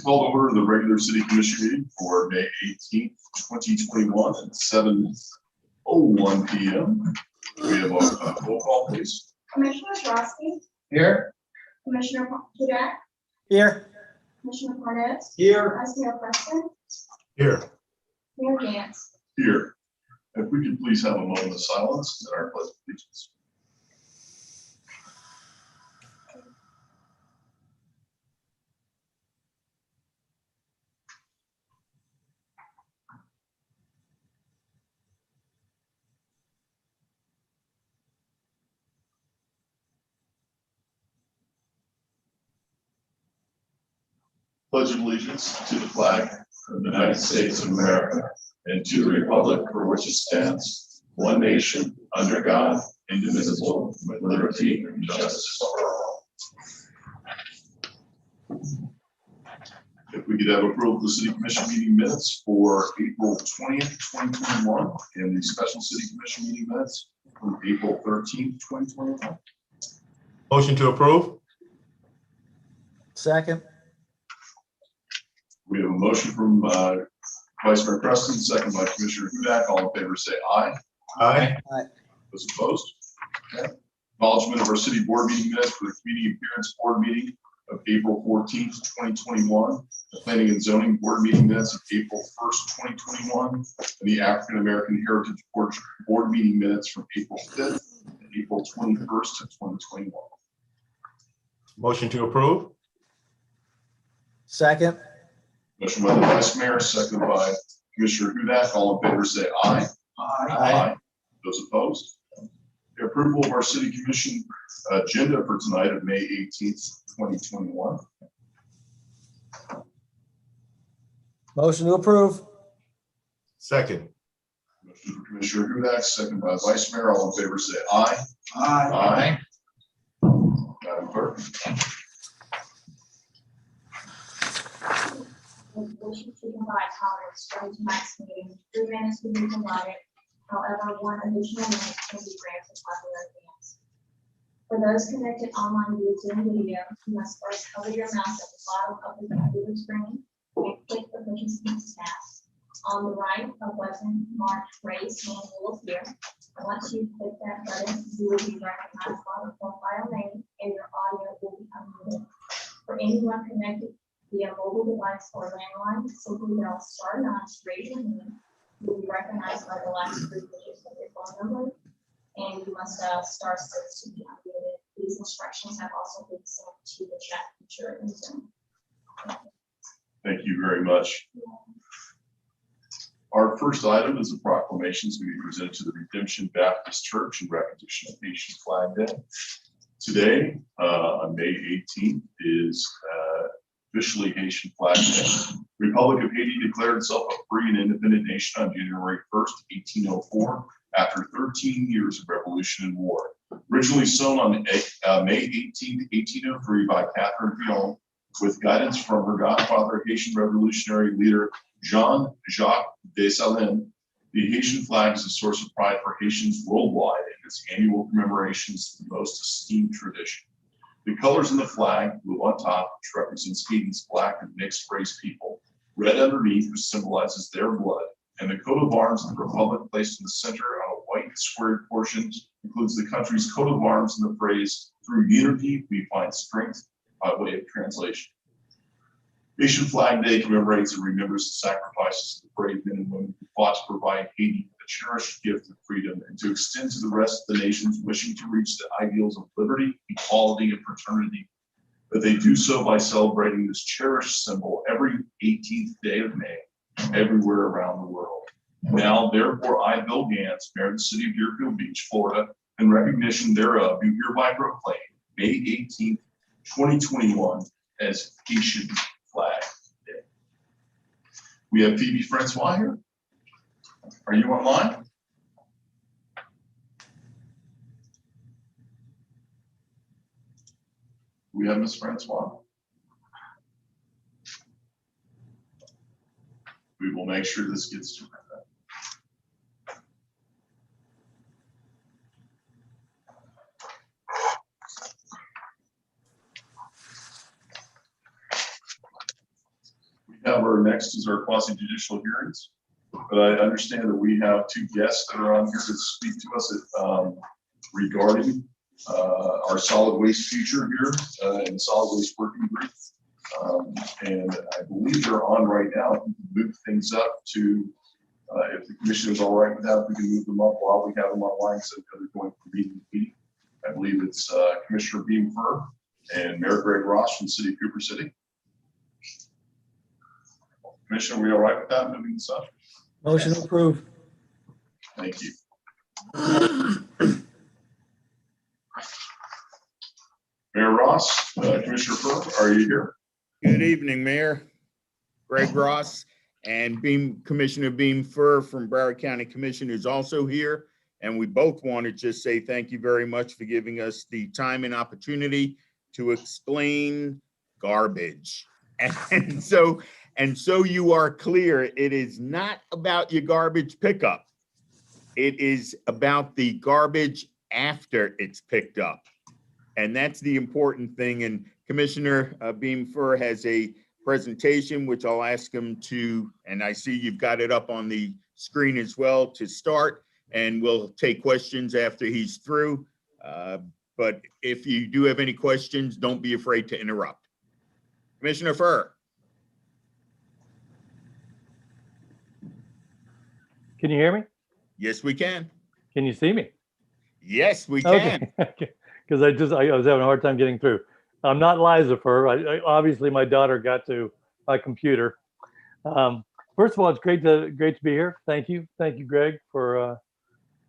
call to order the regular city commission meeting for May 18th, 2021 at 7:01 p.m. We have a roll call, please. Commissioner Drosky. Here. Commissioner Hudak. Here. Commissioner Cornett. Here. Vice Mayor Preston. Here. Mayor Gantz. Here. If we could please have a moment of silence and our pledge of allegiance. Pledge of allegiance to the flag of the United States of America and to the republic for which it stands, one nation, under God, indivisible, with liberty and justice for all. If we could have approval of the city commission meeting minutes for April 20th, 2021, and the special city commission meeting minutes from April 13th, 2021. Motion to approve. Second. We have a motion from Vice Mayor Preston, second by Commissioner Hudak. All in favor say aye. Aye. Those opposed? Okay. Acknowledgement of our city board meeting minutes for the community appearance board meeting of April 14th, 2021, the planning and zoning board meeting minutes of April 1st, 2021, and the African American Heritage Board meeting minutes from April 5th and April 21st of 2021. Motion to approve. Second. Motion by the Vice Mayor, second by Commissioner Hudak. All in favor say aye. Aye. Those opposed? The approval of our city commission agenda for tonight of May 18th, 2021. Motion to approve. Second. Motion for Commissioner Hudak, second by Vice Mayor. All in favor say aye. Aye. Madam Clerk. Motion to provide comments during tonight's meeting. 3 minutes will be provided. However, 1 additional minute can be granted by the advance. For those connected online via Zoom video, you must first cover your mouse at the bottom of the computer screen and click the participants tab. On the right, a button marked Raise Hand will appear. Once you click that button, you will be recognized by the profile name and your audio will become muted. For anyone connected via mobile device or landline, simply dial *9 to raise your hand. You will be recognized by the last 3 digits of your phone number, and you must dial *6 to be unmuted. These instructions have also been sent to the chat feature in Zoom. Thank you very much. Our first item is a proclamation to be presented to the Redemption Baptist Church in recognition of Haitian Flag Day. Today, on May 18th, is officially Haitian Flag Day. The Republic of Haiti declared itself a free and independent nation on January 1st, 1804, after 13 years of revolution and war. Originally sown on May 18, 1803 by Catherine Villon, with guidance from her godfather, Haitian revolutionary leader Jean-Jacques Dessalines, the Haitian flag is a source of pride for Haitians worldwide, and its annual commemorations the most esteemed tradition. The colors in the flag, blue on top, which represents Haiti's black and mixed race people, red underneath, which symbolizes their blood, and the coat of arms of the Republic placed in the center on a white squared portion includes the country's coat of arms and the phrase, "Through unity, we find strength," by way of translation. Haitian Flag Day commemorates and remembers the sacrifices of the brave men and women who fought to provide Haiti a cherished gift of freedom and to extend to the rest of the nations wishing to reach the ideals of liberty, equality, and fraternity. But they do so by celebrating this cherished symbol every 18th day of May, everywhere around the world. Now, therefore, I, Bill Gantz, Mayor of the City of Deerfield Beach, Florida, in recognition thereof, do hereby proclaim May 18th, 2021 as Haitian Flag Day. We have Phoebe Francois here. Are you online? We have Ms. Francois. We will make sure this gets to her. have our next is our quasi judicial hearings. But I understand that we have two guests that are on here to speak to us regarding our solid waste future here and solid waste working group. And I believe they're on right now. We can move things up to, if the commission is all right with that, we can move them up while we have them online so that they're going from meeting to meeting. I believe it's Commissioner Beam Fur and Mayor Greg Ross from the City of Cooper City. Commissioner, are we all right with that, moving this up? Motion to approve. Thank you. Mayor Ross, Commissioner Fur, are you here? Good evening, Mayor. Greg Ross and Commissioner Beam Fur from Broward County Commission is also here. And we both want to just say thank you very much for giving us the time and opportunity to explain garbage. And so you are clear, it is not about your garbage pickup. It is about the garbage after it's picked up. And that's the important thing. And Commissioner Beam Fur has a presentation, which I'll ask him to, and I see you've got it up on the screen as well, to start. And we'll take questions after he's through. But if you do have any questions, don't be afraid to interrupt. Commissioner Fur. Can you hear me? Yes, we can. Can you see me? Yes, we can. Okay. Because I was having a hard time getting through. I'm not Liza Fur. Obviously my daughter got to my computer. First of all, it's great to be here. Thank you, Greg, for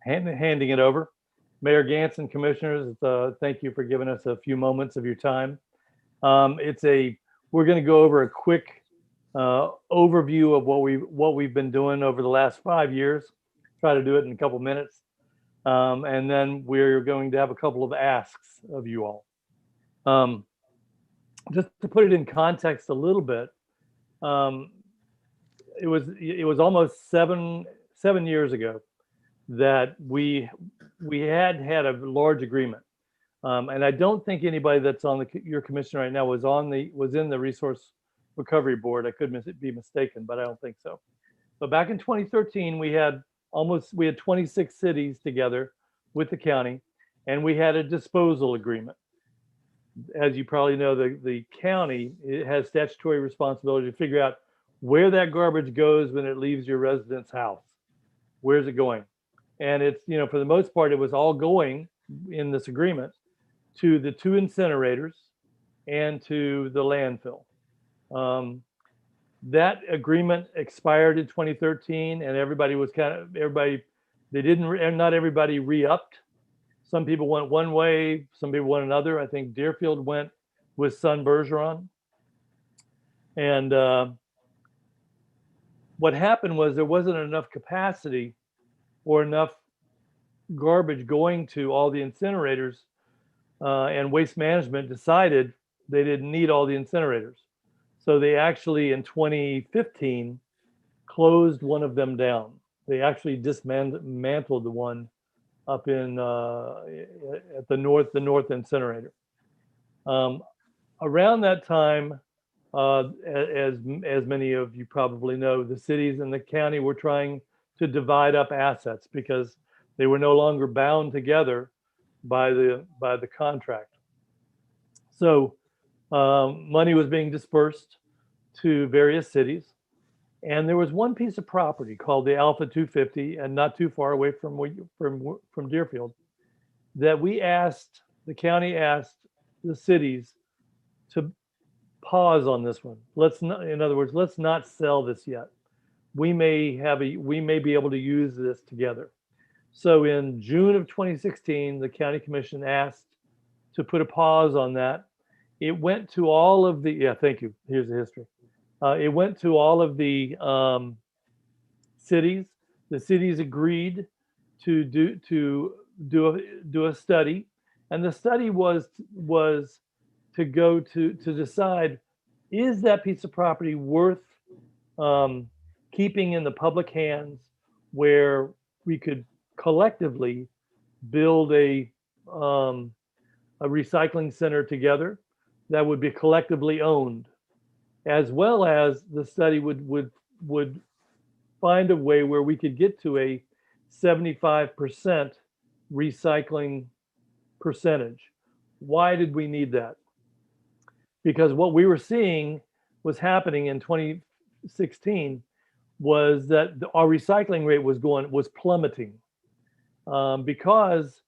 handing it over. Mayor Gantz and commissioners, thank you for giving us a few moments of your time. We're going to go over a quick overview of what we've been doing over the last 5 years. Try to do it in a couple minutes, and then we're going to have a couple of asks of you all. Just to put it in context a little bit, it was almost seven years ago that we had a large agreement, and I don't think anybody that's on your commission right now was in the Resource Recovery Board. I could be mistaken, but I don't think so. But back in 2013, we had 26 cities together with the county, and we had a disposal agreement. As you probably know, the county has statutory responsibility to figure out where that garbage goes when it leaves your resident's house. Where's it going? And it's, for the most part, it was all going in this agreement to the 2 incinerators and to the landfill. That agreement expired in 2013, and not everybody re-upped. Some people went one way, some people went another. I think Deerfield went with Sun Bergeron. And what happened was there wasn't enough capacity or enough garbage going to all the incinerators, and Waste Management decided they didn't need all the incinerators. So they actually, in 2015, closed one of them down. They actually dismantled the one up in at the north incinerator. Around that time, as many of you probably know, the cities and the county were trying to divide up assets because they were no longer bound together by the contract. So money was being dispersed to various cities, and there was one piece of property called the Alpha 250, and not too far away from Deerfield, that the county asked the cities to pause on this one. In other words, let's not sell this yet. We may be able to use this together. So in June of 2016, the county commission asked to put a pause on that. It went to all of the, thank you. Here's the history. It went to all of the cities. The cities agreed to do a study, and the study was to go to decide, is that piece of property worth keeping in the public hands, where we could collectively build a recycling center together that would be collectively owned. as well as the study would find a way where we could get to a 75% recycling percentage. Why did we need that? Because what we were seeing was happening in 2016 was that our recycling rate was plummeting, because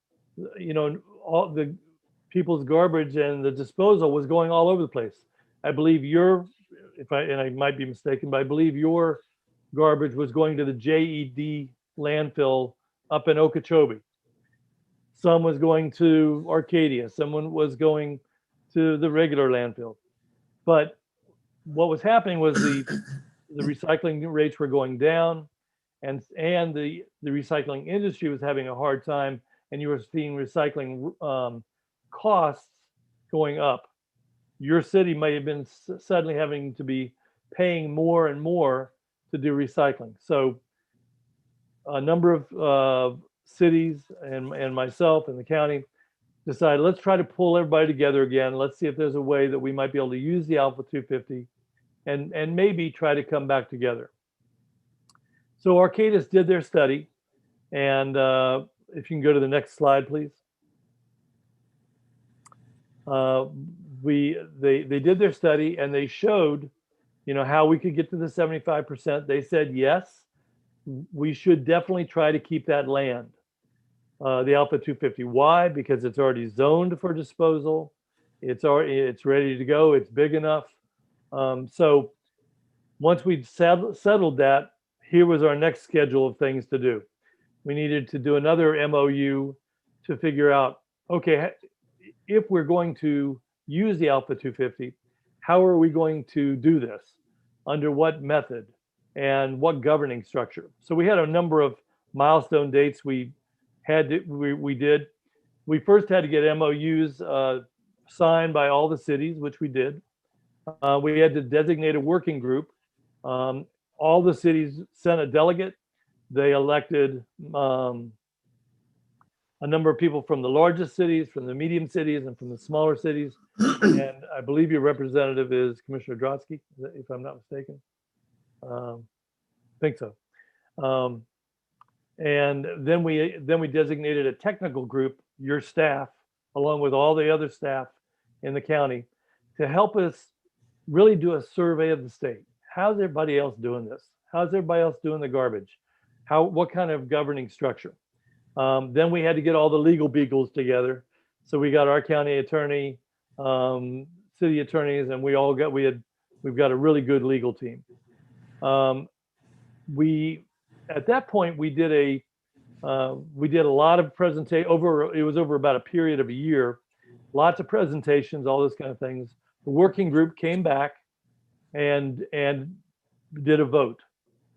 all the people's garbage and the disposal was going all over the place. I believe I might be mistaken, but I believe your garbage was going to the JED landfill up in Okeechobee. Some was going to Arcadia. Someone was going to the regular landfill. But what was happening was the recycling rates were going down, and the recycling industry was having a hard time, and you were seeing recycling costs going up. Your city may have been suddenly having to be paying more and more to do recycling. So a number of cities and myself and the county decided, let's try to pull everybody together again. Let's see if there's a way that we might be able to use the Alpha 250 and maybe try to come back together. So Arcadis did their study, and if you can go to the next slide, please. They did their study, and they showed, how we could get to the 75%. They said, yes, we should definitely try to keep that land, the Alpha 250. Why? Because it's already zoned for disposal. It's ready to go. It's big enough. So once we'd settled that, here was our next schedule of things to do. We needed to do another MOU to figure out, okay, if we're going to use the Alpha 250, how are we going to do this? Under what method and what governing structure? So we had a number of milestone dates we did. We first had to get MOUs signed by all the cities, which we did. We had to designate a working group. All the cities sent a delegate. They elected a number of people from the largest cities, from the medium cities, and from the smaller cities. And I believe your representative is Commissioner Drotsky, if I'm not mistaken. I think so. And then we designated a technical group, your staff, along with all the other staff in the county, to help us really do a survey of the state. How's everybody else doing this? How's everybody else doing the garbage? What kind of governing structure? Then we had to get all the legal beagles together. So we got our county attorney, city attorneys, and we've got a really good legal team. At that point we did a lot of presentation it was over about a period of a year, lots of presentations, all those kind of things. The working group came back and did a vote,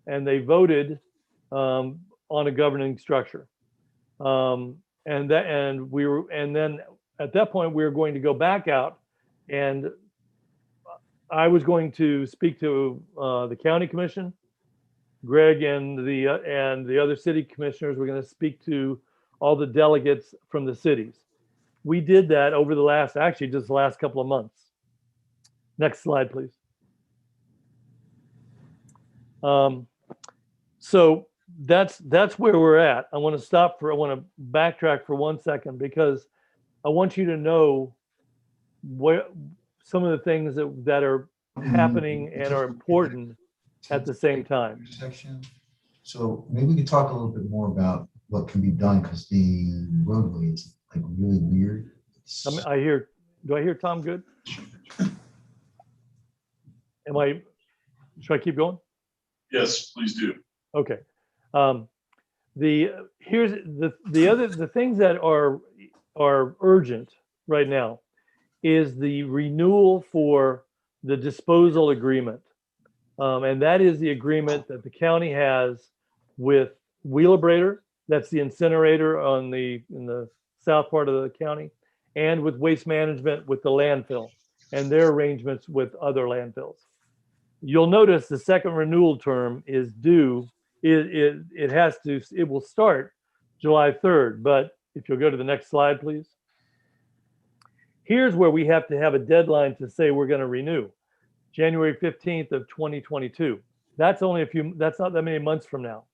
and they voted on a governing structure. And then at that point we were going to go back out, and I was going to speak to the county commission. Greg and the other city commissioners were going to speak to all the delegates from the cities. We did that over just the last couple of months. Next slide, please. So that's where we're at. I want to backtrack for 1 second, because I want you to know where some of the things that are happening and are important at the same time. So maybe we could talk a little bit more about what can be done, because the roadway is like really weird. Do I hear Tom good? Should I keep going? Yes, please do. Okay. Here's the things that are urgent right now is the renewal for the disposal agreement. And that is the agreement that the county has with Wheelabrator, that's the incinerator in the south part of the county, and with Waste Management with the landfill and their arrangements with other landfills. You'll notice the second renewal term is due. It will start July 3rd, but if you'll go to the next slide, please. Here's where we have to have a deadline to say we're going to renew. January 15th of 2022. That's not that many months from now.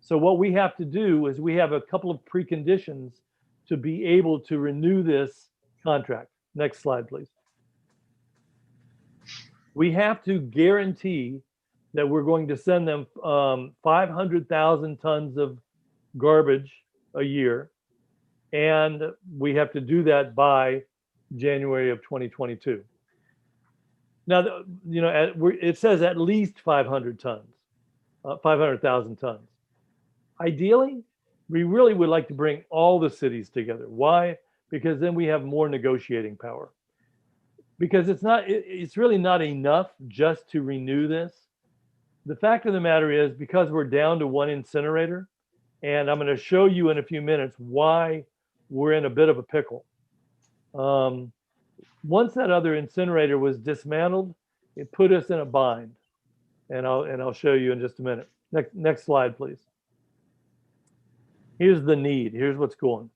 So what we have to do is we have a couple of preconditions to be able to renew this contract. Next slide, please. We have to guarantee that we're going to send them 500,000 tons of garbage a year. And we have to do that by January of 2022. Now, it says at least 500 tons, 500,000 tons. Ideally, we really would like to bring all the cities together. Why? Because then we have more negotiating power. Because it's really not enough just to renew this. The fact of the matter is, because we're down to one incinerator, and I'm going to show you in a few minutes why we're in a bit of a pickle. Once that other incinerator was dismantled, it put us in a bind, and I'll show you in just a minute. Next slide, please. Here's the need. Here's what's going.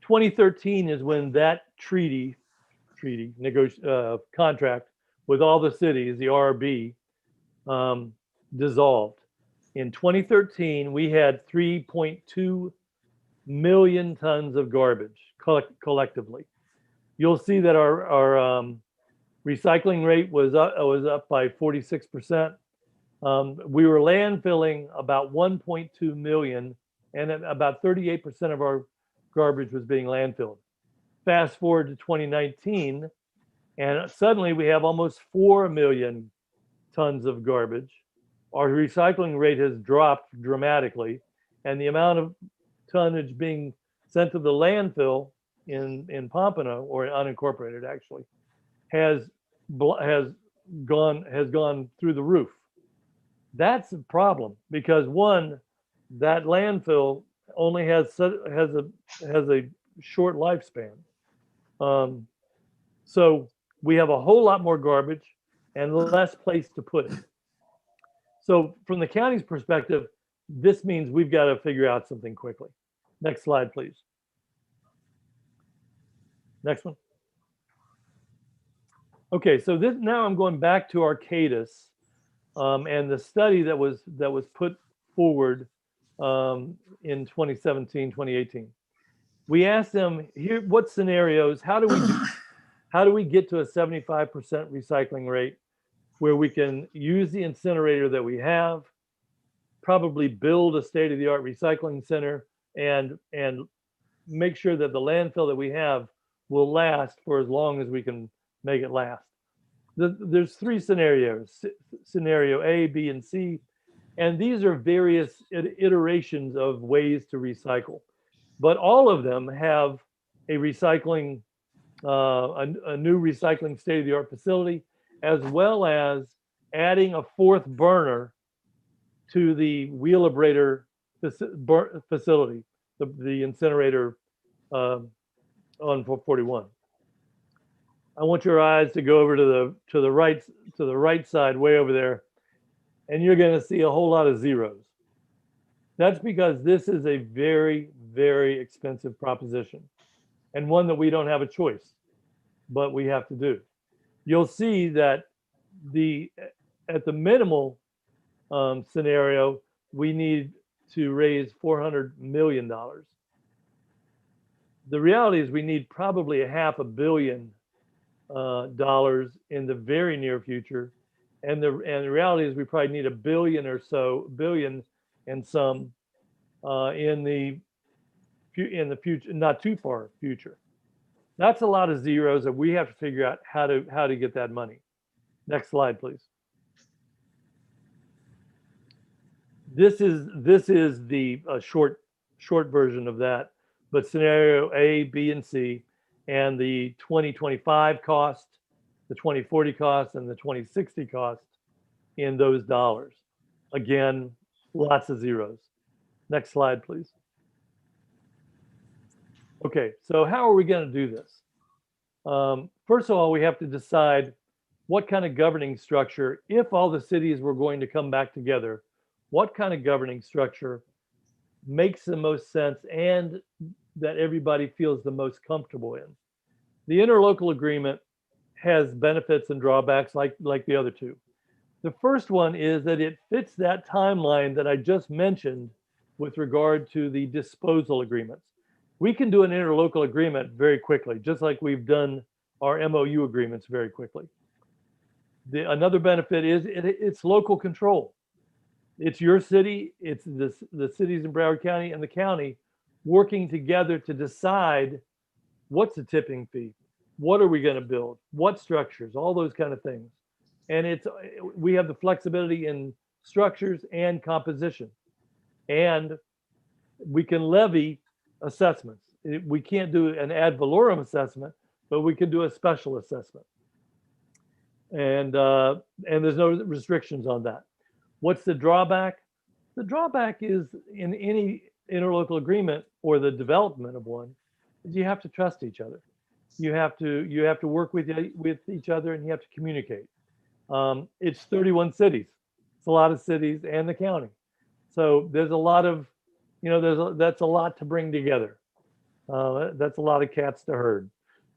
2013 is when that contract with all the cities, the RB, dissolved. In 2013, we had 3.2 million tons of garbage collectively. You'll see that our recycling rate was up by 46%. We were landfilling about 1.2 million, and about 38% of our garbage was being landfilled. Fast forward to 2019, and suddenly we have almost 4 million tons of garbage. Our recycling rate has dropped dramatically, and the amount of tonnage being sent to the landfill in Pompano, or unincorporated actually, has gone through the roof. That's a problem because one, that landfill only has a short lifespan. So we have a whole lot more garbage and less place to put it. So from the county's perspective, this means we've got to figure out something quickly. Next slide, please. Next one. Okay, so now I'm going back to Arcadis and the study that was put forward in 2017, 2018. We asked them here, what scenarios, how do we get to a 75% recycling rate where we can use the incinerator that we have, probably build a state-of-the-art recycling center, and make sure that the landfill that we have will last for as long as we can make it last. There's three scenarios, scenario A, B, and C, and these are various iterations of ways to recycle. But all of them have a recycling, a new recycling state-of-the-art facility, as well as adding a fourth burner to the Wheelabrator facility, the incinerator on 441. I want your eyes to go over to the right side, way over there, and you're going to see a whole lot of zeros. That's because this is a very, very expensive proposition, and one that we don't have a choice, but we have to do. You'll see that at the minimal scenario, we need to raise $400 million. The reality is we need probably $500 million in the very near future, and the reality is we probably need $1 billion or so, and some in the future, not too far future. That's a lot of zeros that we have to figure out how to get that money. Next slide, please. This is the short version of that, but scenario A, B, and C, and the 2025 cost, the 2040 cost, and the 2060 cost in those dollars. Again, lots of zeros. Next slide, please. Okay, so how are we going to do this? First of all, we have to decide what kind of governing structure, if all the cities were going to come back together, what kind of governing structure makes the most sense and that everybody feels the most comfortable in. The interlocal agreement has benefits and drawbacks like the other two. The first one is that it fits that timeline that I just mentioned with regard to the disposal agreements. We can do an interlocal agreement very quickly, just like we've done our MOU agreements very quickly. Another benefit is it's local control. It's your city, it's the cities in Broward County and the county working together to decide what's the tipping fee, what are we going to build, what structures, all those kind of things. And we have the flexibility in structures and composition, and we can levy assessments. We can't do an ad valorem assessment, but we can do a special assessment. And there's no restrictions on that. What's the drawback? The drawback is in any interlocal agreement or the development of one, is you have to trust each other. You have to work with each other, and you have to communicate. It's 31 cities. It's a lot of cities and the county. So there's a lot of, that's a lot to bring together. That's a lot of cats to herd.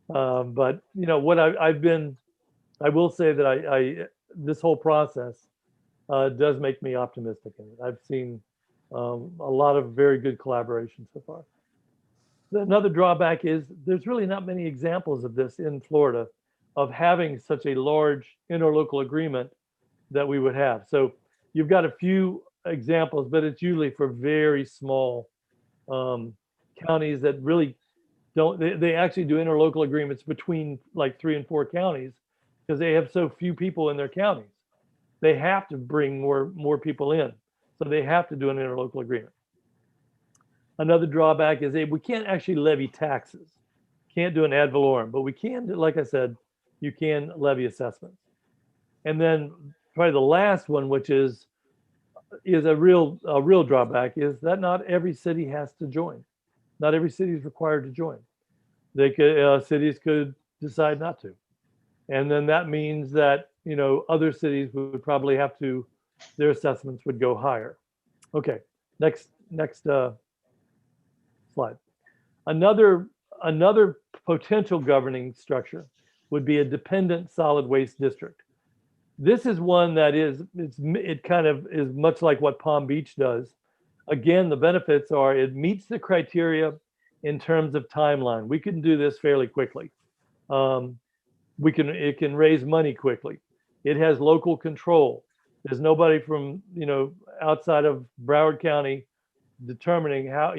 But what I will say that this whole process does make me optimistic in it. I've seen a lot of very good collaboration so far. Another drawback is there's really not many examples of this in Florida, of having such a large interlocal agreement that we would have. So you've got a few examples, but it's usually for very small counties that really don't, they actually do interlocal agreements between like 3 and 4 counties because they have so few people in their counties. They have to bring more people in. So they have to do an interlocal agreement. Another drawback is we can't actually levy taxes. Can't do an ad valorem, but we can, like I said, you can levy assessments. And then probably the last one, which is a real drawback, is that not every city has to join. Not every city is required to join. Cities could decide not to. And then that means that, other cities would probably have to, their assessments would go higher. Okay, next slide. Another potential governing structure would be a dependent solid waste district. This is one that it kind of is much like what Palm Beach does. Again, the benefits are it meets the criteria in terms of timeline. We can do this fairly quickly. It can raise money quickly. It has local control. There's nobody from outside of Broward County determining how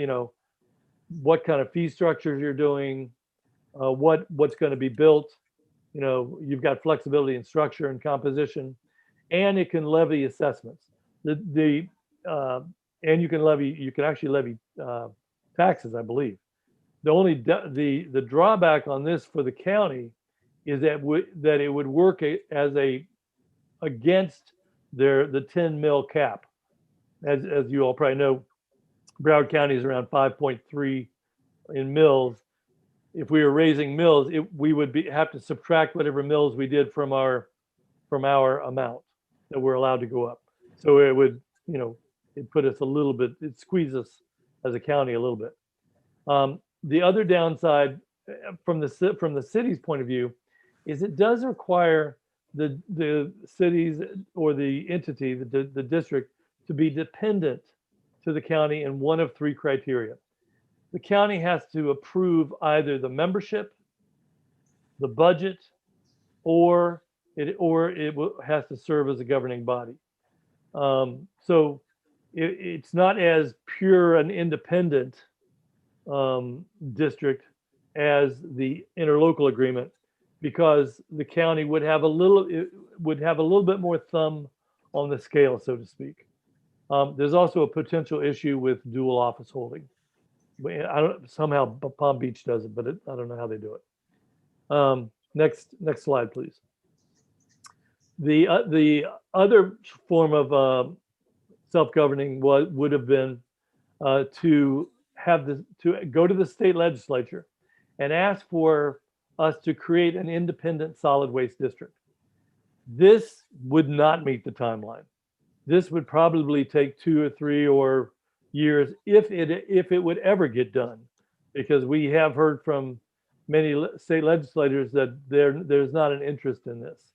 what kind of fee structures you're doing, what's going to be built. You've got flexibility in structure and composition, and it can levy assessments. And you can actually levy taxes, I believe. The drawback on this for the county is that it would work as against the 10 mil cap. As you all probably know, Broward County is around 5.3 in mills. If we were raising mills, we would have to subtract whatever mills we did from our amount that we're allowed to go up. So it would, it put us a little bit, it squeezed us as a county a little bit. The other downside from the city's point of view is it does require the cities or the entity, the district, to be dependent to the county in one of 3 criteria. The county has to approve either the membership, the budget, or it has to serve as a governing body. So it's not as pure an independent district as the interlocal agreement, because the county would have a little bit more thumb on the scale, so to speak. There's also a potential issue with dual office holding. Somehow Palm Beach does it, but I don't know how they do it. Next slide, please. The other form of self-governing would have been to go to the state legislature and ask for us to create an independent solid waste district. This would not meet the timeline. This would probably take 2 or 3 or years if it would ever get done, because we have heard from many state legislators that there's not an interest in this.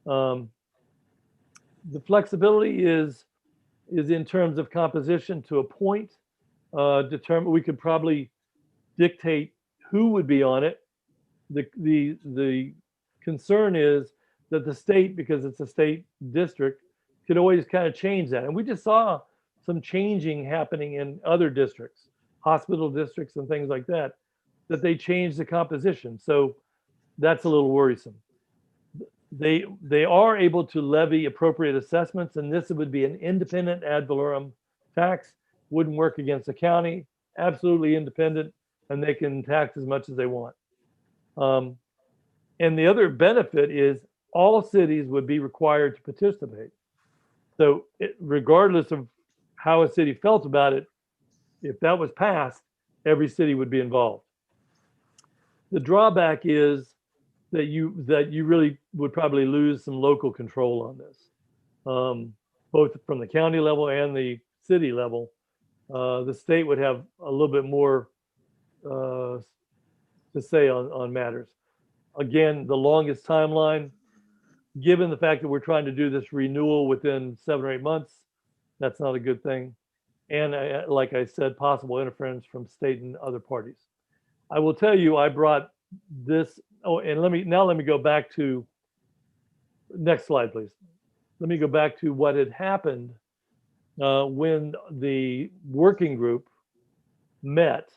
The flexibility is in terms of composition to a point. We could probably dictate who would be on it. The concern is that the state, because it's a state district, could always kind of change that. And we just saw some changing happening in other districts, hospital districts and things like that, that they changed the composition. So that's a little worrisome. They are able to levy appropriate assessments, and this would be an independent ad valorem tax, wouldn't work against the county, absolutely independent, and they can tax as much as they want. And the other benefit is all cities would be required to participate. So regardless of how a city felt about it, if that was passed, every city would be involved. The drawback is that you really would probably lose some local control on this, both from the county level and the city level. The state would have a little bit more to say on matters. Again, the longest timeline, given the fact that we're trying to do this renewal within 7 or 8 months, that's not a good thing. And like I said, possible interference from state and other parties. I will tell you, I brought this. Oh, and let me go back to, next slide, please. Let me go back to what had happened when the working group met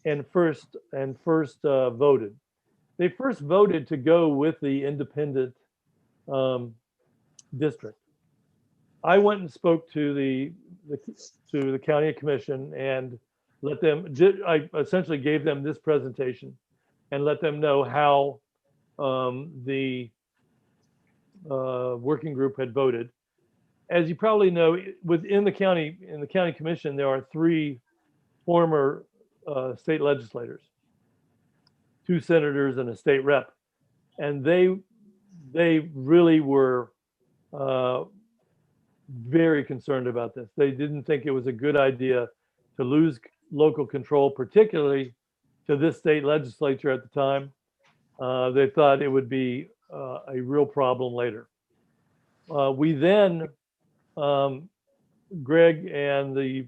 and first voted. They first voted to go with the independent district. I went and spoke to the county commission and let them. I essentially gave them this presentation and let them know how the working group had voted. As you probably know, within the county, in the county commission, there are 3 former state legislators, 2 senators and a state rep, and they really were very concerned about this. They didn't think it was a good idea to lose local control, particularly to this state legislature at the time. They thought it would be a real problem later. We then, Greg and the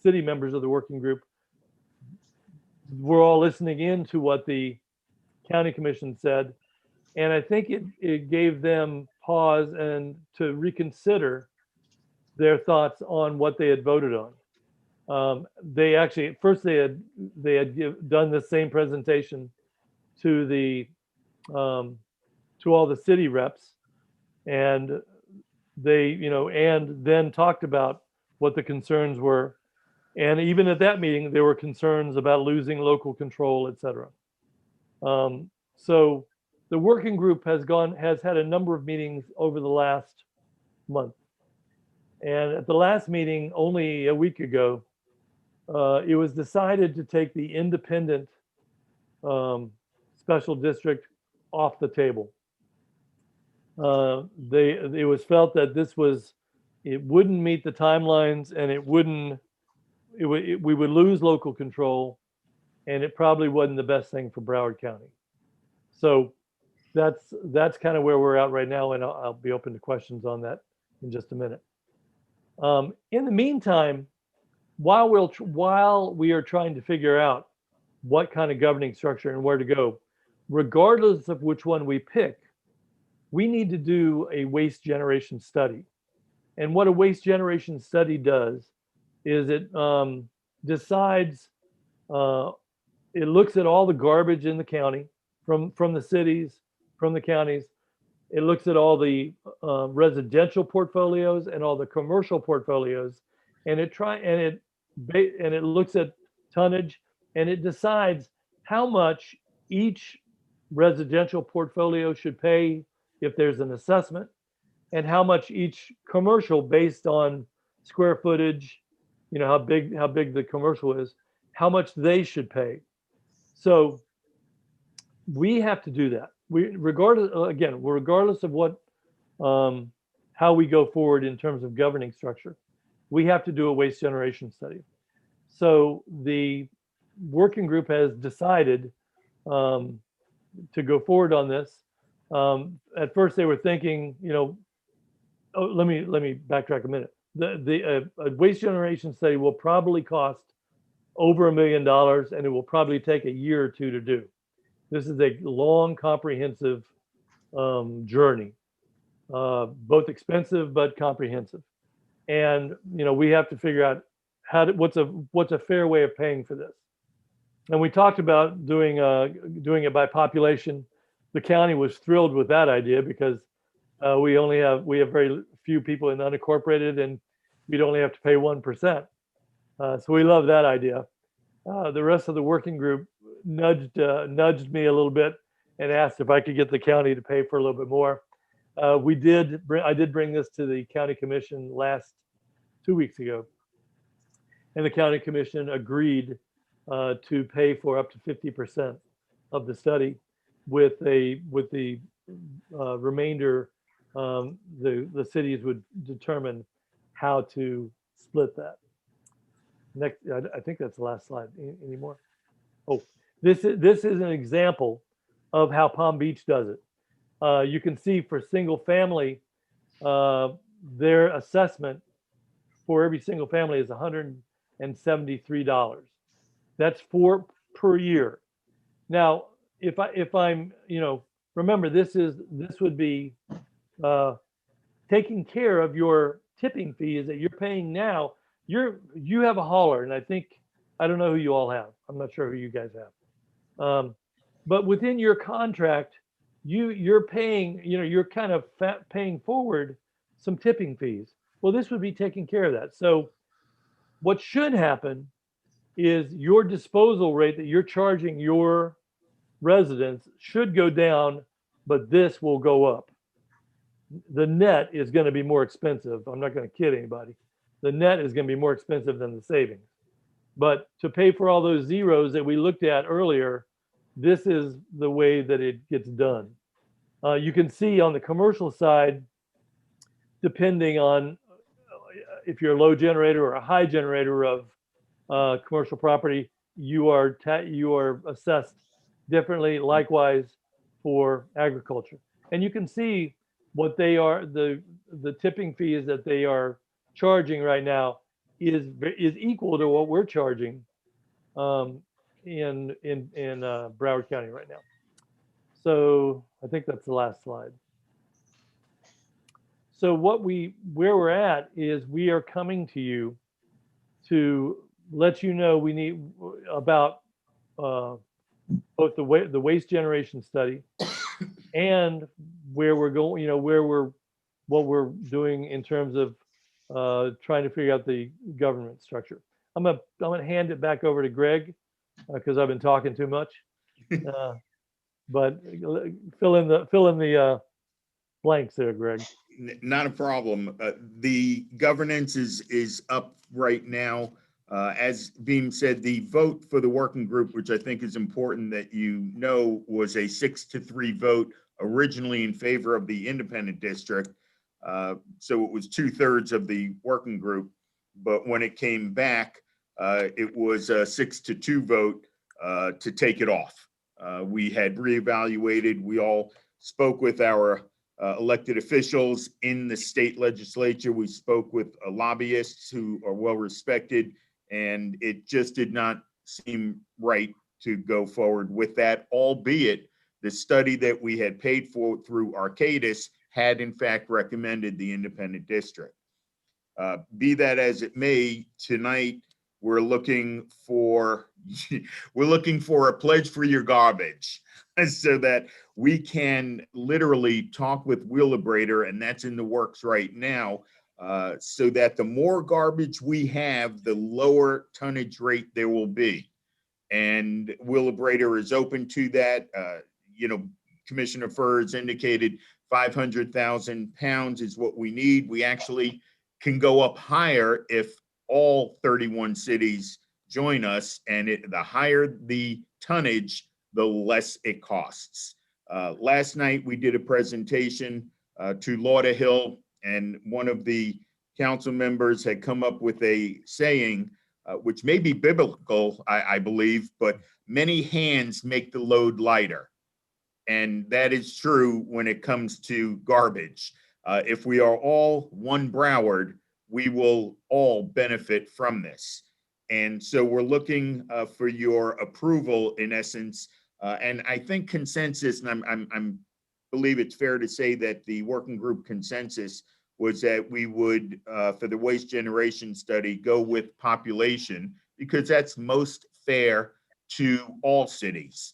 city members of the working group were all listening in to what the county commission said. And I think it gave them pause and to reconsider their thoughts on what they had voted on. They actually, at first they had done the same presentation to all the city reps, and they, and then talked about what the concerns were. And even at that meeting, there were concerns about losing local control, et cetera. So the working group has had a number of meetings over the last month. And at the last meeting, only a week ago, it was decided to take the independent special district off the table. It was felt that it wouldn't meet the timelines, and we would lose local control, and it probably wasn't the best thing for Broward County. So that's kind of where we're at right now, and I'll be open to questions on that in just a minute. In the meantime, while we are trying to figure out what kind of governing structure and where to go, regardless of which one we pick, we need to do a waste generation study. And what a waste generation study does is it decides, it looks at all the garbage in the county from the cities, from the counties. It looks at all the residential portfolios and all the commercial portfolios, and it looks at tonnage, and it decides how much each residential portfolio should pay if there's an assessment, and how much each commercial, based on square footage, how big the commercial is, how much they should pay. So we have to do that. Regardless of what, how we go forward in terms of governing structure, we have to do a waste generation study. So the working group has decided to go forward on this. At first, they were thinking, oh, let me backtrack a minute. The waste generation study will probably cost over $1 million, and it will probably take a year or two to do. This is a long, comprehensive journey, both expensive but comprehensive. And we have to figure out what's a fair way of paying for this. And we talked about doing it by population. The county was thrilled with that idea because we have very few people in unincorporated, and we'd only have to pay 1%. So we love that idea. The rest of the working group nudged me a little bit and asked if I could get the county to pay for a little bit more. I did bring this to the county commission 2 weeks ago, and the county commission agreed to pay for up to 50% of the study, with the remainder, the cities would determine how to split that. Next, I think that's the last slide. Any more? Oh, this is an example of how Palm Beach does it. You can see for single family, their assessment for every single family is $173. That's per year. Now, if I'm, remember, this would be taking care of your tipping fees that you're paying now. You have a hauler, and I don't know who you all have. I'm not sure who you guys have. But within your contract, you're paying, you're kind of paying forward some tipping fees. Well, this would be taking care of that. So what should happen is your disposal rate that you're charging your residents should go down, but this will go up. The net is going to be more expensive. I'm not going to kid anybody. The net is going to be more expensive than the savings. But to pay for all those zeros that we looked at earlier, this is the way that it gets done. You can see on the commercial side, depending on if you're a low generator or a high generator of commercial property, you are assessed differently. Likewise for agriculture, and you can see what they are. The tipping fees that they are charging right now is equal to what we're charging in Broward County right now. So I think that's the last slide. So where we're at is we are coming to you to let you know we need about both the waste generation study and where we're going, what we're doing in terms of trying to figure out the government structure. I'm gonna hand it back over to Greg because I've been talking too much. But fill in the blanks there, Greg. Not a problem. The governance is up right now. As Beam said, the vote for the working group, which I think is important that was a 6-3 vote originally in favor of the independent district. So it was 2/3 of the working group. But when it came back, it was a 6-2 vote to take it off. We had reevaluated. We all spoke with our elected officials in the state legislature. We spoke with lobbyists who are well respected, and it just did not seem right to go forward with that, albeit the study that we had paid for through Arcadis had in fact recommended the independent district. Be that as it may, tonight we're looking for a pledge for your garbage so that we can literally talk with Wheelabrator, and that's in the works right now, so that the more garbage we have, the lower tonnage rate there will be. And Wheelabrator is open to that. Commissioner Furs indicated 500,000 pounds is what we need. We actually can go up higher if all 31 cities join us, and the higher the tonnage, the less it costs. Last night we did a presentation to Lauderhill, and one of the council members had come up with a saying which may be biblical, I believe, but many hands make the load lighter. And that is true when it comes to garbage. If we are all one Broward, we will all benefit from this. And so we're looking for your approval in essence. And I think consensus, and I'm believe it's fair to say that the working group consensus was that we would, for the waste generation study, go with population because that's most fair to all cities.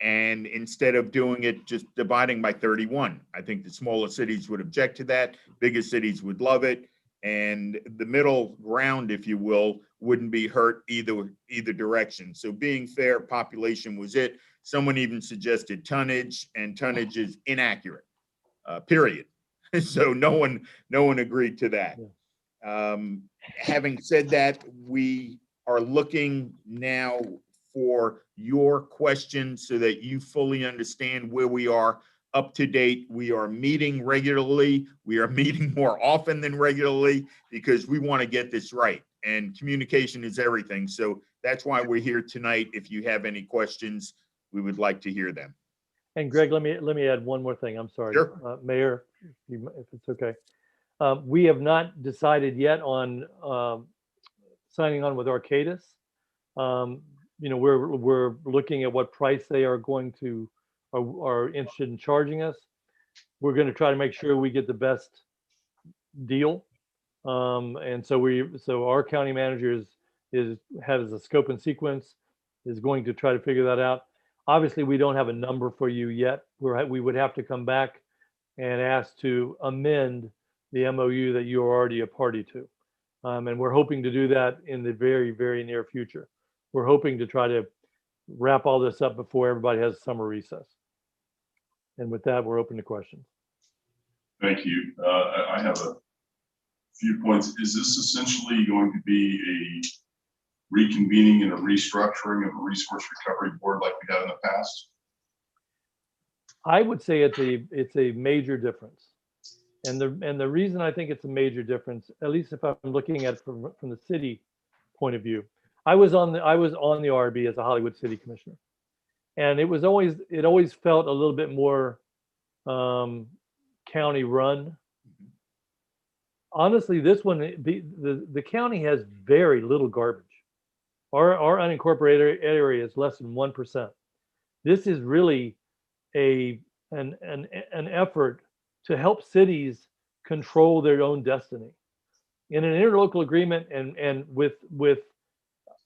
And instead of doing it just dividing by 31, I think the smaller cities would object to that. Bigger cities would love it. And the middle ground, if you will, wouldn't be hurt either direction. So being fair, population was it. Someone even suggested tonnage, and tonnage is inaccurate, period. So no one agreed to that. Having said that, we are looking now for your questions so that you fully understand where we are up to date. We are meeting regularly. We are meeting more often than regularly because we want to get this right. And communication is everything. So that's why we're here tonight. If you have any questions, we would like to hear them. And Greg, let me add one more thing. I'm sorry, Sure. Mayor, if it's okay. We have not decided yet on signing on with Arcadis. We're looking at what price they are going to are interested in charging us. We're going to try to make sure we get the best deal. And so our county manager has a scope and sequence, is going to try to figure that out. Obviously, we don't have a number for you yet. We would have to come back and ask to amend the MOU that you are already a party to. And we're hoping to do that in the very, very near future. We're hoping to try to wrap all this up before everybody has summer recess. And with that, we're open to questions. Thank you. I have a few points. Is this essentially going to be a reconvening and a restructuring of a resource recovery board like we had in the past? I would say it's a major difference. And the reason I think it's a major difference, at least if I'm looking at it from the city point of view, I was on the RB as a Hollywood City Commissioner, and it always felt a little bit more county run. Honestly, this one, the county has very little garbage. Our unincorporated area is less than 1%. This is really an effort to help cities control their own destiny in an interlocal agreement, and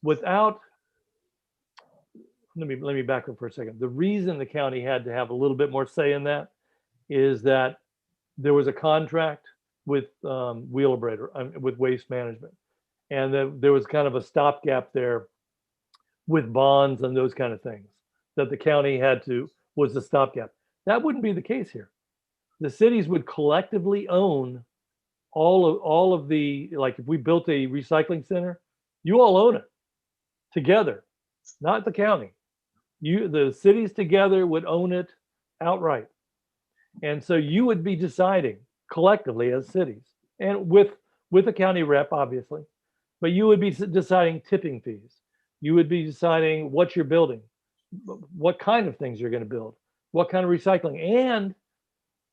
without. Let me back up for a second. The reason the county had to have a little bit more say in that is that there was a contract with Wheelabrator, with Waste Management, and there was kind of a stopgap there with bonds and those kind of things that the county was the stopgap. That wouldn't be the case here. The cities would collectively own all of the, like if we built a recycling center, you all own it together, not the county. The cities together would own it outright. And so you would be deciding collectively as cities, and with a county rep, obviously, but you would be deciding tipping fees. You would be deciding what you're building, what kind of things you're going to build, what kind of recycling, and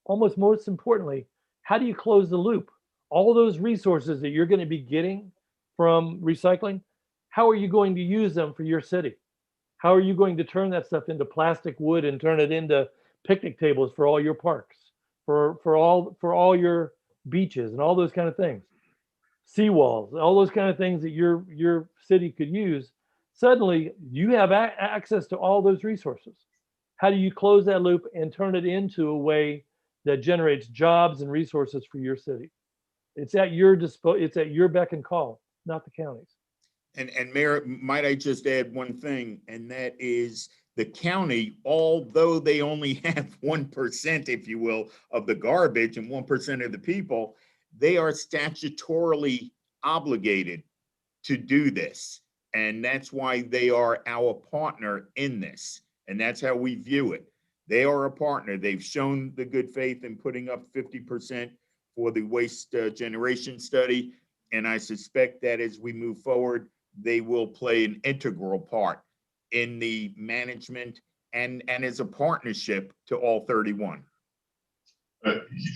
almost most importantly, how do you close the loop? All those resources that you're going to be getting from recycling, how are you going to use them for your city? How are you going to turn that stuff into plastic, wood, and turn it into picnic tables for all your parks, for all your beaches and all those kind of things, seawalls, all those kind of things that your city could use? Suddenly, you have access to all those resources. How do you close that loop and turn it into a way that generates jobs and resources for your city? It's at your it's at your beck and call, not the county's. And Mayor, might I just add one thing, and that is the county, although they only have 1%, if you will, of the garbage and 1% of the people, they are statutorily obligated to do this. And that's why they are our partner in this. And that's how we view it. They are a partner. They've shown the good faith in putting up 50% for the waste generation study. And I suspect that as we move forward, they will play an integral part in the management and as a partnership to all 31.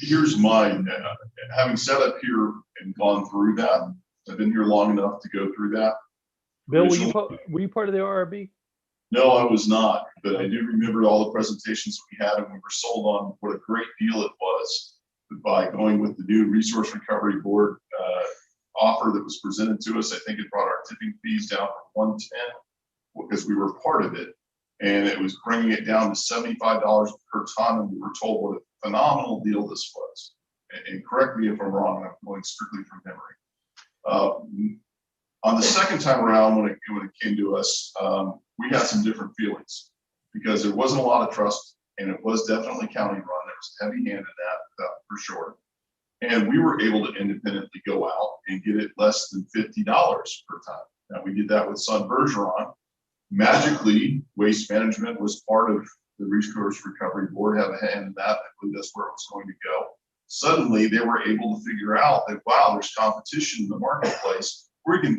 Here's mine. Having sat up here and gone through that, I've been here long enough to go through that. Bill, were you part of the RRB? No, I was not, but I do remember all the presentations we had, and we were sold on what a great deal it was by going with the new Resource Recovery Board offer that was presented to us. I think it brought our tipping fees down from 110 because we were part of it, and it was bringing it down to $75 per ton, and we were told what a phenomenal deal this was. And correct me if I'm wrong, I'm going strictly from memory. On the second time around, when it came to us, we had some different feelings because there wasn't a lot of trust, and it was definitely county run. There was a heavy hand in that for sure. And we were able to independently go out and get it less than $50 per ton. Now, we did that with Sun Bergeron. Magically, Waste Management was part of the Resource Recovery Board, have a hand in that. I believe that's where it was going to go. Suddenly, they were able to figure out that, wow, there's competition in the marketplace.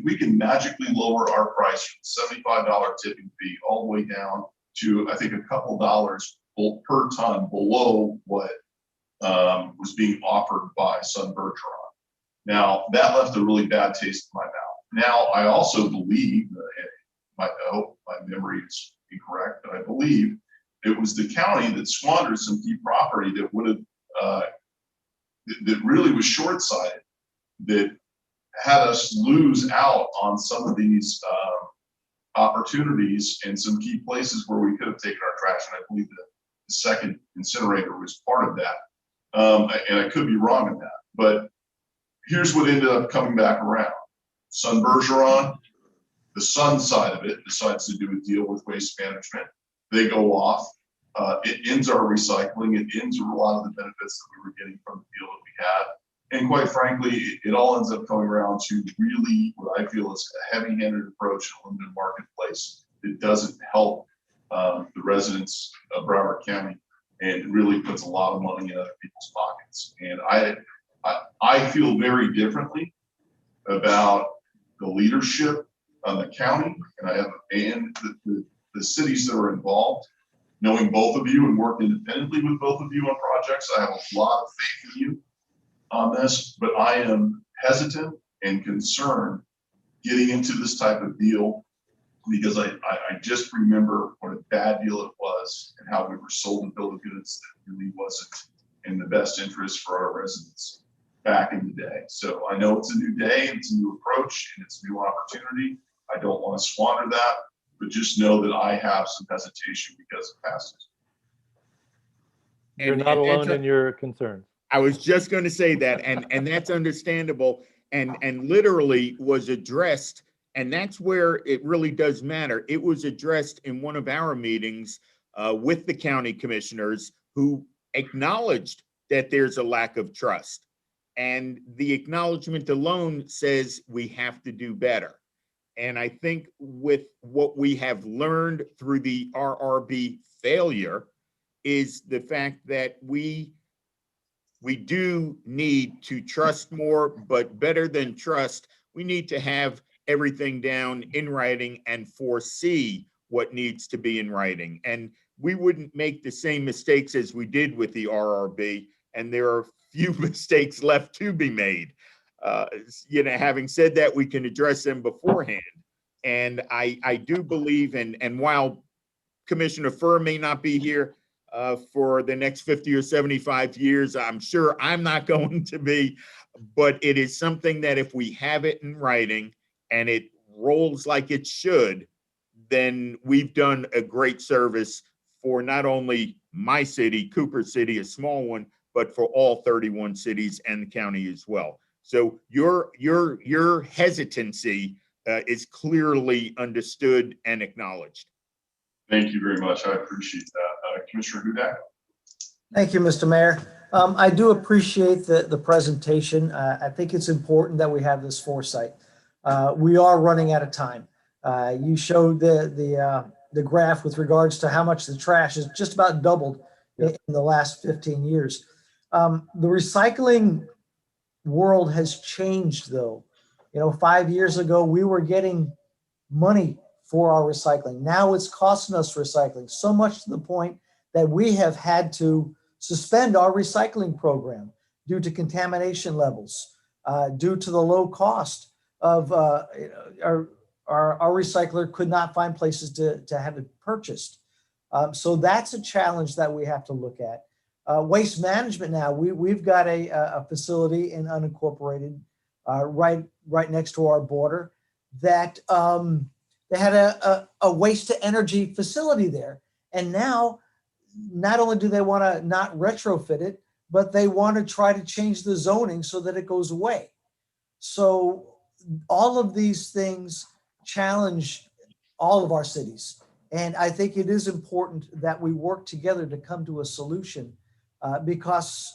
We can magically lower our price from $75 tipping fee all the way down to, I think, a couple dollars per ton below what was being offered by Sun Bergeron. Now, that left a really bad taste in my mouth. Now, I also believe, I hope my memory is incorrect, but I believe it was the county that squandered some key property that would have, that really was short-sighted, that had us lose out on some of these opportunities in some key places where we could have taken our trash. And I believe that the second incinerator was part of that. And I could be wrong in that, but here's what ended up coming back around. Sun Bergeron, the Sun side of it, decides to do a deal with Waste Management. They go off. It ends our recycling. It ends a lot of the benefits that we were getting from the deal that we had. And quite frankly, it all ends up coming around to really what I feel is a heavy-handed approach in a limited marketplace. It doesn't help the residents of Broward County, and it really puts a lot of money in other people's pockets. And I feel very differently about the leadership on the county, and the cities that are involved. Knowing both of you and work independently with both of you on projects, I have a lot of faith in you on this, but I am hesitant and concerned getting into this type of deal because I just remember what a bad deal it was and how we were sold a bill of goods that really wasn't in the best interest for our residents back in the day. So I know it's a new day, and it's a new approach, and it's a new opportunity. I don't want to squander that, but just know that I have some hesitation because of past history. You're not alone in your concerns. I was just going to say that, and that's understandable, and literally was addressed, and that's where it really does matter. It was addressed in one of our meetings with the county commissioners, who acknowledged that there's a lack of trust, and the acknowledgement alone says we have to do better. And I think with what we have learned through the RRB failure is the fact that we do need to trust more, but better than trust, we need to have everything down in writing and foresee what needs to be in writing. And we wouldn't make the same mistakes as we did with the RRB, and there are few mistakes left to be made. Having said that, we can address them beforehand. And I do believe, and while Commissioner Furr may not be here for the next 50 or 75 years, I'm sure I'm not going to be, but it is something that if we have it in writing and it rolls like it should, then we've done a great service for not only my city, Cooper City, a small one, but for all 31 cities and the county as well. So your hesitancy is clearly understood and acknowledged. Thank you very much. I appreciate that. Commissioner Hudak? Thank you, Mr. Mayor. I do appreciate the presentation. I think it's important that we have this foresight. We are running out of time. You showed the graph with regards to how much the trash has just about doubled in the last 15 years. The recycling world has changed, though. 5 years ago, we were getting money for our recycling. Now it's costing us recycling so much to the point that we have had to suspend our recycling program due to contamination levels, due to the low cost of our recycler could not find places to have it purchased. So that's a challenge that we have to look at. Waste management now, we've got a facility in unincorporated right next to our border that they had a waste to energy facility there. And now, not only do they want to not retrofit it, but they want to try to change the zoning so that it goes away. So all of these things challenge all of our cities. And I think it is important that we work together to come to a solution because,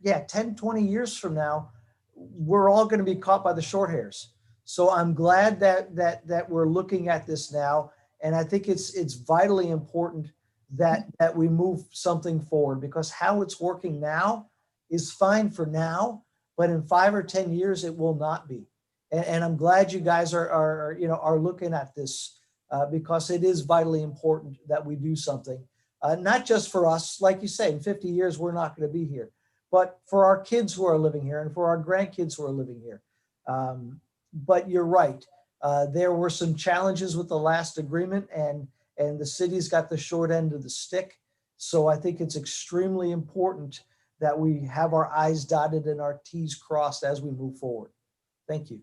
yeah, 10, 20 years from now, we're all going to be caught by the short hairs. So I'm glad that we're looking at this now. And I think it's vitally important that we move something forward, because how it's working now is fine for now, but in 5 or 10 years, it will not be. And I'm glad you guys are looking at this because it is vitally important that we do something, not just for us, like you say, in 50 years, we're not going to be here, but for our kids who are living here and for our grandkids who are living here. But you're right. There were some challenges with the last agreement, and the city's got the short end of the stick. So I think it's extremely important that we have our I's dotted and our T's crossed as we move forward. Thank you.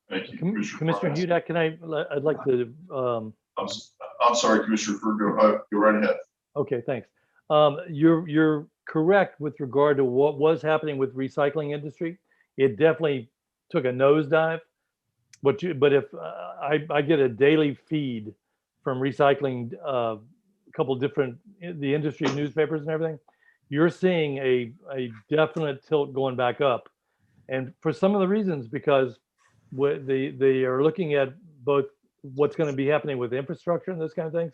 Thank you, Commissioner Hudak, I'd like to. I'm sorry, Commissioner Ford, go right ahead. Okay, thanks. You're correct with regard to what was happening with recycling industry. It definitely took a nosedive. But if I get a daily feed from recycling, a couple different the industry newspapers and everything, you're seeing a definite tilt going back up, and for some of the reasons, because they are looking at both what's going to be happening with infrastructure and those kind of things.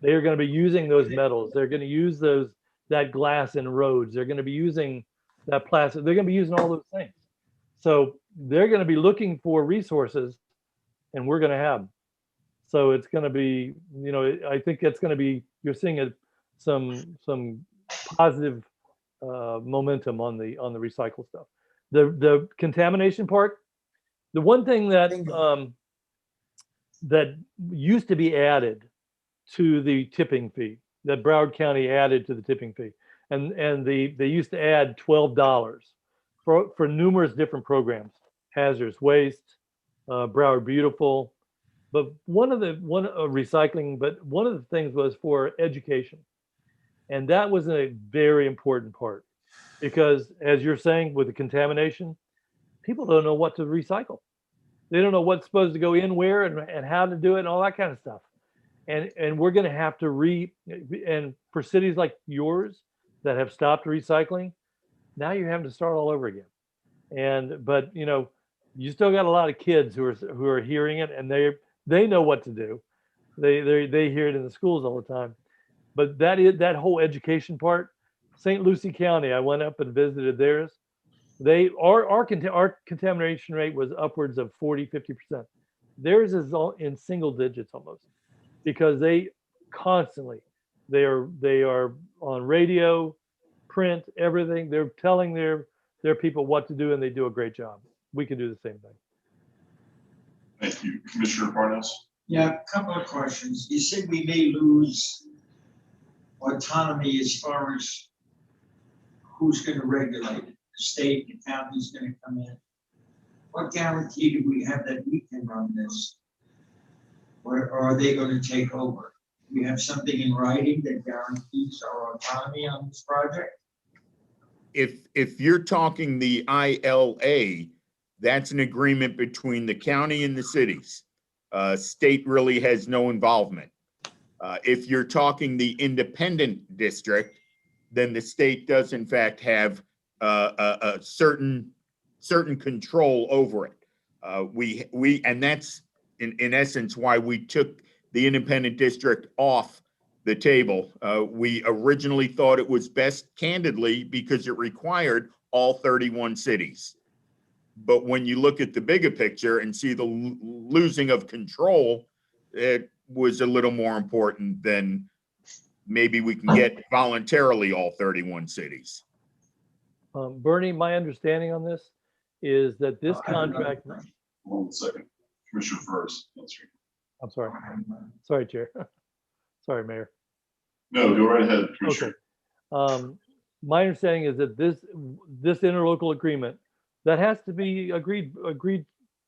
They are going to be using those metals. They're going to use that glass in roads. They're going to be using that plastic. They're going to be using all those things. So they're going to be looking for resources, and we're going to have them. So it's going to be, I think it's going to be, you're seeing some positive momentum on the recycle stuff. The contamination part, the one thing that that used to be added to the tipping fee, that Broward County added to the tipping fee, and they used to add $12 for numerous different programs, hazardous waste, Broward Beautiful, but one of the things was for education, and that was a very important part, because as you're saying with the contamination, people don't know what to recycle. They don't know what's supposed to go in where and how to do it and all that kind of stuff. And we're going to have to and for cities like yours that have stopped recycling, now you're having to start all over again. But you still got a lot of kids who are hearing it, and they know what to do. They hear it in the schools all the time. But that whole education part, St. Lucie County, I went up and visited theirs. Our contamination rate was upwards of 40-50%. Theirs is in single digits almost, because they constantly they are on radio, print, everything. They're telling their people what to do, and they do a great job. We can do the same thing. Thank you, Commissioner Parnas. Yeah, a couple of questions. You said we may lose autonomy as far as who's going to regulate it. The state, the county's going to come in. What guarantee do we have that we can run this? Or are they going to take over? We have something in writing that guarantees our autonomy on this project? If you're talking the ILA, that's an agreement between the county and the cities. State really has no involvement. If you're talking the independent district, then the state does in fact have a certain control over it. And that's in essence why we took the independent district off the table. We originally thought it was best, candidly, because it required all 31 cities. But when you look at the bigger picture and see the losing of control, it was a little more important than maybe we can get voluntarily all 31 cities. Bernie, my understanding on this is that this contract, One second. Commissioner first. I'm sorry. Sorry, Chair. Sorry, Mayor. No, go right ahead, Commissioner. Okay. My understanding is that this interlocal agreement that has to be agreed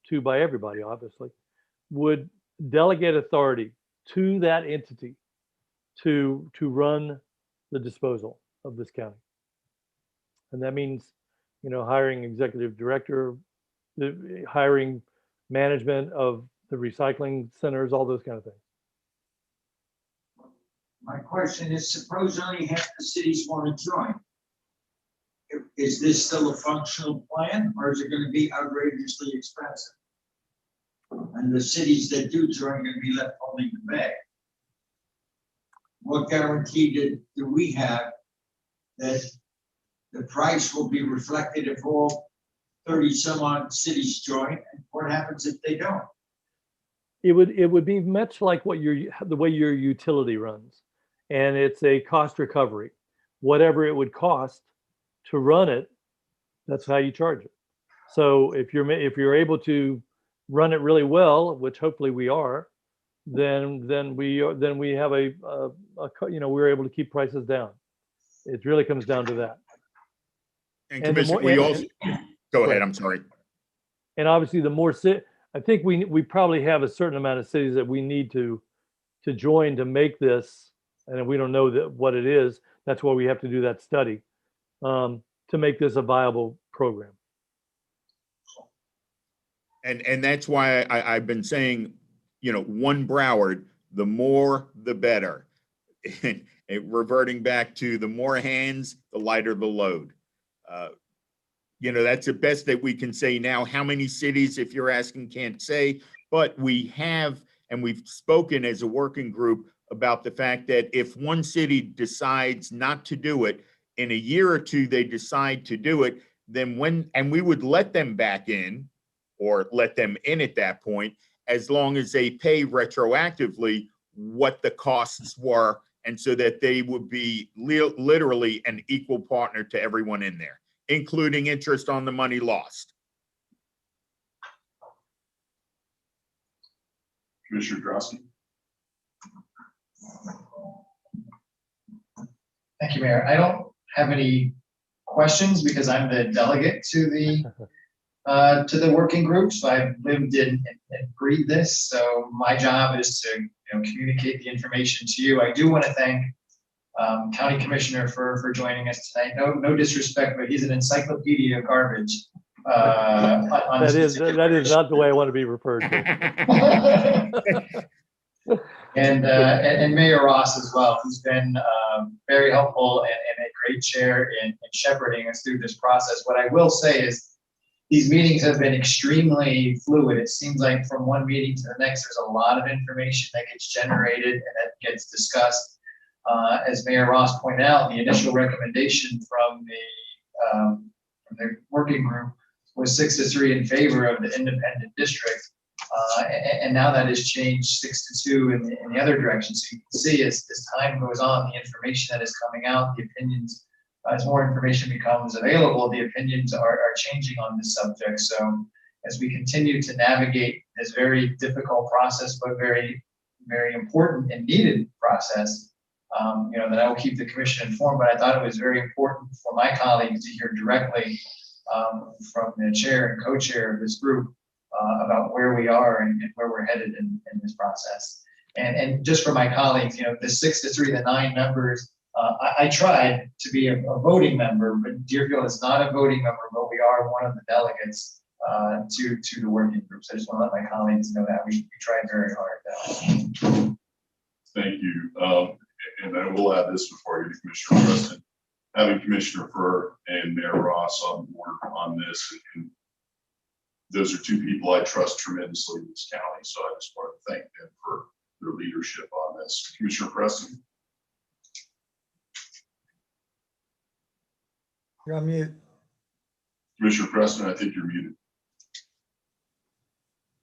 to by everybody, obviously, would delegate authority to that entity to run the disposal of this county. And that means, hiring executive director, hiring management of the recycling centers, all those kind of things. My question is, suppose only half the cities want to join. Is this still a functional plan, or is it going to be outrageously expensive? And the cities that do join are going to be left holding the bag. What guarantee do we have that the price will be reflected if all 30 some odd cities join? And what happens if they don't? It would be much like the way your utility runs, and it's a cost recovery. Whatever it would cost to run it, that's how you charge it. So if you're able to run it really well, which hopefully we are, then we have we're able to keep prices down. It really comes down to that. And Commissioner, go ahead. I'm sorry. And obviously, I think we probably have a certain amount of cities that we need to join to make this, and we don't know what it is. That's why we have to do that study to make this a viable program. And that's why I've been saying, one Broward, the more the better. And reverting back to the more hands, the lighter the load. That's the best that we can say now. How many cities, if you're asking, can't say, but we have, and we've spoken as a working group about the fact that if one city decides not to do it, in a year or two, they decide to do it, then we would let them back in, or let them in at that point, as long as they pay retroactively what the costs were, and so that they would be literally an equal partner to everyone in there, including interest on the money lost. Commissioner Drosky. Thank you, Mayor. I don't have any questions because I'm the delegate to the working group. So I've lived and breathed this. So my job is to communicate the information to you. I do want to thank County Commissioner for joining us tonight. No disrespect, but he's an encyclopedia of garbage. That is not the way I want to be referred to. And Mayor Ross as well, who's been very helpful and a great chair in shepherding us through this process. What I will say is these meetings have been extremely fluid. It seems like from one meeting to the next, there's a lot of information that gets generated and that gets discussed. As Mayor Ross pointed out, the initial recommendation from the working group was 6-3 in favor of the independent district. And now that has changed 6-2 in the other direction. So you can see as time goes on, the information that is coming out, the opinions, as more information becomes available, the opinions are changing on this subject. So as we continue to navigate this very difficult process, but very, very important and needed process, that I will keep the commission informed. But I thought it was very important for my colleagues to hear directly from the chair and co-chair of this group about where we are and where we're headed in this process. And just for my colleagues, the 6-3, the 9 members, I tried to be a voting member, but Deerfield is not a voting member, but we are one of the delegates to the working groups. I just want to let my colleagues know that we tried very hard. Thank you. And I will add this before I get to Commissioner Preston. Having Commissioner Furr and Mayor Ross on board on this, and those are two people I trust tremendously in this county. So I just want to thank them for their leadership on this. Commissioner Preston. You're on mute. Commissioner Preston, I think you're muted.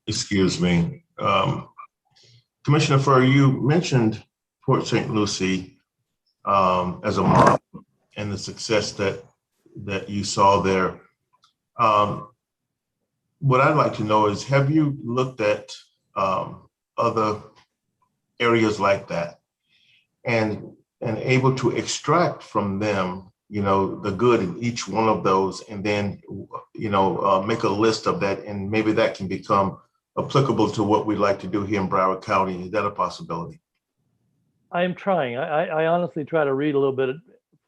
Excuse me. Commissioner Furr, you mentioned Port St. Lucie as a model and the success that you saw there. What I'd like to know is, have you looked at other areas like that and able to extract from them, the good in each one of those, and then, make a list of that, and maybe that can become applicable to what we'd like to do here in Broward County? Is that a possibility? I am trying. I honestly try to read a little bit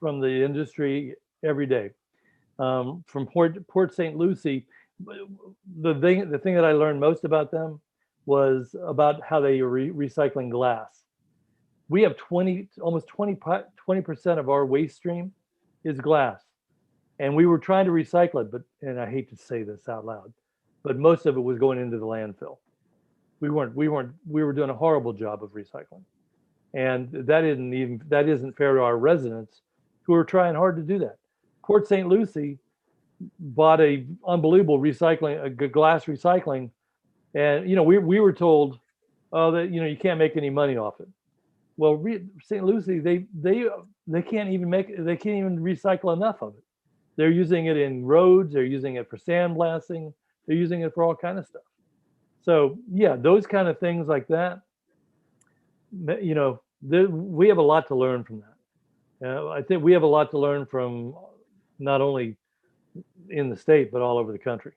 from the industry every day. From Port St. Lucie, the thing that I learned most about them was about how they are recycling glass. We have almost 20% of our waste stream is glass. And we were trying to recycle it, and I hate to say this out loud, but most of it was going into the landfill. We were doing a horrible job of recycling. And that isn't fair to our residents who are trying hard to do that. Port St. Lucie bought a unbelievable glass recycling. And, we were told, that, you can't make any money off it. Well, St. Lucie, they can't even recycle enough of it. They're using it in roads. They're using it for sandblasting. They're using it for all kind of stuff. So yeah, those kind of things like that, we have a lot to learn from that. I think we have a lot to learn from not only in the state, but all over the country.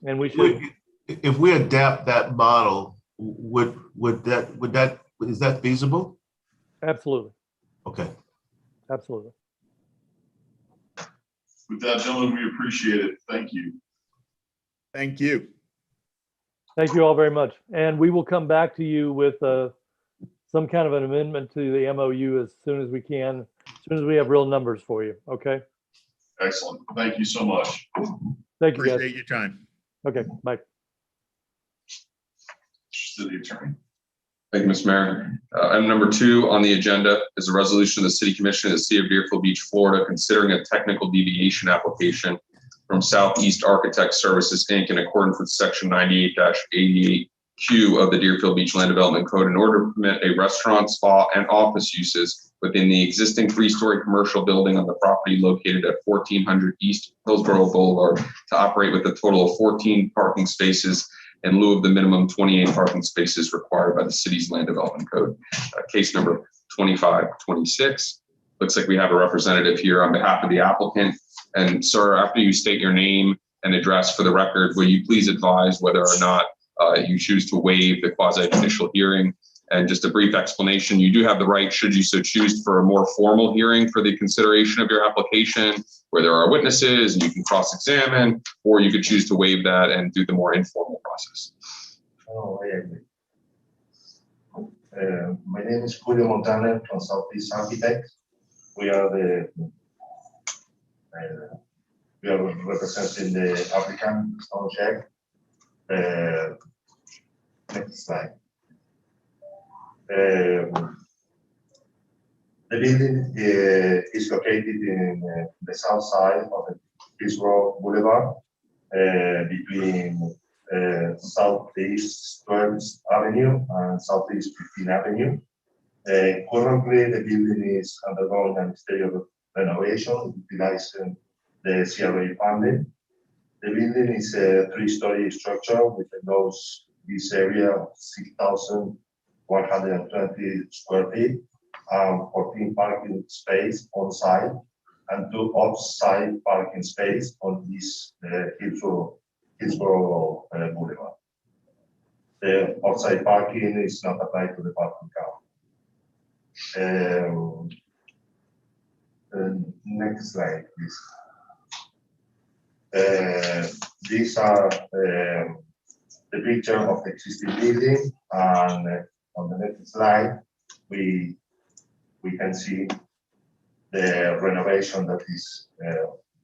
And we should. If we adapt that model, is that feasible? Absolutely. Okay. Absolutely. With that, gentlemen, we appreciate it. Thank you. Thank you. Thank you all very much. And we will come back to you with some kind of an amendment to the MOU as soon as we can, as soon as we have real numbers for you. Okay. Excellent. Thank you so much. Thank you, guys. Appreciate your time. Okay. Bye. City Attorney. Thank you, Mr. Mayor. Item number 2 on the agenda is a resolution of the City Commission of the City of Deerfield Beach, Florida, considering a technical deviation application from Southeast Architect Services, Inc. in accordance with Section 98-88Q of the Deerfield Beach Land Development Code in order to permit a restaurant, spa, and office uses within the existing 3-story commercial building on the property located at 1400 East Hillsborough Boulevard to operate with a total of 14 parking spaces in lieu of the minimum 28 parking spaces required by the city's land development code. Case number 2526. Looks like we have a representative here on behalf of the applicant. And sir, after you state your name and address for the record, will you please advise whether or not you choose to waive the quasi-judicial hearing? And just a brief explanation, you do have the right, should you so choose, for a more formal hearing for the consideration of your application, where there are witnesses and you can cross-examine, or you could choose to waive that and do the more informal process. Oh, I agree. My name is Julio Montana from Southeast Architect. We are representing the applicant, Stone Check. Next slide. The building is located in the south side of the Hillsborough Boulevard, between Southeast 12th Avenue and Southeast 15th Avenue. Currently, the building is undergoing an exterior renovation, utilizing the CRA funding. The building is a 3-story structure with a gross lease area of 6,120 square feet, 14 parking space on site, and 2 off-site parking space on this Hillsborough Boulevard. The off-site parking is not applied to the parking count. Next slide, please. These are the picture of the existing building, and on the next slide, we can see the renovation that is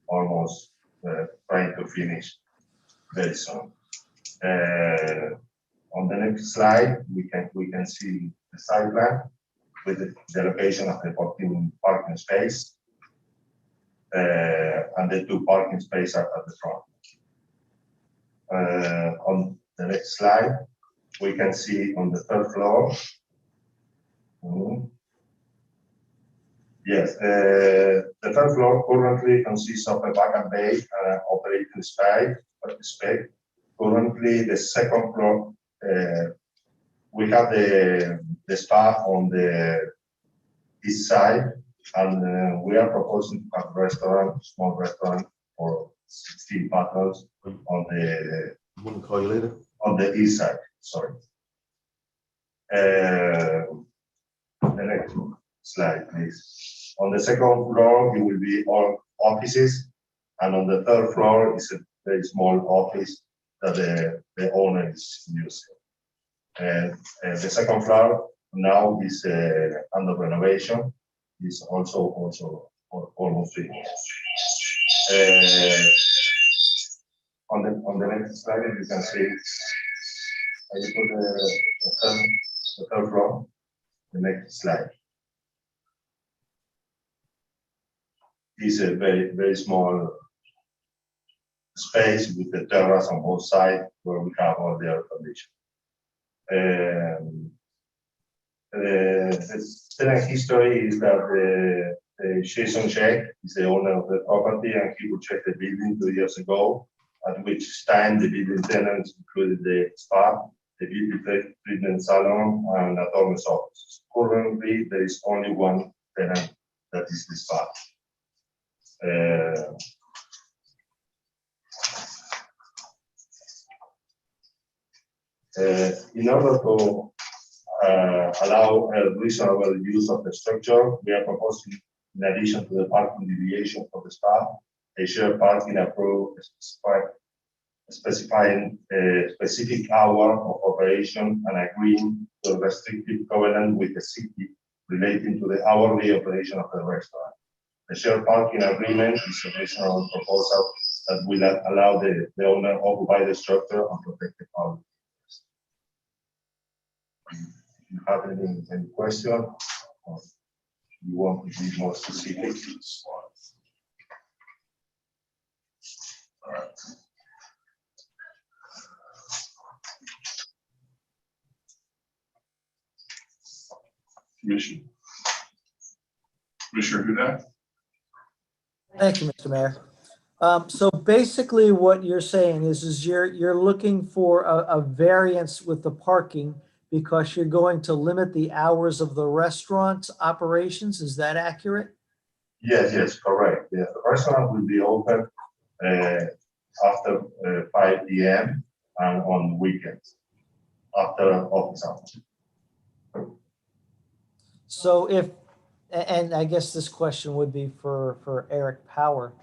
almost trying to finish very soon. On the next slide, we can see the site plan with the location of the 14 parking space and the 2 parking spaces at the front. On the next slide, we can see on the third floor. Mhm. Yes, the third floor currently consists of a back and bay and an operating space. Currently, the second floor, we have the spa on the east side, and we are proposing to have a restaurant, small restaurant for 16 patrons on the I'm gonna call you later. on the east side. Sorry. The next slide, please. On the second floor, it will be all offices, and on the third floor is a very small office that the owner is using. And the second floor now is under renovation. It's also almost finished. On the next slide, you can see I put the third floor. The next slide. Is a very small space with the terrace on both sides where we have all the air conditioning. The tenant history is that Jason Sheck is the owner of the property, and he would check the building 2 years ago, at which time the building tenants included the spa, the beauty treatment salon, and attorney's office. Currently, there is only one tenant, that is the spa. In order to allow a reasonable use of the structure, we are proposing, in addition to the parking deviation for the spa, a shared parking approved specifying a specific hour of operation and agreeing to a restrictive covenant with the city relating to the hourly operation of the restaurant. The shared parking agreement is a reasonable proposal that will allow the owner to occupy the structure and protect the public. If you have any question, or you want to be more specific, all right. Commissioner Hudak? Thank you, Mr. Mayor. So basically what you're saying is you're looking for a variance with the parking because you're going to limit the hours of the restaurant's operations. Is that accurate? Yes, correct. Yeah, the restaurant will be open after 5 p.m. and on weekends after office hours. So and I guess this question would be for Eric Power.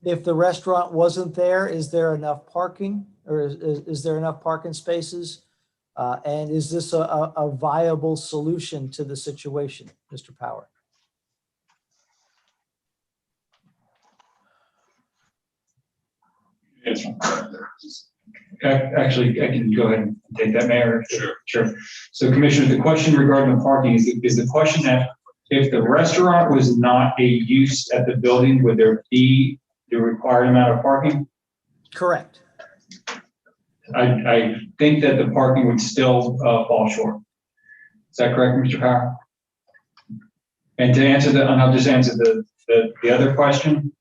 If the restaurant wasn't there, is there enough parking, or is there enough parking spaces? And is this a viable solution to the situation, Mr. Power? Answer. Actually, I can go ahead and take that, Mayor. Sure. So Commissioner, the question regarding the parking is the question that if the restaurant was not a use at the building, would there be the required amount of parking? Correct. I think that the parking would still fall short. Is that correct, Mr. Power? And to answer and I'll just answer the other question,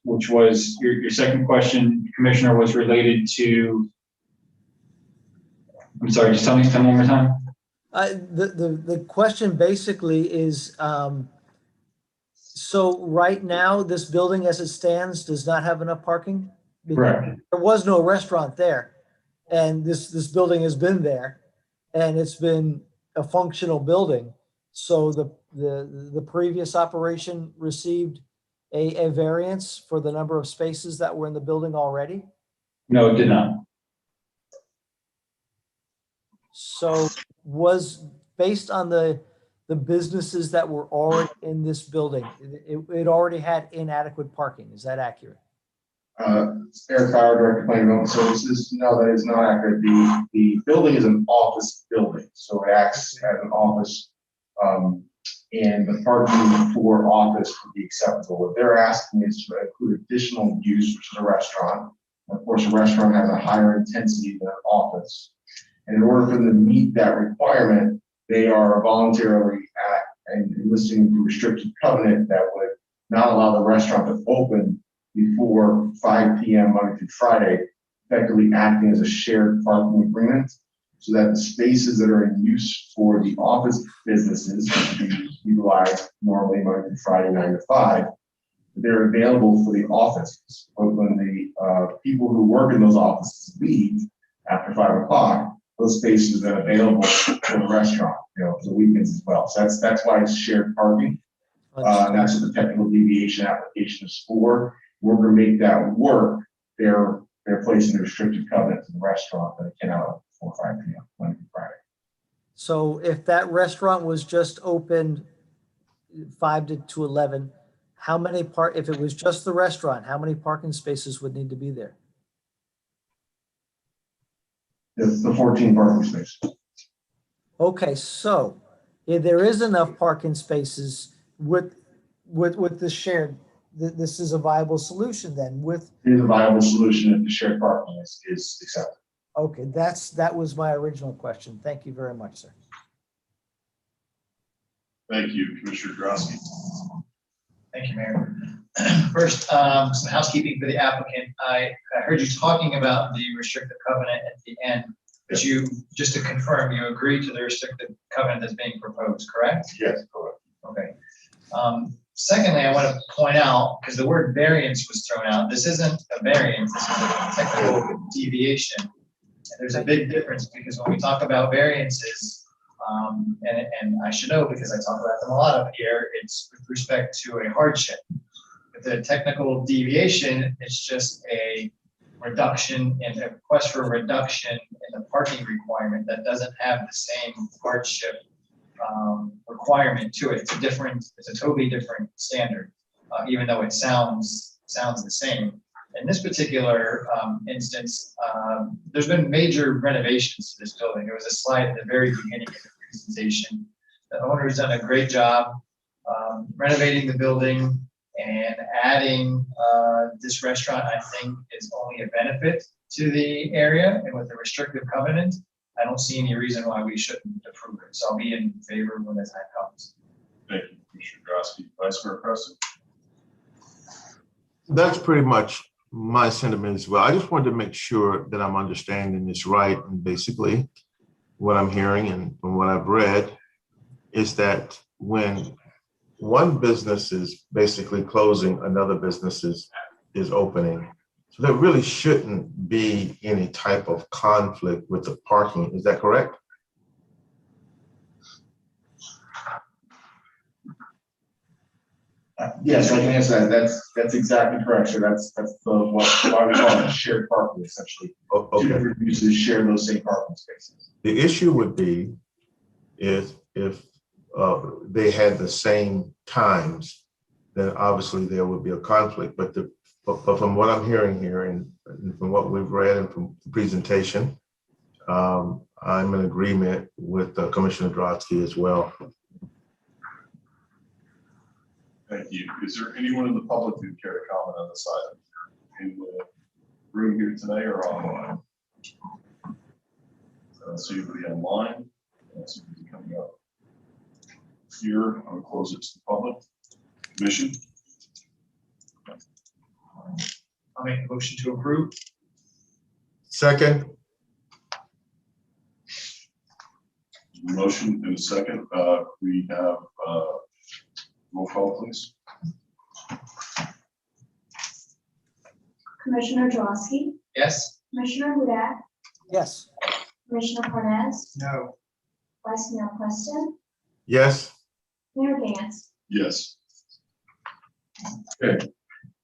which was your second question, Commissioner, was related to, I'm sorry, just tell me one more time. The question basically is, so right now, this building as it stands does not have enough parking? Correct. There was no restaurant there, and this building has been there, and it's been a functional building. So the previous operation received a variance for the number of spaces that were in the building already? No, it did not. So was based on the businesses that were already in this building, it already had inadequate parking. Is that accurate? Eric Power, Director of Planning and Development Services. No, that is not accurate. The building is an office building, so it acts as an office, and the parking for office would be acceptable. What they're asking is to include additional use, which is a restaurant, Of course, a restaurant has a higher intensity than an office. And in order for them to meet that requirement, they are voluntarily enlisting into restricted covenant that would not allow the restaurant to open before 5 p.m. Monday through Friday, effectively acting as a shared parking agreement, so that the spaces that are in use for the office businesses, which be utilized normally Monday through Friday, 9 to 5, they're available for the offices. But when the people who work in those offices leave after 5 o'clock, those spaces are then available for the restaurant, for the weekends as well. So that's why it's shared parking. And that's what the technical deviation application is for. We're going to make that work. They're placing a restricted covenant to the restaurant that it cannot open before 5 p.m. Monday through Friday. So if that restaurant was just open 5 to 11, if it was just the restaurant, how many parking spaces would need to be there? The 14 parking spaces. Okay, so if there is enough parking spaces with the shared, this is a viable solution then with. It is a viable solution if the shared parking is accepted. Okay, that was my original question. Thank you very much, sir. Thank you, Commissioner Drosky. Thank you, Mayor. First, some housekeeping for the applicant. I heard you talking about the restrictive covenant at the end, but just to confirm, you agree to the restrictive covenant that's being proposed, correct? Yes, correct. Okay. Secondly, I want to point out, because the word variance was thrown out, this isn't a variance, this is a technical deviation. And there's a big difference, because when we talk about variances, and I should know because I talk about them a lot up here, it's with respect to a hardship. With the technical deviation, it's just a reduction in a request for a reduction in the parking requirement that doesn't have the same hardship requirement to it. It's a totally different standard, even though it sounds the same. In this particular instance, there's been major renovations to this building. There was a slide at the very beginning of the presentation. The owner's done a great job renovating the building, and adding this restaurant, I think, is only a benefit to the area. And with the restrictive covenant, I don't see any reason why we shouldn't approve it. So I'll be in favor when the time comes. Thank you, Commissioner Drosky. Vice Mayor Preston. That's pretty much my sentiment as well. I just wanted to make sure that I'm understanding this right. And basically what I'm hearing and from what I've read is that when one business is basically closing, another business is opening. So there really shouldn't be any type of conflict with the parking. Is that correct? Yes, I can answer that. That's exactly correct. So that's why we call it shared parking, essentially. Okay. Two different uses share those same parking spaces. The issue would be if they had the same times, then obviously there would be a conflict. But from what I'm hearing here and from what we've read and from the presentation, I'm in agreement with Commissioner Drosky as well. Thank you. Is there anyone in the public who'd care to comment on this item in the room here today or online? I don't see anybody online. I don't see anybody coming up here. I'll close it to the public. Commission. I'll make a motion to approve. Second. Motion in a second. We have roll call, please. Commissioner Drosky, Yes? Commissioner Hudak, Yes. Commissioner Parnas, No. Vice Mayor Preston, Yes. Mayor Gantz. Yes. Okay.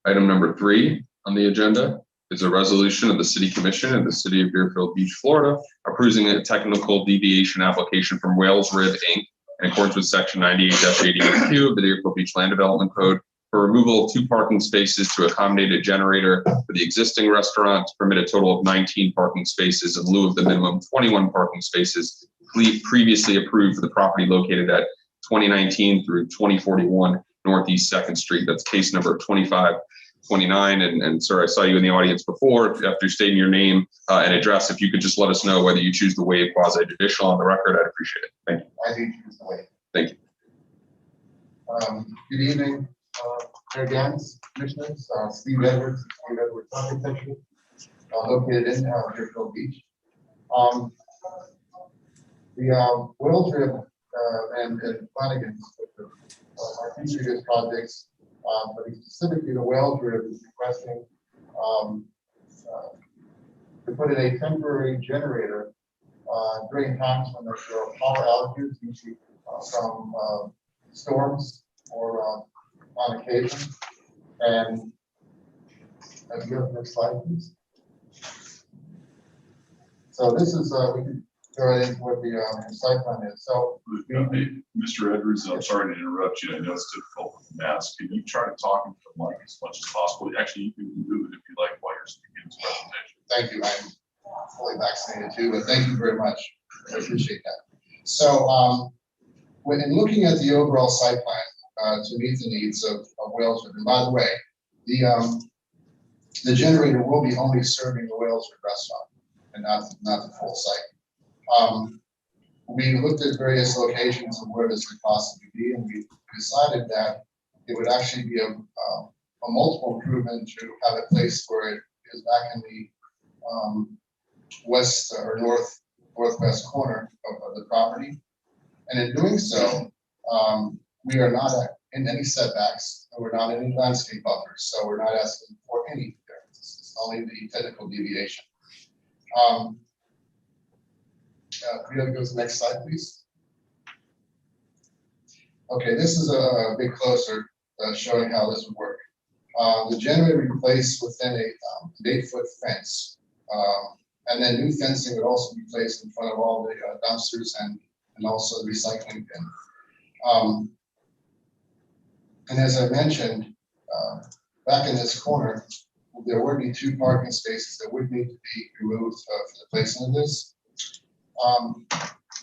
Item number 3 on the agenda is a resolution of the City Commission of the City of Deerfield Beach, Florida, approving a technical deviation application from Wales Rib Inc. in accordance with Section 98-82 of the Deerfield Beach Land Development Code for removal of 2 parking spaces to accommodate a generator for the existing restaurant to permit a total of 19 parking spaces in lieu of the minimum 21 parking spaces previously approved for the property located at 2019 through 2041 Northeast 2nd Street. That's case number 29. And sir, I saw you in the audience before. After stating your name and address, if you could just let us know whether you choose to waive quasi-judicial on the record, I'd appreciate it. Thank you. I do choose to waive. Thank you. Good evening, again, commissioners, Steve Edwards, Architecture, located in Deerfield Beach. The Whale Trip and Flanagan's, our future projects, but specifically the Whale Trip is requesting to put in a temporary generator during times when there are power outages, usually from storms or on occasion. And if you have the next slide, please. So this is, we can go right into what the site plan is. So, Mr. Edwards, I'm sorry to interrupt you. I know it's difficult with the mask. Can you try to talk into the mic as much as possible? Actually, you can do it if you like while you're speaking this presentation. thank you. I'm fully vaccinated too, but thank you very much. I appreciate that. So, when in looking at the overall site plan to meet the needs of Whalesford, and by the way, the generator will be only serving the Whalesford restaurant and not the full site. We looked at various locations of where this could possibly be, and we decided that it would actually be a multiple improvement to have a place where it is back in the west or northwest corner of the property. And in doing so, we are not in any setbacks, and we're not in any landscape buffers, so we're not asking for any variances. It's only the technical deviation. Could you go to the next slide, please? Okay, this is a bit closer showing how this would work. The generator would be placed within a 8-foot fence, and then new fencing would also be placed in front of all the dumpsters and also the recycling bin. And as I mentioned, back in this corner, there would be 2 parking spaces that would need to be removed for the placement of this.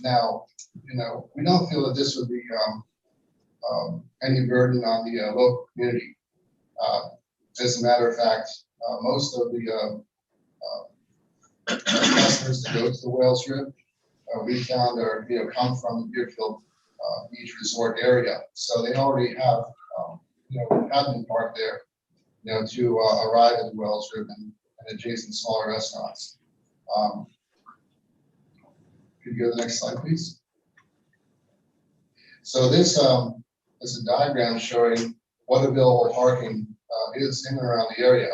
Now, we don't feel that this would be any burden on the local community. As a matter of fact, most of the customers that go to the Whale Trip, we found are come from the Deerfield Beach Resort area, so they already have have been parked there, to arrive at the Whale Trip and adjacent smaller restaurants. Could you go to the next slide, please? So this is a diagram showing what available parking is in and around the area.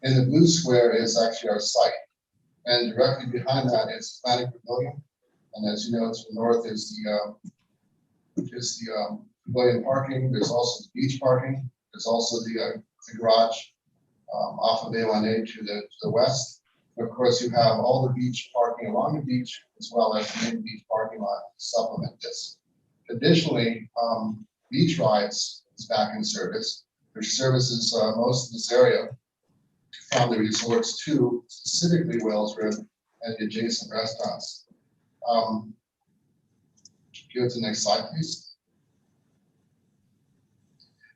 And the blue square is actually our site, and directly behind that is Atlantic Pavilion. And as you know, to the north is the pavilion parking. There's also the beach parking. There's also the garage off of A1A to the west. Of course, you have all the beach parking along the beach, as well as the main beach parking lot to supplement this. Additionally, Beach Rides is back in service, which services most of this area from the resorts to specifically Whalesford and the adjacent restaurants. Go to the next slide, please.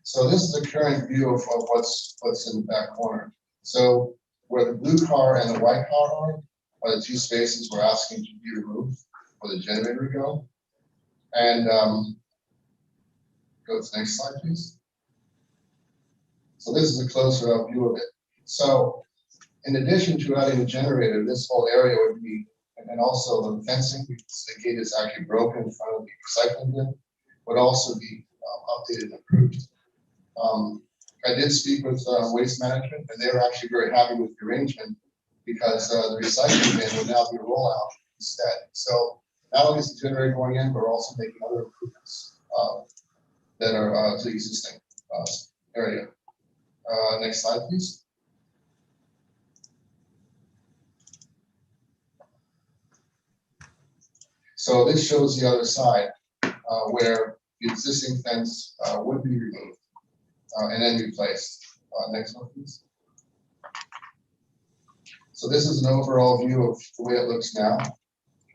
So this is the current view of what's in the back corner. So where the blue car and the white car are the 2 spaces we're asking to be removed for the generator to go. And go to the next slide, please. So this is a closer up view of it. So in addition to adding the generator, this whole area would be, and also the fencing, because the gate is actually broken in front of the recycling bin, would also be updated and improved. I did speak with Waste Management, and they were actually very happy with the arrangement because the recycling bin would now be a rollout instead. So not only is the generator going in, but we're also making other improvements that are to the existing area. Next slide, please. So this shows the other side where the existing fence would be removed and then replaced. Next one, please. So this is an overall view of the way it looks now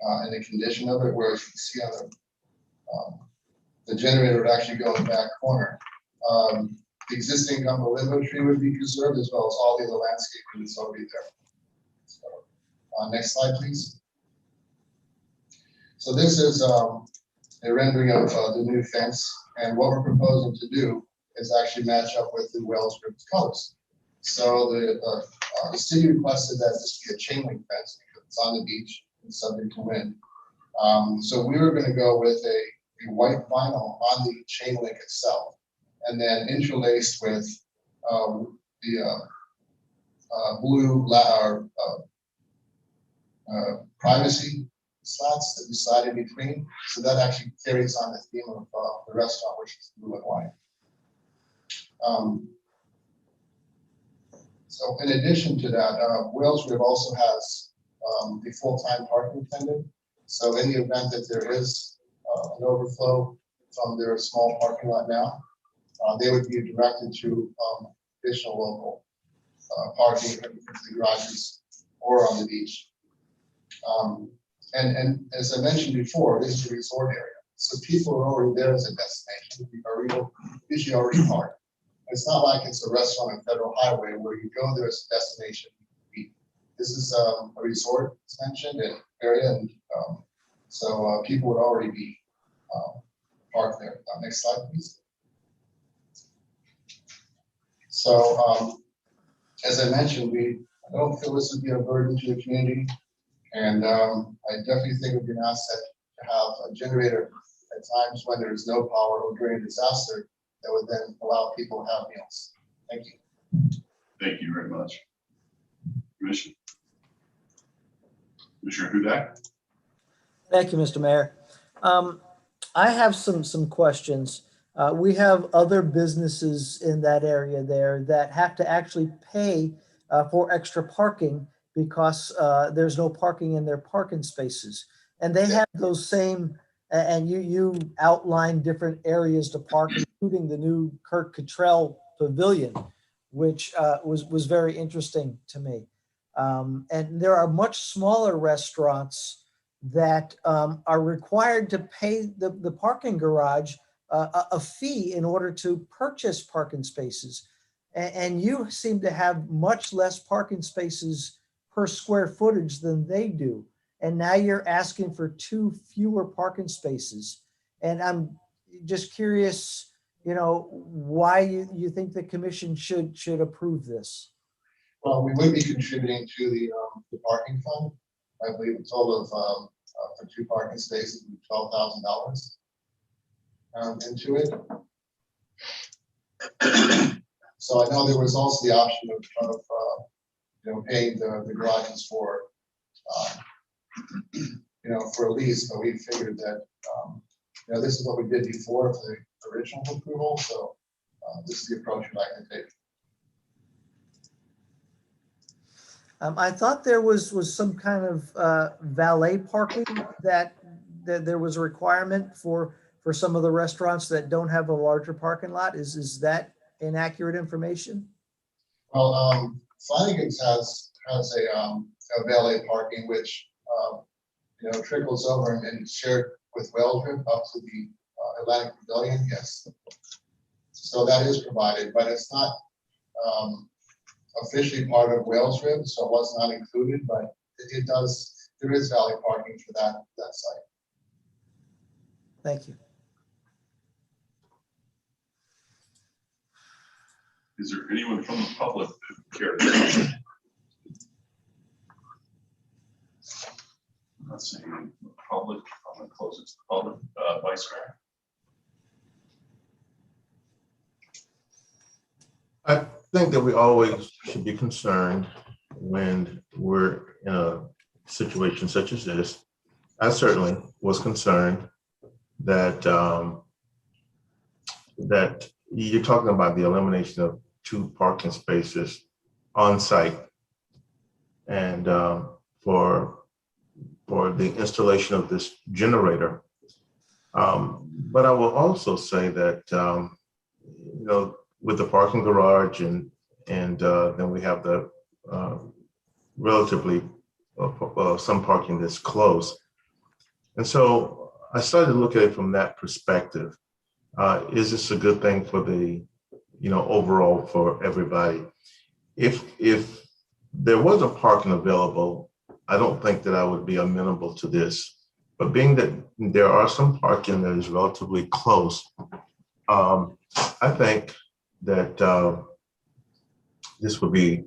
and the condition of it, where as you can see on the generator would actually go in the back corner. The existing gumbo limbo tree would be preserved as well as all the other landscaping that's already there. So, next slide, please. So this is a rendering of the new fence, and what we're proposing to do is actually match up with the Wells River colors. So the city requested that this be a chain link fence because it's on the beach and subject to wind. So we were going to go with a white vinyl on the chain link itself, and then interlaced with the blue privacy slats that we slide in between. So that actually carries on the theme of the restaurant, which is blue and white. So in addition to that, Wales River also has the full-time parking attendant. So in the event that there is an overflow from their small parking lot now, they would be directed to additional local parking in the garages or on the beach. And as I mentioned before, this is a resort area. So people are already there as a destination. We are usually already parked. It's not like it's a restaurant on Federal Highway where you go there as a destination. This is a resort, it's mentioned, and area, and so people would already be parked there. Next slide, please. So as I mentioned, I don't feel this would be a burden to the community, and I definitely think it would be an asset to have a generator at times when there is no power or during a disaster that would then allow people to have meals. Thank you. Thank you very much. Commissioner Hudak. Thank you, Mr. Mayor. I have some questions. We have other businesses in that area there that have to actually pay for extra parking because there's no parking in their parking spaces. And they have those same, and you outlined different areas to park, including the new Kirk Cottrell Pavilion, which was very interesting to me. And there are much smaller restaurants that are required to pay the parking garage a fee in order to purchase parking spaces. And you seem to have much less parking spaces per square footage than they do. And now you're asking for 2 fewer parking spaces. And I'm just curious, why you think the commission should approve this? Well, we would be contributing to the parking fund. I believe a total of for 2 parking spaces, $12,000 into it. So I know there was also the option of paying the garages for for a lease, but we figured that this is what we did before for the original approval. So this is the approach we'd like to take. I thought there was some kind of valet parking that there was a requirement for some of the restaurants that don't have a larger parking lot. Is that inaccurate information? Well, Flanagan's has a valet parking which trickles over and shared with Wellsrip up to the Atlantic Pavilion. Yes, so that is provided, but it's not officially part of Wellsrip, so it was not included. But it does. There is valet parking for that site. Thank you. Is there anyone from the public who cares? I'm not seeing any public. I'm going to close it to the public. Vice Mayor. I think that we always should be concerned when we're in a situation such as this. I certainly was concerned that that you're talking about the elimination of 2 parking spaces on site, and for the installation of this generator. But I will also say that with the parking garage and then we have the relatively some parking that's close, and so I started to look at it from that perspective. Is this a good thing for the overall for everybody. If there was a parking available, I don't think that I would be amenable to this. But being that there are some parking that is relatively close, I think that this would be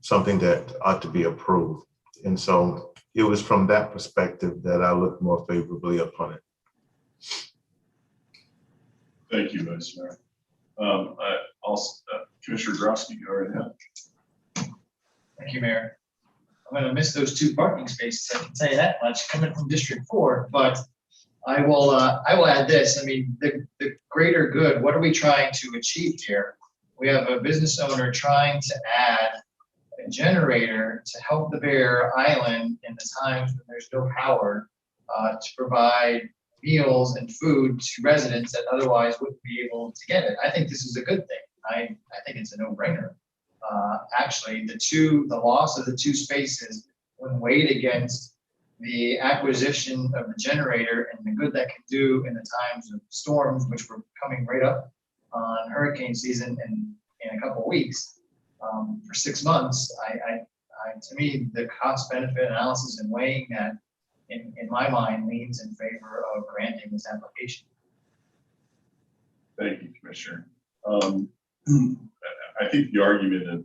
something that ought to be approved. And so it was from that perspective that I looked more favorably upon it. Thank you, Vice Mayor. Commissioner Grosky, go right ahead. Thank you, Mayor. I'm gonna miss those 2 parking spaces, I can tell you that much, coming from District 4, but I will add this. I mean, the greater good, what are we trying to achieve here? We have a business owner trying to add a generator to help the Bear Island in the times when there's no power, to provide meals and food to residents that otherwise wouldn't be able to get it. I think this is a good thing. I think it's a no-brainer. Actually, the loss of the 2 spaces when weighed against the acquisition of the generator and the good that can do in the times of storms, which were coming right up on hurricane season in a couple of weeks, for 6 months, to me, the cost benefit analysis and weighing that in my mind leans in favor of granting this application. Thank you, Commissioner. I think the argument of,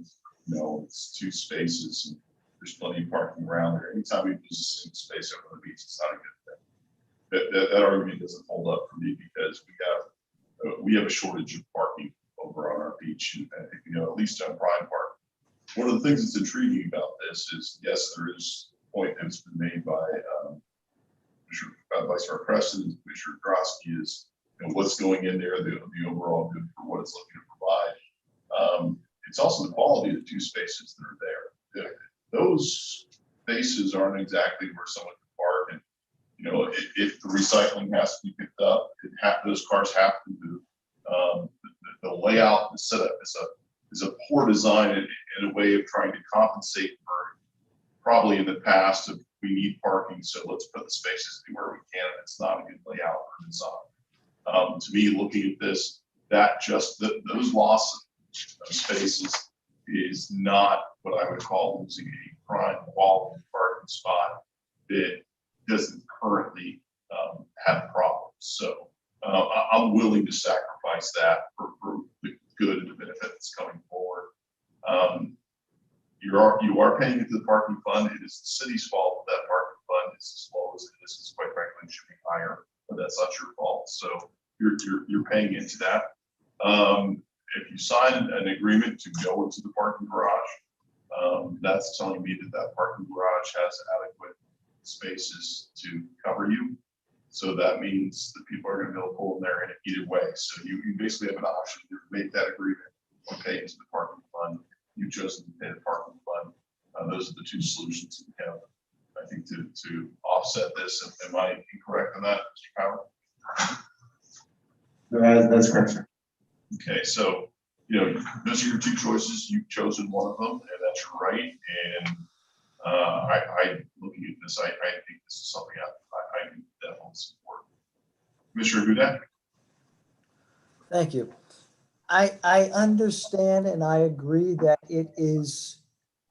it's 2 spaces and there's plenty of parking around there. Anytime we use a space over the beach, it's not a good thing. That argument doesn't hold up for me because we have a shortage of parking over on our beach, and I think, at least on Prime Park. One of the things that's intriguing about this is, yes, there is a point that's been made by Vice Mayor Preston and Commissioner Grosky is, what's going in there, the overall good for what it's looking to provide. It's also the quality of the 2 spaces that are there. Those spaces aren't exactly where someone can park, and if the recycling has to be picked up, those cars have to move. The layout, the setup is a poor design in a way of trying to compensate for probably in the past of we need parking, so let's put the spaces where we can. It's not a good layout or design. To me, looking at this, those loss of spaces is not what I would call losing a prime quality parking spot that doesn't currently have problems. So I'm willing to sacrifice that for the good and the benefit that's coming forward. You are paying into the parking fund. It is the city's fault that parking fund is as low as it is. Quite frankly, it should be higher, but that's not your fault. So you're paying into that. If you sign an agreement to go into the parking garage, that's telling me that parking garage has adequate spaces to cover you. So that means that people are going to be able to pull in there in either way. So you basically have an option to make that agreement or pay into the parking fund. You chose to pay the parking fund. Those are the 2 solutions that we have, I think, to offset this. Am I incorrect on that, Mr. Powell? That's correct, sir. Okay, so those are your 2 choices. You've chosen one of them, and that's your right. And I looking at this, I think this is something I can definitely support. Commissioner Hudak? Thank you. I understand and I agree that it is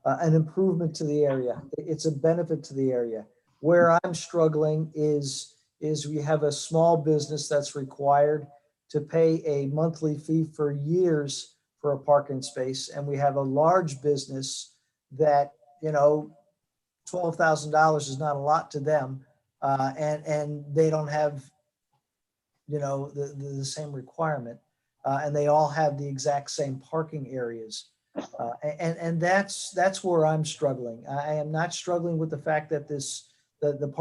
an improvement to the area. It's a benefit to the area. Where I'm struggling is we have a small business that's required to pay a monthly fee for years for a parking space. And we have a large business that, $12,000 is not a lot to them. And they don't have, the same requirement. And they all have the exact same parking areas. And that's where I'm struggling. I am not struggling with the fact that the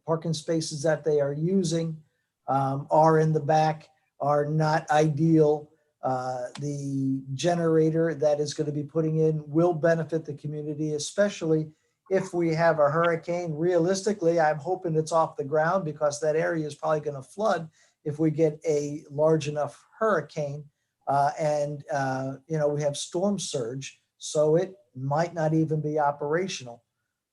parking spaces that they are using are in the back, are not ideal. The generator that is going to be putting in will benefit the community, especially if we have a hurricane. Realistically, I'm hoping it's off the ground because that area is probably going to flood if we get a large enough hurricane. We have storm surge, so it might not even be operational.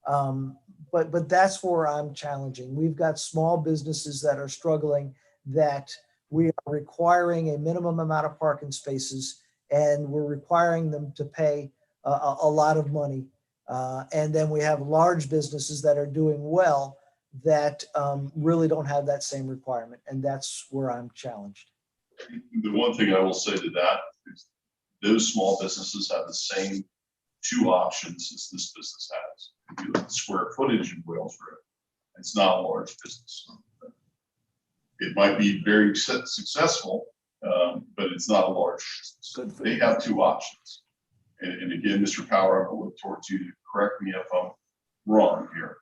But that's where I'm challenging. We've got small businesses that are struggling that we are requiring a minimum amount of parking spaces, and we're requiring them to pay a lot of money. And then we have large businesses that are doing well that really don't have that same requirement. And that's where I'm challenged. The one thing I will say to that is those small businesses have the same two options as this business has. If you look at square footage in Wales Road, it's not a large business. It might be very successful, but it's not a large business. They have two options. And again, Mr. Power, I will look towards you to correct me if I'm wrong here.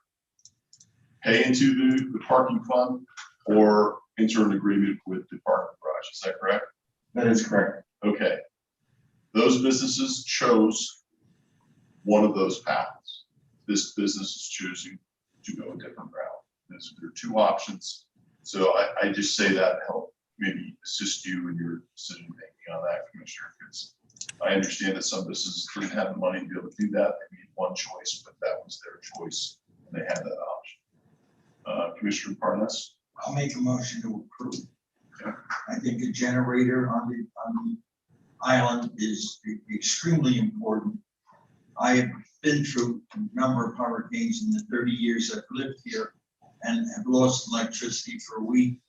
Pay into the parking fund or enter an agreement with the parking garage. Is that correct? That is correct. Okay. Those businesses chose one of those paths. This business is choosing to go a different route. So there are two options. So I just say that to help maybe assist you in your decision making on that, Commissioner, because I understand that some businesses didn't have the money to be able to do that. They made one choice, but that was their choice, and they had that option. Commissioner Parnas? I'll make a motion to approve. Okay. I think a generator on the island is extremely important. I have been through a number of hurricanes in the 30 years I've lived here and have lost electricity for a week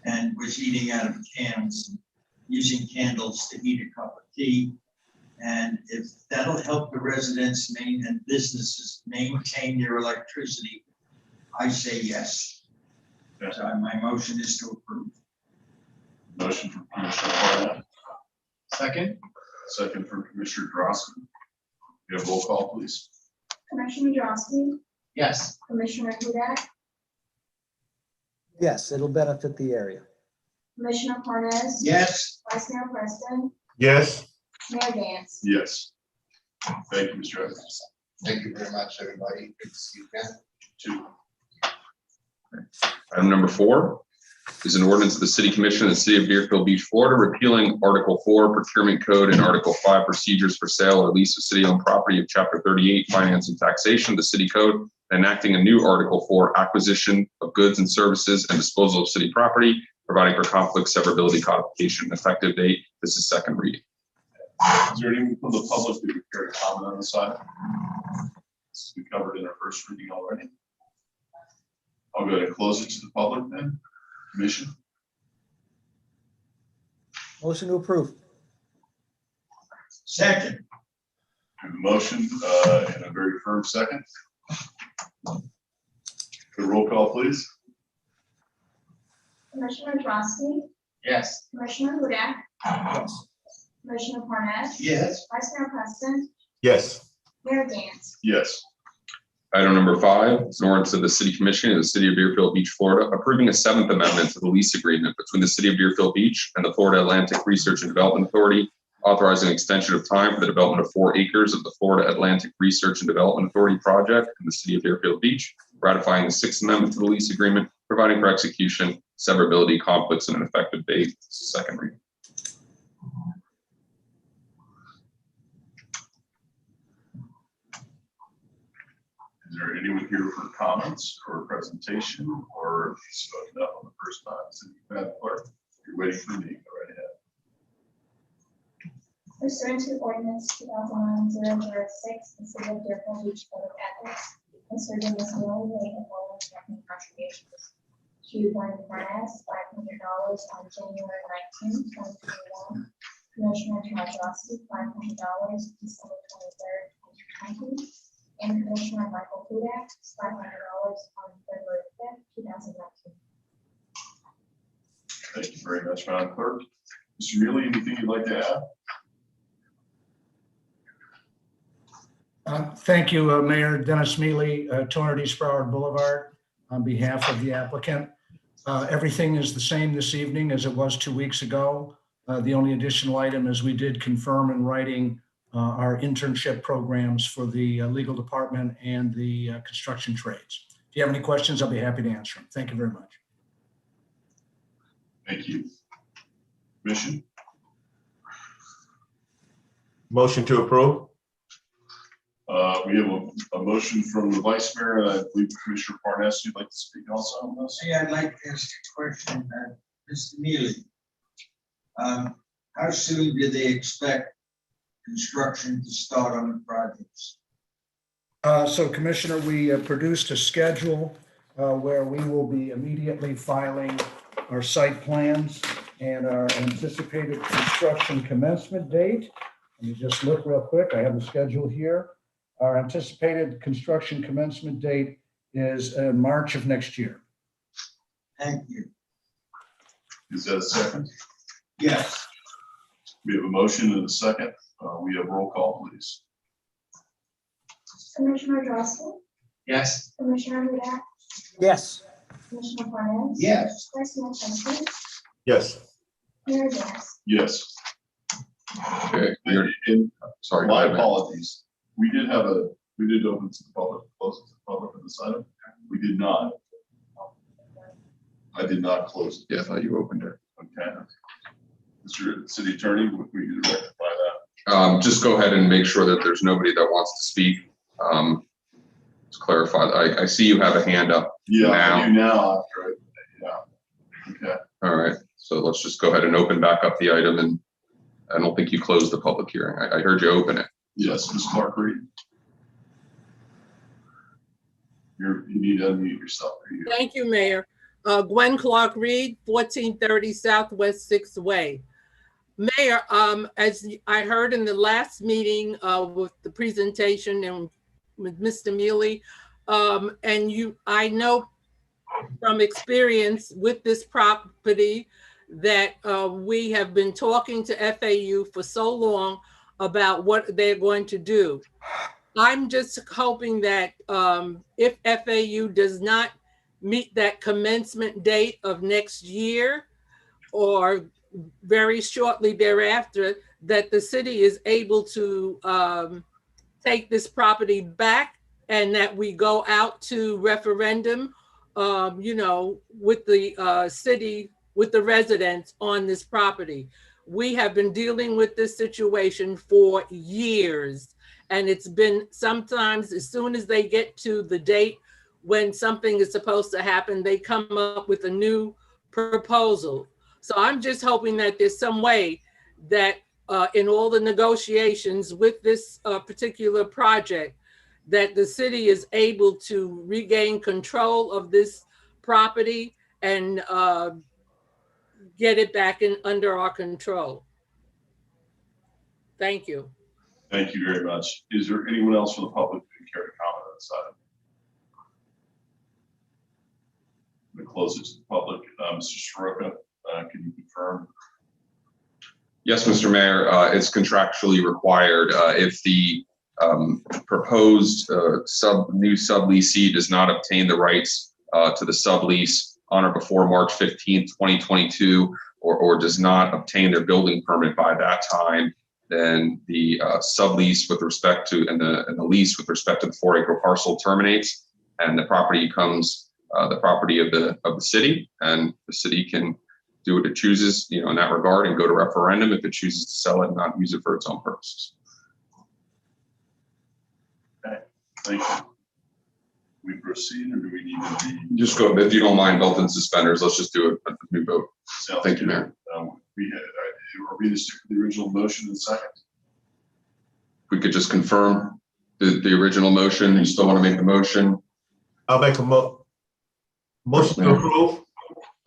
and was eating out of cans, using candles to heat a cup of tea. And if that'll help the residents and businesses maintain their electricity, I say yes. Yes. So my motion is to approve. Motion from Commissioner Parnas, Second? second from Commissioner Drosky. You have roll call, please. Commissioner Drosky, Yes. Commissioner Hudak, Yes, it'll benefit the area. Commissioner Parnas. Yes. Vice Mayor Preston, Yes. Mayor Dance. Yes. Thank you, Mr. Evans. Thank you very much, everybody. Good to see you again. Two. Item number 4 is an ordinance of the City Commission of the City of Deerfield Beach, Florida, repealing Article 4 Procurement Code and Article 5 Procedures for Sale or Lease of City-Owned Property of Chapter 38 Finance and Taxation of the City Code, and enacting a new Article 4 Acquisition of Goods and Services and Disposal of City Property, providing for conflict severability codification effective date. This is second reading. Is there anyone from the public that would care to comment on this item? This we covered in our first reading already. I'll go ahead and close it to the public then. Commission? Motion to approve. Second. We have a motion and a very firm second. The roll call, please. Commissioner Drosky, Yes. Commissioner Hudak, Yes. Commissioner Parnas, Yes. Vice Mayor Preston, Yes. Mayor Dance. Yes. Item number 5 is an ordinance of the City Commission of the City of Deerfield Beach, Florida, approving a 7th amendment to the lease agreement between the City of Deerfield Beach and the Florida Atlantic Research and Development Authority, authorizing extension of time for the development of 4 acres of the Florida Atlantic Research and Development Authority project in the City of Deerfield Beach, ratifying the 6th amendment to the lease agreement, providing for execution, severability, conflicts, and an effective date. Second reading. Is there anyone here for comments or presentation or spoken up on the first time? City Madam Clerk, you're waiting for me. Go right ahead. Pursuant to ordinance 2009-006, the City of Deerfield Beach Code of Ethics, Mr. Dennis Miller made the following checking contributions. To Brian Parnas, $500 on January 19, 2021. Commissioner Drosky, $500 December 23rd, 2020. And Commissioner Michael Hudak, $500 on February 5th, 2019. Thank you very much, Madam Clerk. Mr. Mealy, anything you'd like to add? Thank you, Mayor Dennis Mealy, 200 East Broward Boulevard, on behalf of the applicant. Everything is the same this evening as it was 2 weeks ago. The only additional item is we did confirm in writing our internship programs for the legal department and the construction trades. If you have any questions, I'll be happy to answer them. Thank you very much. Thank you. Commission? Motion to approve? We have a motion from the Vice Mayor, and I believe Commissioner Parnas, you'd like to speak also on this? Hey, I'd like to ask a question. Mr. Neely, how soon do they expect construction to start on the projects? So Commissioner, we produced a schedule where we will be immediately filing our site plans and our anticipated construction commencement date. Let me just look real quick. I have the schedule here. Our anticipated construction commencement date is in March of next year. Thank you. Is that a second? Yes. We have a motion and a second. We have roll call, please. Commissioner Drosky, Yes. Commissioner Hudak, Yes. Commissioner Morales. Yes. Vice Mayor Spencer, Yes. Mayor Dance. Yes. Okay, And sorry. my go ahead, Mayor. apologies. We did open to the public, close to the public on this item. We did not. I did not close it. Yeah, I thought you opened it. Okay. Mr. City Attorney, would we need to rectify that? Just go ahead and make sure that there's nobody that wants to speak. To clarify, I see you have a hand up. Yeah, Now. I do now after it. Yeah. Okay. All right, so let's just go ahead and open back up the item, and I don't think you closed the public hearing. I heard you open it. Yes, Ms. Clark Reed. You need to unmute yourself. There you go. Thank you, Mayor. Gwen Clark Reed, 1430 Southwest 6th Way. Mayor, as I heard in the last meeting with the presentation and with Mr. Mealy, I know from experience with this property that we have been talking to FAU for so long about what they're going to do. I'm just hoping that if FAU does not meet that commencement date of next year or very shortly thereafter, that the city is able to take this property back and that we go out to referendum, with the city, with the residents on this property. We have been dealing with this situation for years. And it's been sometimes as soon as they get to the date when something is supposed to happen, they come up with a new proposal. So I'm just hoping that there's some way that in all the negotiations with this particular project, that the city is able to regain control of this property and get it back under our control. Thank you. Thank you very much. Is there anyone else from the public who care to comment on this item? I'm going to close it to the public. Mr. Soroka, can you confirm? Yes, Mr. Mayor, it's contractually required if the proposed new subleasee does not obtain the rights to the sublease on or before March 15th, 2022, or does not obtain their building permit by that time, then the sublease with respect to and the lease with respect to the 4-acre parcel terminates, and the property becomes the property of the city, and the city can do what it chooses, in that regard, and go to referendum if it chooses to sell it and not use it for its own purposes. Okay, thank you. We proceed, or do we need to be? Just go, if you don't mind, belt and suspenders. Let's just do a new vote. Sounds Thank you, good. Mayor. Are we to stick with the original motion in second? We could just confirm the original motion. You still want to make the motion? I'll make a motion to approve.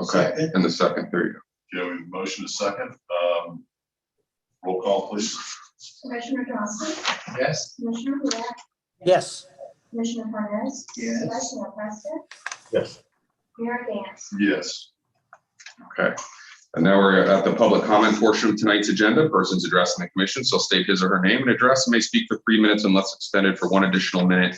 Okay, Second. and the second, there you go. Okay, we have a motion a second. Roll call, please. Commissioner Drosky, Yes. Commissioner Hudak, Yes. Commissioner Morales. Yes. Vice Mayor Preston, Yes. Mayor Dance. Yes. Okay. And now we're at the public comment portion of tonight's agenda. Persons addressing the commission shall state his or her name and address and may speak for 3 minutes unless extended for 1 additional minute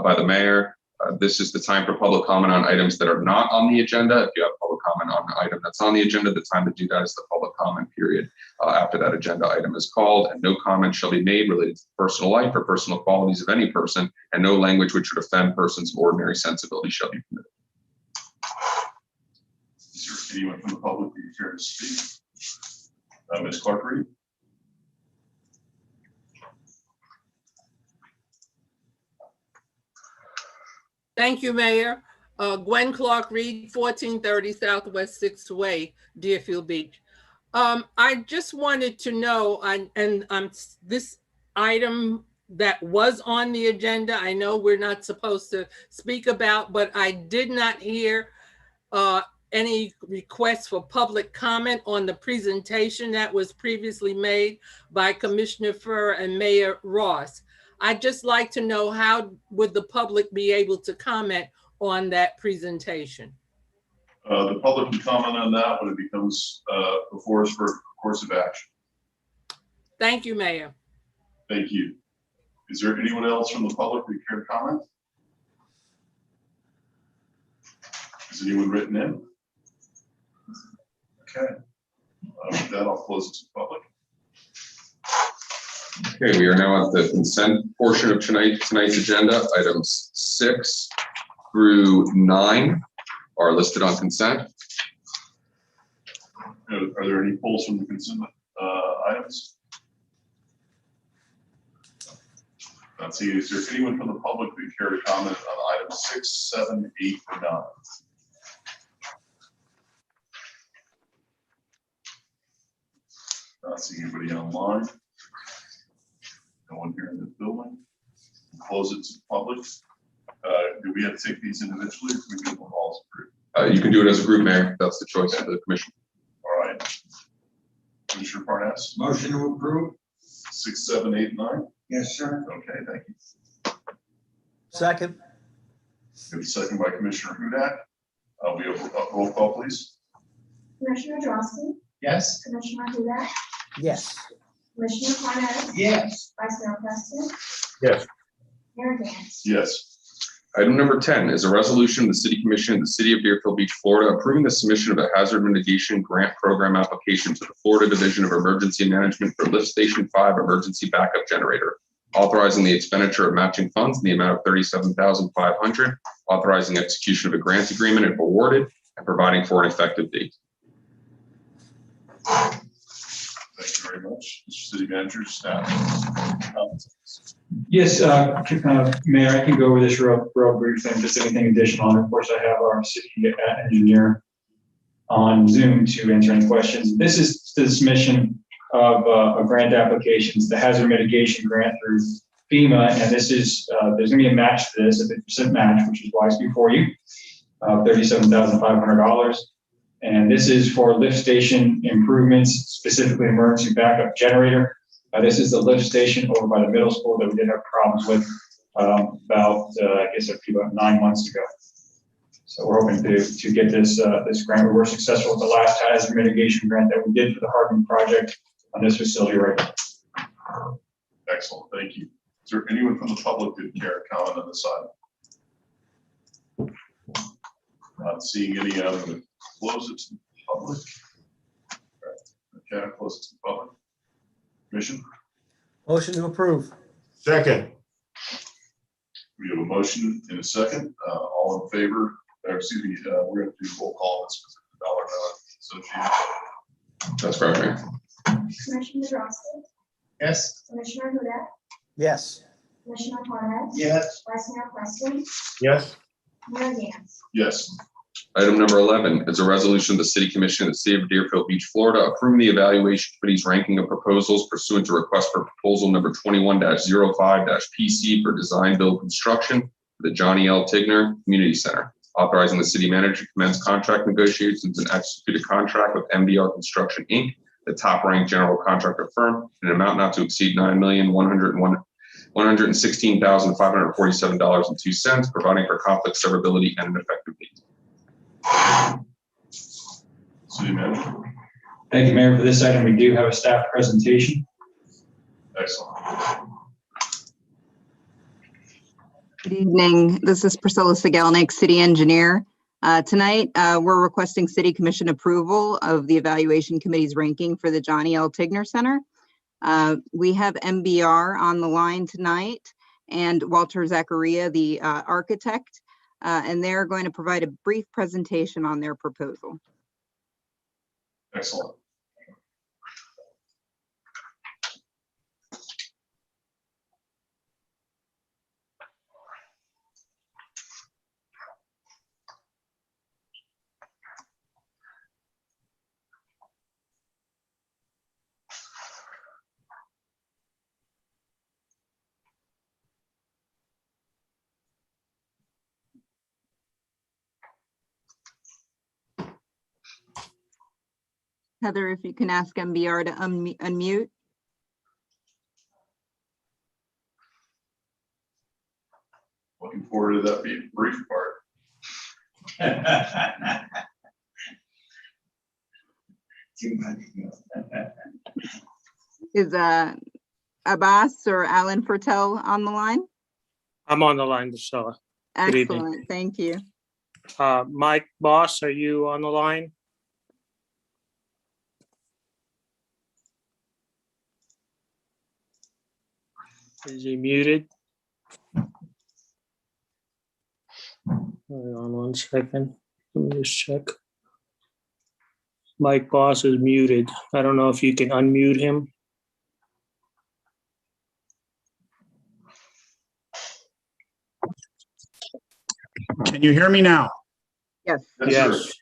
by the mayor. This is the time for public comment on items that are not on the agenda. If you have public comment on an item that's on the agenda, the time to do that is the public comment period after that agenda item is called, and no comment shall be made related to personal life or personal qualities of any person, and no language which would offend persons of ordinary sensibility shall be permitted. Is there anyone from the public who care to speak? Ms. Clark Reed? Thank you, Mayor. Gwen Clark Reed, 1430 Southwest 6th Way, Deerfield Beach. I just wanted to know, this item that was on the agenda, I know we're not supposed to speak about, but I did not hear any requests for public comment on the presentation that was previously made by Commissioner Furr and Mayor Ross. I'd just like to know, how would the public be able to comment on that presentation? The public can comment on that when it becomes before us for course of action. Thank you, Mayor. Thank you. Is there anyone else from the public who care to comment? Is anyone written in? Okay. With that, I'll close it to the public. Okay, we are now at the consent portion of tonight's agenda. Items 6 through 9 are listed on consent. Are there any polls from the consent items? Let's see, is there anyone from the public who care to comment on items 6, 7, 8, or 9? Not seeing anybody online. No one here in the building. Close it to the public. Do we have to take these individually, or can we do them all as a group? You can do it as a group, Mayor. That's the choice of the commission. All right. Commissioner Parnas? Motion to approve? 6, 7, 8, 9? Yes, sir. Okay, thank you. Second. We have a second by Commissioner Hudak. We have a roll call, please. Commissioner Drosky, Yes? Commissioner Hudak, Yes. Commissioner Parnas, Yes. Vice Mayor Preston, Yes. Mayor Dance. Yes. Item number 10 is a resolution of the City Commission of the City of Deerfield Beach, Florida, approving the submission of a hazard mitigation grant program application to the Florida Division of Emergency Management for Lift Station 5 emergency backup generator, authorizing the expenditure of matching funds in the amount of $37,500, authorizing execution of a grant agreement if awarded, and providing for an effective date. Thank you very much. Mr. City Manager, staff. Yes, Mayor, I can go over this real briefly, and just anything additional. And of course, I have our city engineer on Zoom to answer any questions. This is the submission of grant applications, the hazard mitigation grant through FEMA, and this is there's going to be a match to this, a 50% match, which is why it's before you, $37,500. And this is for lift station improvements, specifically emergency backup generator. This is the lift station over by the middle school that we did have problems with I guess about 9 months ago. So we're hoping to get this grant. We were successful with the last hazard mitigation grant that we did for the hardening project on this facility right now. Excellent, thank you. Is there anyone from the public who care to comment on this item? Not seeing any. I'm going to close it to the public. Okay, I'll close it to the public. Commission? Motion to approve. Second. We have a motion in a second. All in favor, or excuse me, we're going to do roll call this with the dollar amount associated. That's correct, Mayor. Commissioner Drosky, Yes? Commissioner Hudak, Yes. Commissioner Parnas, Yes. Vice Mayor Preston, Yes. Mayor Dance. Yes. Item number 11 is a resolution of the City Commission of the City of Deerfield Beach, Florida, approving the evaluation committee's ranking of proposals pursuant to request for proposal number 21-05-PC for design build construction for the Johnny L. Tigner Community Center, authorizing the city manager to commence contract negotiations and execute a contract with MBR Construction, Inc., the top-ranked general contractor firm, in an amount not to exceed $9,116,547.02, providing for conflict severability and an effective date. City Manager. Thank you, Mayor. For this item, we do have a staff presentation. Excellent. Good evening. This is Priscilla Sigelnik, City Engineer. Tonight, we're requesting City Commission approval of the Evaluation Committee's ranking for the Johnny L. Tigner Center. We have MBR on the line tonight and Walter Zachariah, the architect, and they're going to provide a brief presentation on their proposal. Excellent. Heather, if you can ask MBR to unmute. Looking forward to that being brief part. Too much. Is Abbas or Alan Fertel on the line? I'm on the line, Priscilla. Good evening. Excellent, thank you. Mike Boss, are you on the line? Is he muted? Hold on 1 second. Let me just check. Mike Boss is muted. I don't know if you can unmute him. Can you hear me now? Yes. Yes.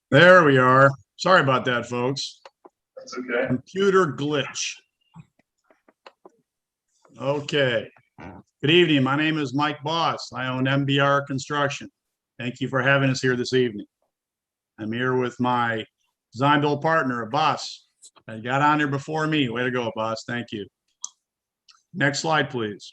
There we are. Sorry about that, folks. That's okay. Computer glitch. Okay. Good evening. My name is Mike Boss. I own MBR Construction. Thank you for having us here this evening. I'm here with my design build partner, Abbas. I got on here before me. Way to go, Abbas. Thank you. Next slide, please.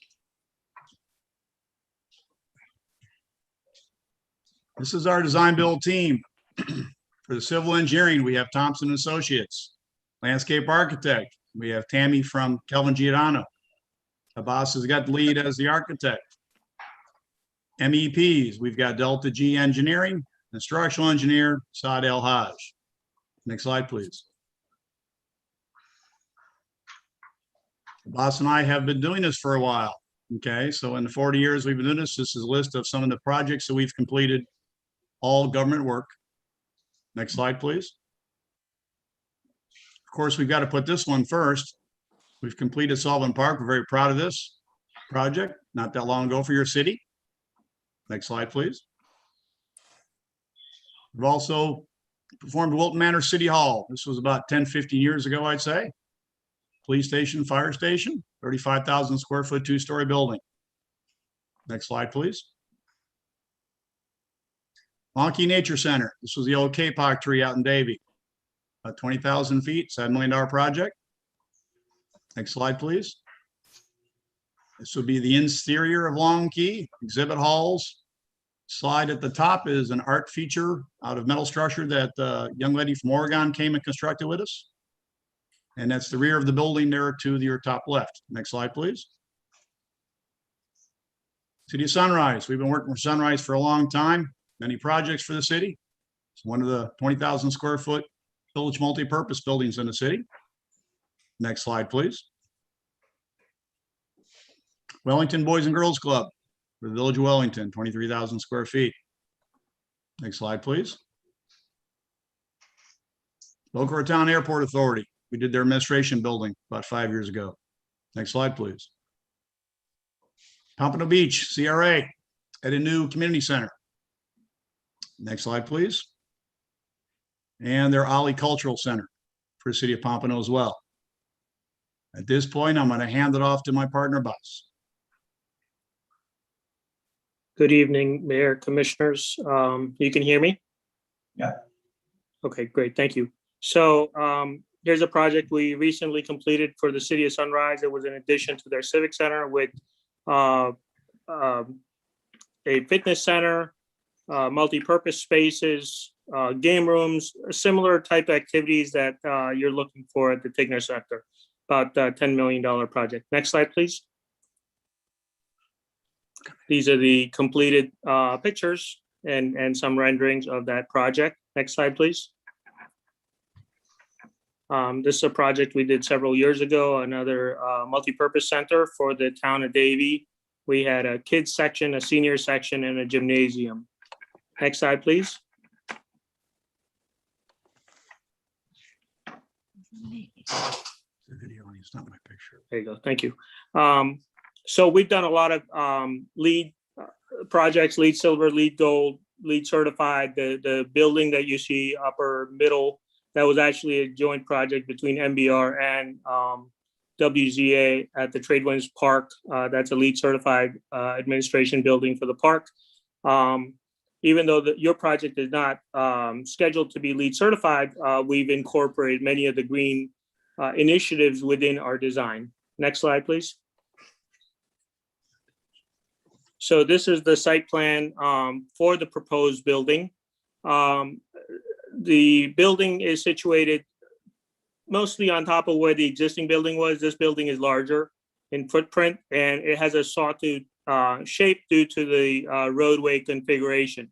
This is our design build team. For the civil engineering, we have Thompson Associates. Landscape architect, we have Tammy from Kelvin Giordano. Abbas has got the lead as the architect. MEPs, we've got Delta G Engineering, and structural engineer, Saad El Haj. Next slide, please. Abbas and I have been doing this for a while. Okay, so in the 40 years we've been doing this, this is a list of some of the projects that we've completed, all government work. Next slide, please. Of course, we've got to put this one first. We've completed Sullivan Park. We're very proud of this project, not that long ago for your city. Next slide, please. We've also performed Wilton Manor City Hall. This was about 10, 15 years ago, I'd say. Police station, fire station, 35,000 square foot, 2-story building. Next slide, please. Monkey Nature Center. This was the old kapok tree out in Davie. About 20,000 feet, $7 million project. Next slide, please. This would be the interior of Long Key, exhibit halls. Slide at the top is an art feature out of metal structure that a young lady from Oregon came and constructed with us. And that's the rear of the building there to your top left. Next slide, please. City of Sunrise. We've been working with Sunrise for a long time. Many projects for the city. It's one of the 20,000 square foot village multi-purpose buildings in the city. Next slide, please. Wellington Boys and Girls Club for the Village of Wellington, 23,000 square feet. Next slide, please. Boca Raton Airport Authority. We did their administration building about 5 years ago. Next slide, please. Pompano Beach, CRA, at a new community center. Next slide, please. And their Ollie Cultural Center for the city of Pompano as well. At this point, I'm going to hand it off to my partner, Boss. Good evening, Mayor, Commissioners. You can hear me? Yeah. Okay, great. Thank you. So here's a project we recently completed for the City of Sunrise. It was in addition to their Civic Center with a fitness center, multi-purpose spaces, game rooms, similar type activities that you're looking for at the Tigner sector. About $10 million project. Next slide, please. These are the completed pictures and some renderings of that project. Next slide, please. This is a project we did several years ago, another multi-purpose center for the town of Davie. We had a kids section, a senior section, and a gymnasium. Next slide, please. The video, it's not my picture. There you go. Thank you. So we've done a lot of LEED projects, LEED Silver, LEED Gold, LEED Certified. The building that you see upper middle, that was actually a joint project between MBR and WZA at the Tradewinds Park. That's a LEED Certified administration building for the park. even though your project is not scheduled to be LEED certified, we've incorporated many of the green initiatives within our design. Next slide, please. So this is the site plan for the proposed building. The building is situated mostly on top of where the existing building was. This building is larger in footprint, and it has a sawtooth shape due to the roadway configuration.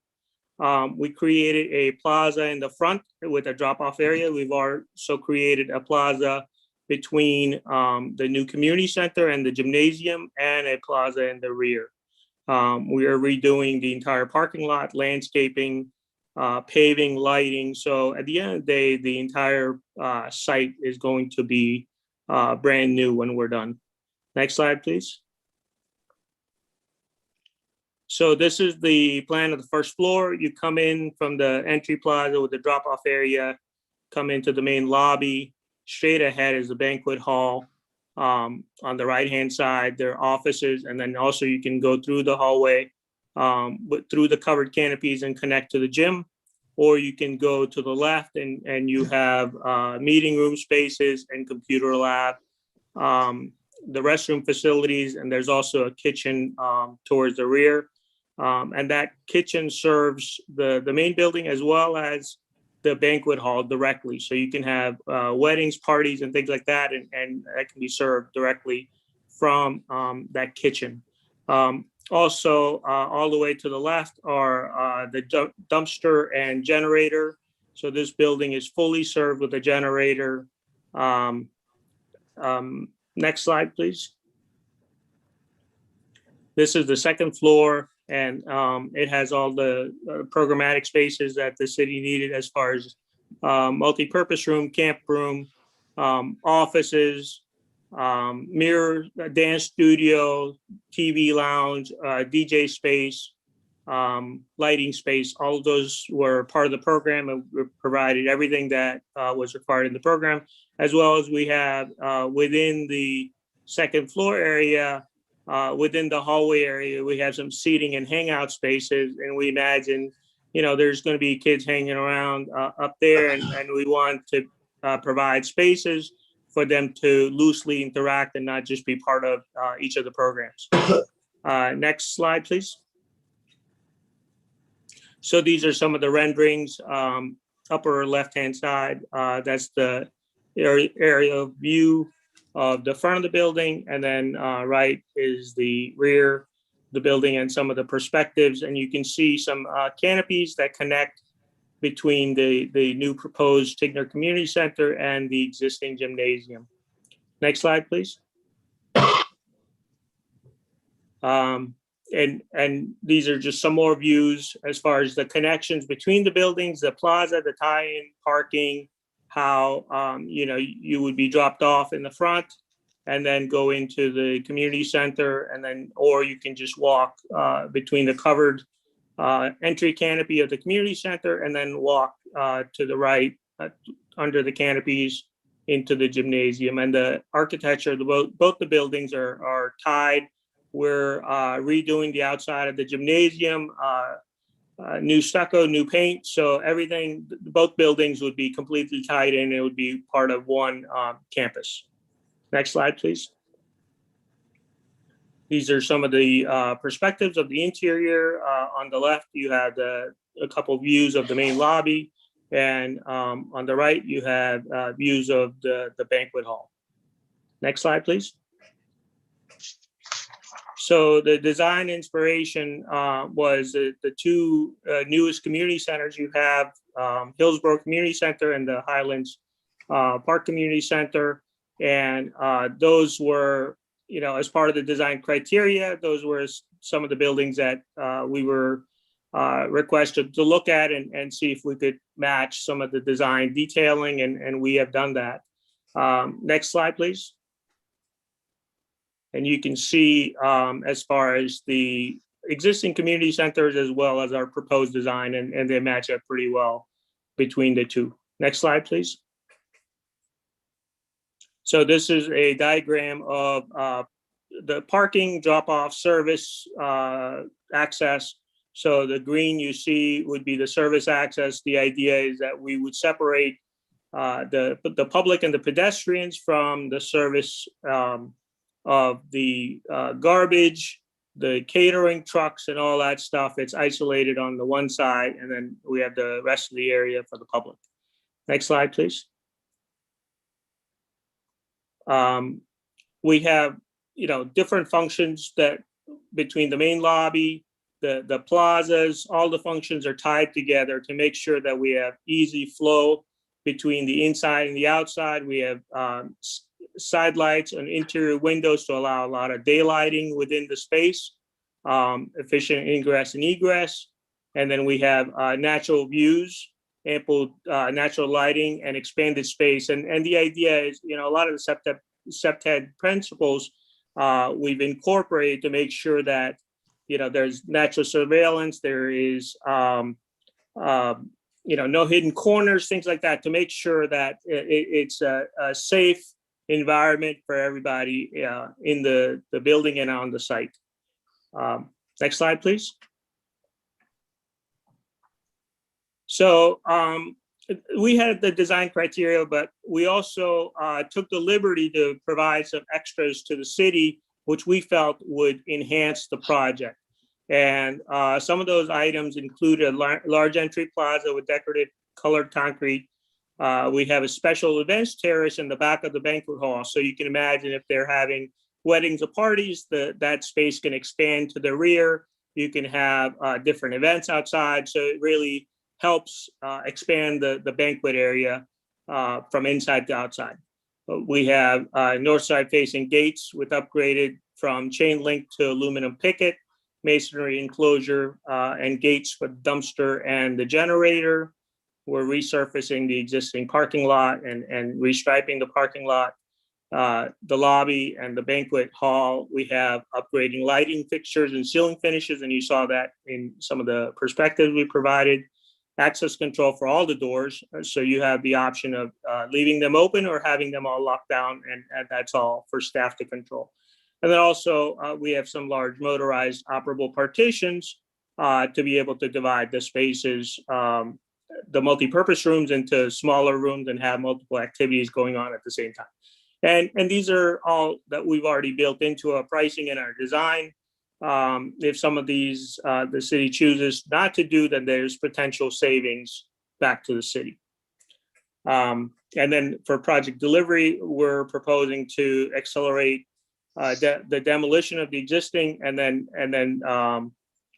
We created a plaza in the front with a drop-off area. We've also created a plaza between the new community center and the gymnasium, and a plaza in the rear. We are redoing the entire parking lot, landscaping, paving, lighting. So at the end of the day, the entire site is going to be brand new when we're done. Next slide, please. So this is the plan of the first floor. You come in from the entry plaza with the drop-off area, come into the main lobby. Straight ahead is the banquet hall. On the right-hand side, there are offices, and then also you can go through the hallway, through the covered canopies and connect to the gym, or you can go to the left and you have meeting room spaces and computer lab, the restroom facilities, and there's also a kitchen towards the rear. And that kitchen serves the main building as well as the banquet hall directly. So you can have weddings, parties, and things like that, and that can be served directly from that kitchen. Also, all the way to the left are the dumpster and generator. So this building is fully served with a generator. Next slide, please. This is the second floor, and it has all the programmatic spaces that the city needed as far as multi-purpose room, camp room, offices, mirror, dance studio, TV lounge, DJ space, lighting space. All of those were part of the program, and we provided everything that was required in the program, as well as we have within the second floor area, within the hallway area, we have some seating and hangout spaces, and we imagine, there's going to be kids hanging around up there, and we want to provide spaces for them to loosely interact and not just be part of each of the programs. Next slide, please. So these are some of the renderings. Upper left-hand side, that's the area view of the front of the building, and then right is the rear of the building and some of the perspectives. And you can see some canopies that connect between the new proposed Tigner Community Center and the existing gymnasium. Next slide, please. And these are just some more views as far as the connections between the buildings, the plaza, the tie-in, parking, how you would be dropped off in the front and then go into the community center, and then, or you can just walk between the covered entry canopy of the community center and then walk to the right under the canopies into the gymnasium. And the architecture, both the buildings are tied. We're redoing the outside of the gymnasium, new stucco, new paint. So everything, both buildings would be completely tied in. It would be part of one campus. Next slide, please. These are some of the perspectives of the interior. On the left, you have a couple views of the main lobby. And on the right, you have views of the banquet hall. Next slide, please. So the design inspiration was the two newest community centers. You have Hillsborough Community Center and the Highlands Park Community Center. And those were, as part of the design criteria, those were some of the buildings that we were requested to look at and see if we could match some of the design detailing, and we have done that. Next slide, please. And you can see as far as the existing community centers as well as our proposed design, and they match up pretty well between the two. Next slide, please. So this is a diagram of the parking, drop-off, service, access, So the green you see would be the service access. The idea is that we would separate the public and the pedestrians from the service of the garbage, the catering trucks and all that stuff. It's isolated on the one side, and then we have the rest of the area for the public. Next slide, please. We have, different functions that between the main lobby, the plazas, all the functions are tied together to make sure that we have easy flow between the inside and the outside. We have side lights and interior windows to allow a lot of daylighting within the space, efficient ingress and egress. And then we have natural views, ample natural lighting and expanded space. And the idea is, a lot of the SEPTED principles we've incorporated to make sure that, there's natural surveillance, there is, no hidden corners, things like that, to make sure that it's a safe environment for everybody in the building and on the site. Next slide, please. So we had the design criteria, but we also took the liberty to provide some extras to the city, which we felt would enhance the project. And some of those items include a large entry plaza with decorative colored concrete. We have a special events terrace in the back of the banquet hall. So you can imagine if they're having weddings or parties, that space can expand to the rear. You can have different events outside. So it really helps expand the banquet area from inside to outside. We have north side facing gates with upgraded from chain link to aluminum picket, masonry enclosure, and gates for the dumpster and the generator. We're resurfacing the existing parking lot and restriping the parking lot. The lobby and the banquet hall, we have upgrading lighting fixtures and ceiling finishes, and you saw that in some of the perspectives we provided. Access control for all the doors, so you have the option of leaving them open or having them all locked down, and that's all for staff to control. And then also we have some large motorized operable partitions to be able to divide the spaces, the multi-purpose rooms into smaller rooms and have multiple activities going on at the same time. And these are all that we've already built into our pricing and our design. If some of these the city chooses not to do, then there's potential savings back to the city. And then for project delivery, we're proposing to accelerate the demolition of the existing and then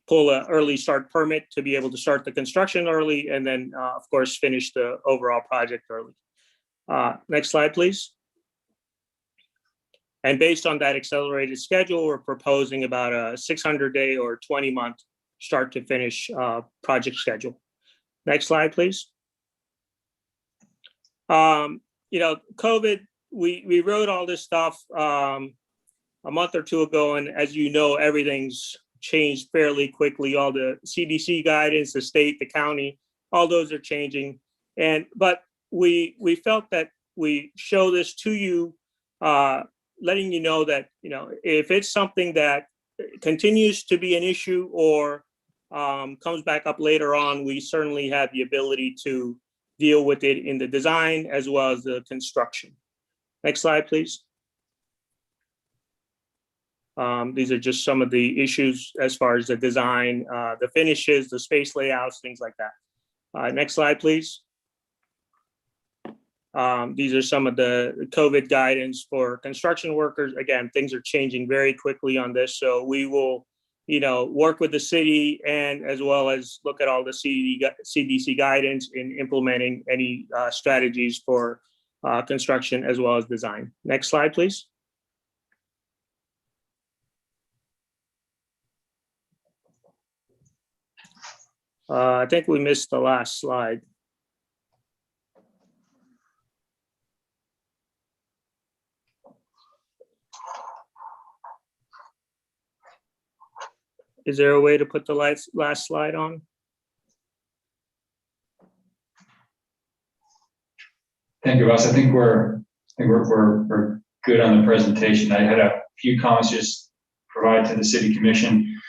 pull an early start permit to be able to start the construction early, and then of course finish the overall project early. Next slide, please. And based on that accelerated schedule, we're proposing about a 600-day or 20-month start to finish project schedule. Next slide, please. COVID, we wrote all this stuff a month or two ago, and as you know, everything's changed fairly quickly. All the CDC guidance, the state, the county, all those are changing. But we felt that we show this to you, letting you know that, if it's something that continues to be an issue or comes back up later on, we certainly have the ability to deal with it in the design as well as the construction. Next slide, please. These are just some of the issues as far as the design, the finishes, the space layouts, things like that. Next slide, please. These are some of the COVID guidance for construction workers. Again, things are changing very quickly on this. So we will, work with the city and as well as look at all the CDC guidance in implementing any strategies for construction as well as design. Next slide, please. I think we missed the last slide. Is there a way to put the last slide on? Thank you, Russ. I think we're good on the presentation. I had a few comments just provide to the City Commission.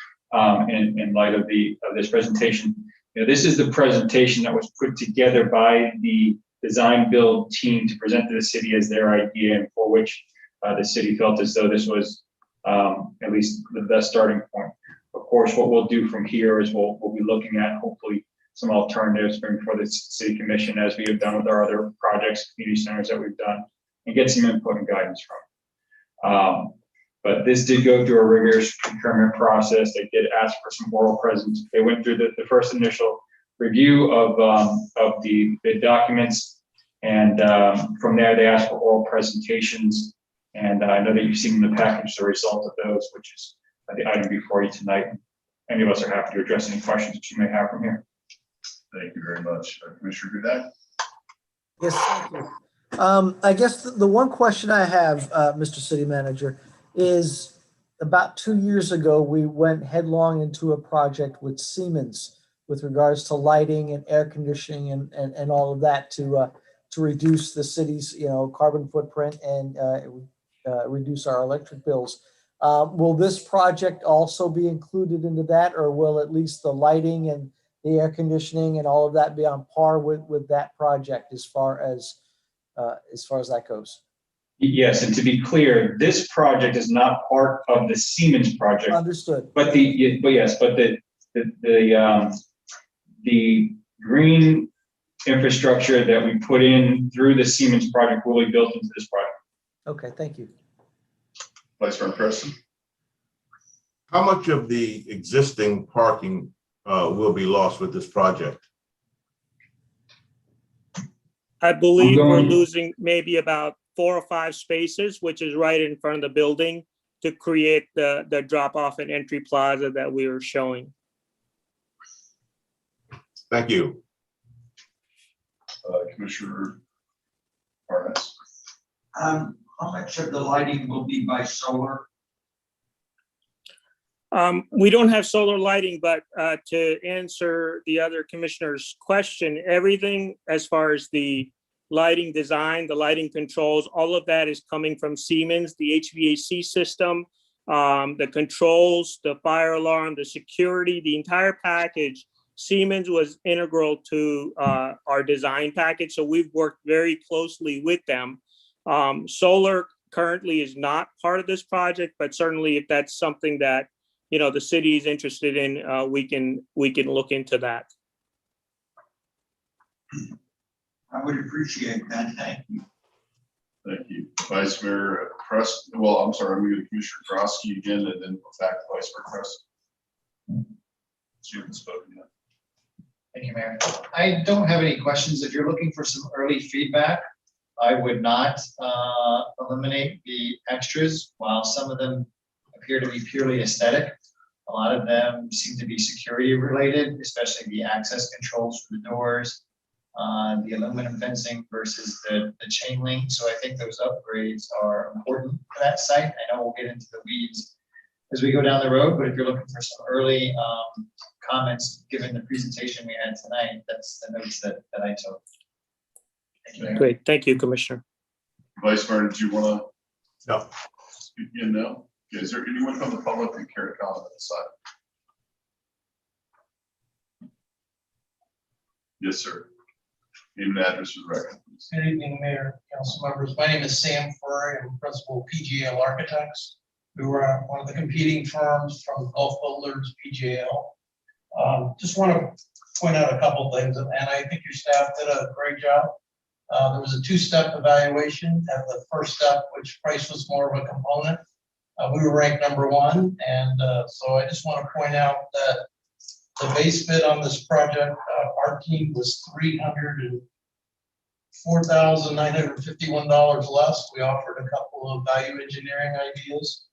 in light of this presentation. You know, this is the presentation that was put together by the design build team to present to the city as their idea, and for which the city felt as though this was at least the best starting point. Of course, what we'll do from here is we'll be looking at hopefully some alternatives for the city commission, as we have done with our other projects, community centers that we've done, and get some input and guidance from. But this did go through a rigorous procurement process. They did ask for some oral presence. They went through the first initial review of the documents, and from there they asked for oral presentations. And I know that you've seen in the package the result of those, which is the item before you tonight. Any of us are happy to address any questions that you may have from here. Thank you very much. Commissioner Goudet? Yes, thank you. I guess the one question I have, Mr. City Manager, is about 2 years ago, we went headlong into a project with Siemens with regards to lighting and air conditioning and all of that to reduce the city's, carbon footprint and reduce our electric bills. Will this project also be included into that, or will at least the lighting and the air conditioning and all of that be on par with that project as far as that goes? Yes, and to be clear, this project is not part of the Siemens project. Understood. But the green infrastructure that we put in through the Siemens project will be built into this project. Okay, thank you. Vice Mayor Preston? How much of the existing parking will be lost with this project? I believe we're losing maybe about 4 or 5 spaces, which is right in front of the building, to create the drop-off and entry plaza that we were showing. Thank you. Commissioner Parnas? How much of the lighting will be by solar? We don't have solar lighting, but to answer the other commissioner's question, everything as far as the lighting design, the lighting controls, all of that is coming from Siemens, the HVAC system, the controls, the fire alarm, the security, the entire package. Siemens was integral to our design package, so we've worked very closely with them. Solar currently is not part of this project, but certainly if that's something that the city is interested in, we can look into that. I would appreciate that. Thank you. Thank you. Vice Mayor Preston. Well, I'm sorry, I'm going to go to Commissioner Grosky again, and then back to Vice Mayor Preston. You haven't spoken yet. Thank you, Mayor. I don't have any questions. If you're looking for some early feedback, I would not eliminate the extras. While some of them appear to be purely aesthetic, a lot of them seem to be security related, especially the access controls for the doors, the aluminum fencing versus the chain link. So I think those upgrades are important for that site. I know we'll get into the weeds as we go down the road, but if you're looking for some early comments, given the presentation we had tonight, that's the notes that I took. Thank you, Mayor. Great, thank you, Commissioner. Vice Mayor, did you want to? No. Speak in now? Okay, is there anyone from the public who care to comment on this side? Yes, sir. Name and address for the record, please. Good evening, Mayor, council members. My name is Sam Furry. I'm principal PGL Architects. We were one of the competing firms from Gulf Builders, PGL. Just want to point out a couple things, and I think your staff did a great job. There was a 2-step evaluation. At the first step, which price was more of a component, we were ranked #1, and so I just want to point out that the base bid on this project, our team was $304,951 less. We offered a couple of value engineering ideas,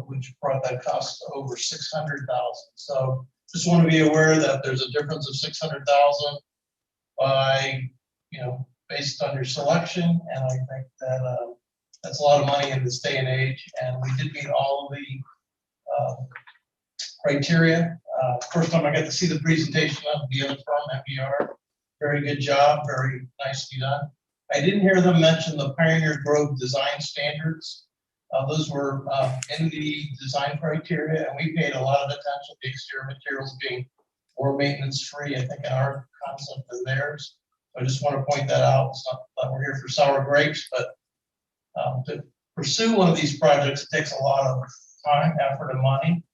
which brought that cost to over $600,000. So just want to be aware that there's a difference of $600,000 by, based on your selection, and I think that that's a lot of money in this day and age. And we did meet all of the criteria. First time I got to see the presentation of the other firm, MBR. Very good job, very nicely done. I didn't hear them mention the Pioneer Grove design standards. Those were in the design criteria, and we paid a lot of attention to exterior materials being more maintenance-free, I think, in our concept than theirs. I just want to point that out. It's not that we're here for sour grapes, but to pursue one of these projects, it takes a lot of time, effort, and money.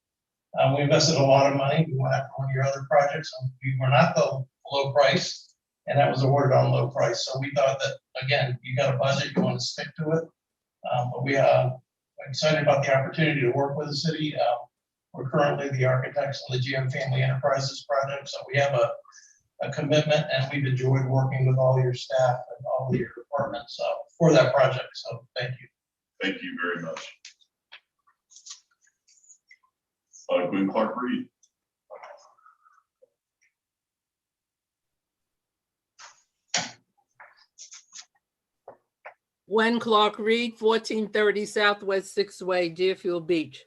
We invested a lot of money. We went after one of your other projects, and we were not the low price, and that was awarded on low price. So we thought that, again, you got a budget, you want to stick to it. But we are excited about the opportunity to work with the city. We're currently the architects on the GM Family Enterprises project, so we have a commitment, and we've enjoyed working with all your staff and all your departments for that project. So thank you. Thank you very much. Gwen Clark-Reed. Gwen Clark-Reed, 1430 Southwest 6th Way, Deerfield Beach.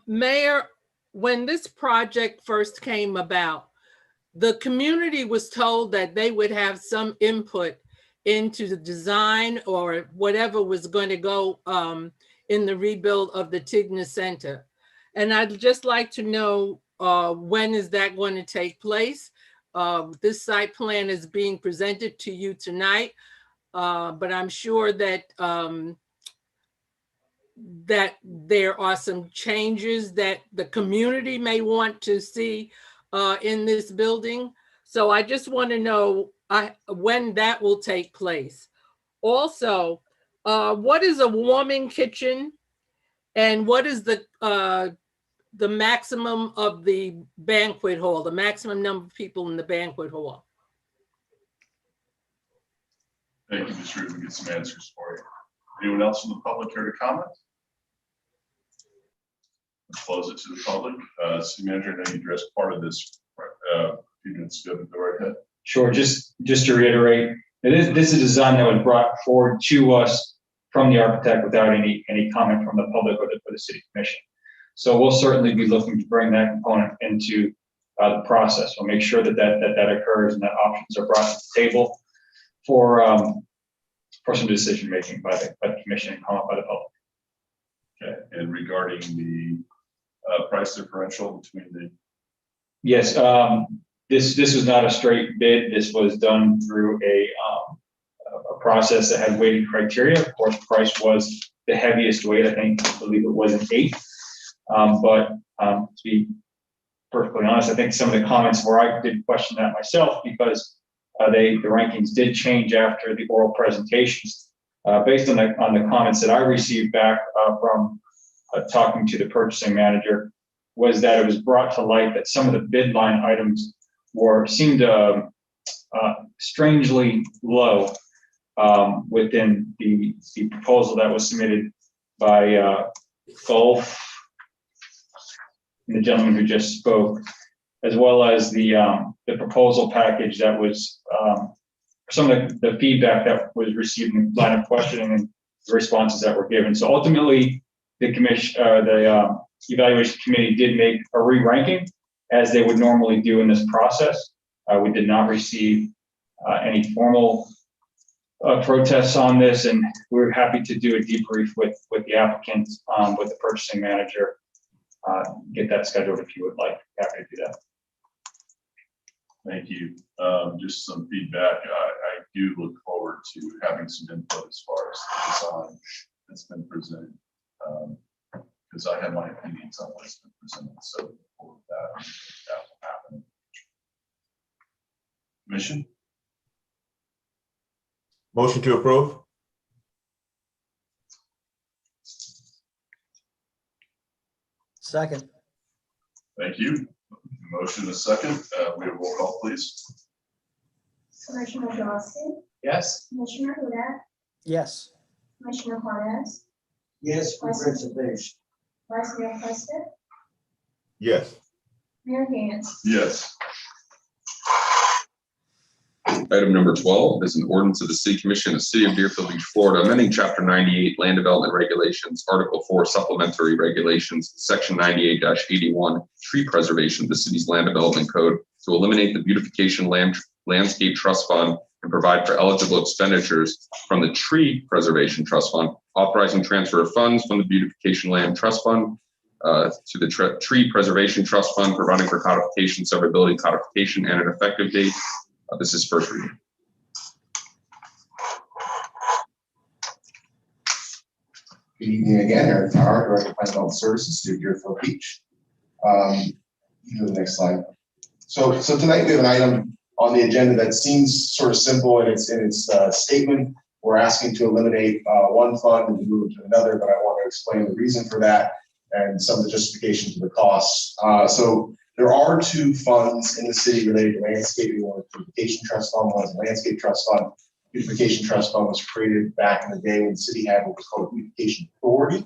Mayor, when this project first came about, the community was told that they would have some input into the design or whatever was going to go in the rebuild of the Tigner Center. And I'd just like to know when is that going to take place? This site plan is being presented to you tonight. But I'm sure that that there are some changes that the community may want to see in this building. So I just want to know when that will take place. Also, what is a warming kitchen, and what is the maximum of the banquet hall, the maximum number of people in the banquet hall? Thank you, Ms. Reed. We'll get some answers for you. Anyone else from the public here to comment? Let's close it to the public. City Manager, I know you addressed part of this a few minutes ago. Go right ahead. Sure, just to reiterate, this is a design that was brought forward to us from the architect without any comment from the public or the city commission. So we'll certainly be looking to bring that component into the process. We'll make sure that occurs and that options are brought to the table for some decision making by the commission and comment by the public. Okay, and regarding the price differential between the. Yes, this was not a straight bid. This was done through a process that had weighted criteria. Of course, price was the heaviest weight. I believe it was an 8. But to be perfectly honest, I think some of the comments where I did question that myself, because the rankings did change after the oral presentations. Based on the comments that I received back from talking to the purchasing manager, was that it was brought to light that some of the bid line items seemed strangely low within the proposal that was submitted by Gulf, the gentleman who just spoke, as well as the proposal package that was some of the feedback that was received in the line of questioning and the responses that were given. So ultimately, the commission, the evaluation committee did make a re-ranking as they would normally do in this process. We did not receive any formal protests on this, and we're happy to do a debrief with the applicants, with the purchasing manager. Get that scheduled if you would like. Happy to do that. Thank you. Just some feedback. I do look forward to having some input as far as the design that's been presented, because I have my opinions on what's been presented. So for that will happen. Commission? Motion to approve. Second. Thank you. Motion and a second. We have a roll call, please. Commissioner Dawson, Yes. Commissioner Hudak, Yes. Commissioner Juarez, Yes, with reservation. Vice Mayor Preston, Yes. Mayor Gantz. Yes. Item number 12 is an ordinance of the City Commission of the City of Deerfield Beach, Florida, amending Chapter 98 Land Development Regulations, Article 4 Supplementary Regulations, Section 98-81 Tree Preservation of the city's Land Development Code to eliminate the Beautification Landscape Trust Fund and provide for eligible expenditures from the Tree Preservation Trust Fund, authorizing transfer of funds from the Beautification Land Trust Fund to the Tree Preservation Trust Fund, providing for codification, severability, codification, and an effective date. This is first reading. Good evening again, Eric Tower, Director of Planning Development Services, City of Deerfield Beach. You go to the next slide. So tonight we have an item on the agenda that seems sort of simple in its statement. We're asking to eliminate one fund and move to another, but I want to explain the reason for that and some of the justification to the costs. So there are two funds in the city related to landscaping. One is the Beautification Trust Fund, one is the Landscape Trust Fund. Beautification Trust Fund was created back in the day when the city had what was called a Beautification Authority,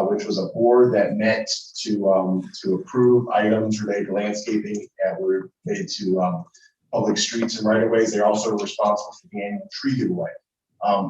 which was a board that met to approve items related to landscaping that were related to public streets and right-of-ways. They're also responsible for the annual tree giveaway.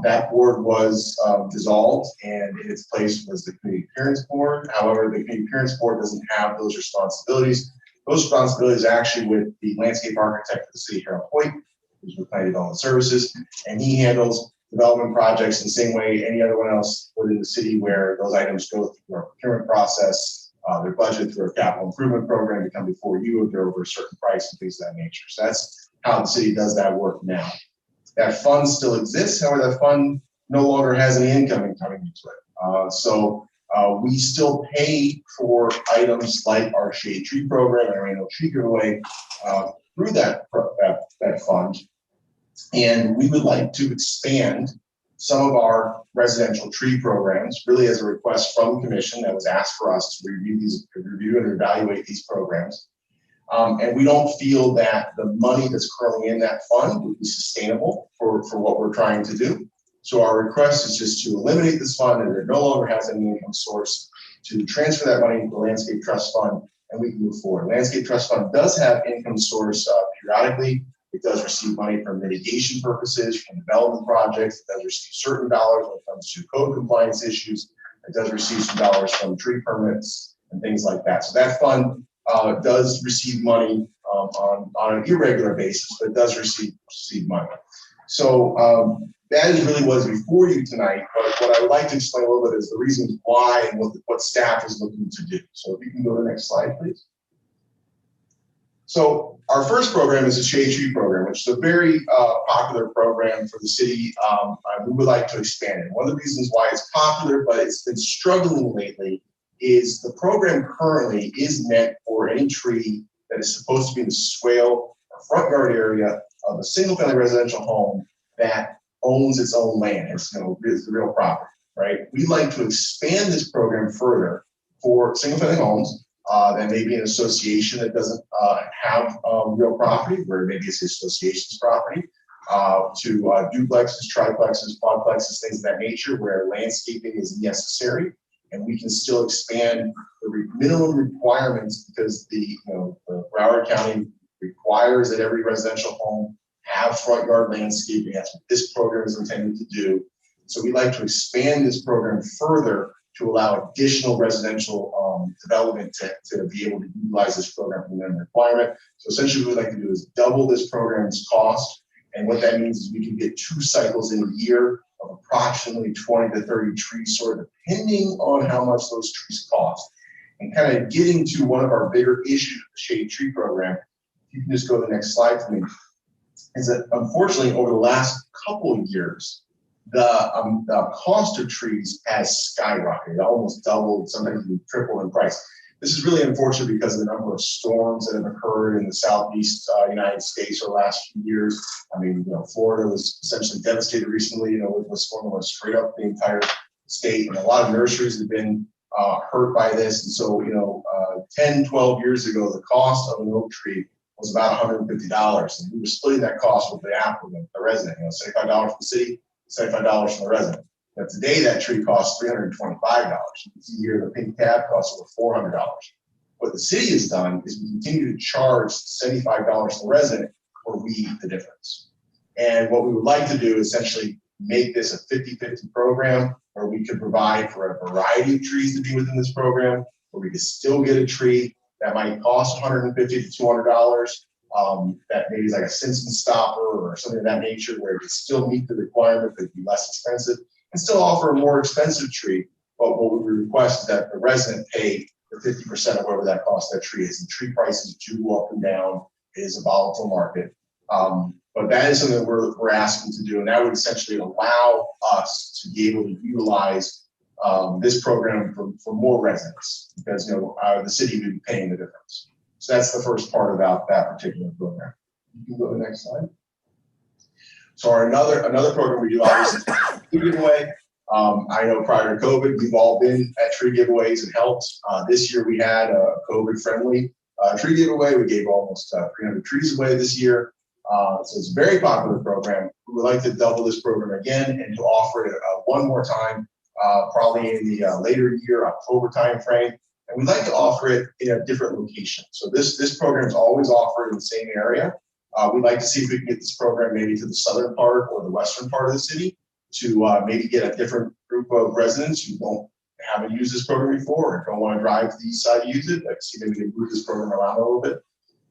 That board was dissolved, and in its place was the Community Appearance Board. However, the Community Appearance Board doesn't have those responsibilities. Those responsibilities are actually with the landscape architect of the city, Harold Hoyt, who's with Planning Development Services, and he handles development projects the same way any other one else within the city, where those items go through our procurement process, they're budgeted through our capital improvement program to come before you if they're over a certain price and things of that nature. So that's how the city does that work now. That fund still exists, however, that fund no longer has any income coming into it. So we still pay for items like our shade tree program and our annual tree giveaway through that fund. And we would like to expand some of our residential tree programs, really as a request from the commission that was asked for us to review and evaluate these programs. And we don't feel that the money that's currently in that fund would be sustainable for what we're trying to do. So our request is just to eliminate this fund, and it no longer has any income source, to transfer that money into the Landscape Trust Fund, and we can move forward. Landscape Trust Fund does have income source periodically. It does receive money for mitigation purposes, from development projects. It does receive certain dollars when it comes to code compliance issues. It does receive some dollars from tree permits and things like that. So that fund does receive money on an irregular basis, but it does receive money. So that is really what is before you tonight. But what I would like to explain a little bit is the reasons why and what staff is looking to do. So if you can go to the next slide, please. So our first program is the Shade Tree program, which is a very popular program for the city. We would like to expand it. One of the reasons why it's popular, but it's been struggling lately, is the program currently is meant for any tree that is supposed to be in the swale or front yard area of a single-family residential home that owns its own land. It's the real property, right? We'd like to expand this program further for single-family homes that may be an association that doesn't have real property, where maybe it's the association's property, to duplexes, triplexes, quadplexes, things of that nature, where landscaping is necessary, and we can still expand the minimum requirements, because the Broward County requires that every residential home have front yard landscaping. That's what this program is intended to do. So we'd like to expand this program further to allow additional residential development to be able to utilize this program for minimum requirement. So essentially what we'd like to do is double this program's cost. And what that means is we can get 2 cycles in a year of approximately 20 to 30 trees, sort of depending on how much those trees cost. And kind of getting to one of our bigger issues with the Shade Tree program, if you can just go to the next slide for me, is that unfortunately over the last couple of years, the cost of trees has skyrocketed, almost doubled, sometimes even tripled in price. This is really unfortunate because of the number of storms that have occurred in the southeast United States over the last few years. I mean, Florida was essentially devastated recently, with a storm that went straight up the entire state, and a lot of nurseries have been hurt by this. And so, 10, 12 years ago, the cost of an oak tree was about $150, and we were splitting that cost with the applicant, the resident. $75 from the city, $75 from the resident. Now today that tree costs $325. You can see here the pink tab costs over $400. What the city has done is we continue to charge $75 to the resident, or we eat the difference. And what we would like to do is essentially make this a 50-50 program, where we could provide for a variety of trees to be within this program, where we could still get a tree that might cost $150 to $200, that maybe is like a Simpson stopper or something of that nature, where it could still meet the requirement, but be less expensive, and still offer a more expensive tree. But what we request is that the resident pay the 50% of whatever that cost that tree is. And tree prices do go up and down. It is a volatile market. But that is something that we're asking to do, and that would essentially allow us to be able to utilize this program for more residents, because the city would be paying the difference. So that's the first part about that particular program. You can go to the next slide. So another program we do, obviously, is tree giveaway. I know prior to COVID, we've all been at tree giveaways and helped. This year we had a COVID-friendly tree giveaway. We gave almost 300 trees away this year. So it's a very popular program. We would like to double this program again and to offer it one more time, probably in the later year, October timeframe. And we'd like to offer it in a different location. So this program is always offered in the same area. We'd like to see if we can get this program maybe to the southern part or the western part of the city to maybe get a different group of residents who haven't used this program before and don't want to drive to the east side to use it. Like, see, maybe we can move this program around a little bit.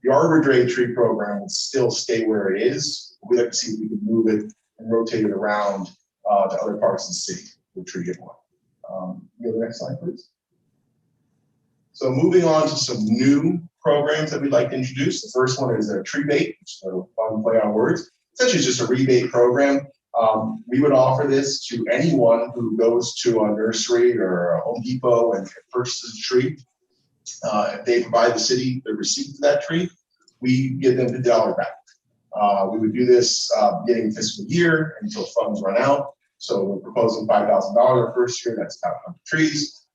The Arbor Day tree program will still stay where it is. We'd like to see if we can move it and rotate it around to other parts of the city with tree giveaway. Go to the next slide, please. So moving on to some new programs that we'd like to introduce. The first one is a tree bait, which is a fun play on words. Essentially, it's just a rebate program. We would offer this to anyone who goes to a nursery or a Home Depot and purchases a tree. If they provide the city the receipt for that tree, we give them $50 back. We would do this beginning of fiscal year until funds run out. So we're proposing $5,000 our first year. That's about 100 trees.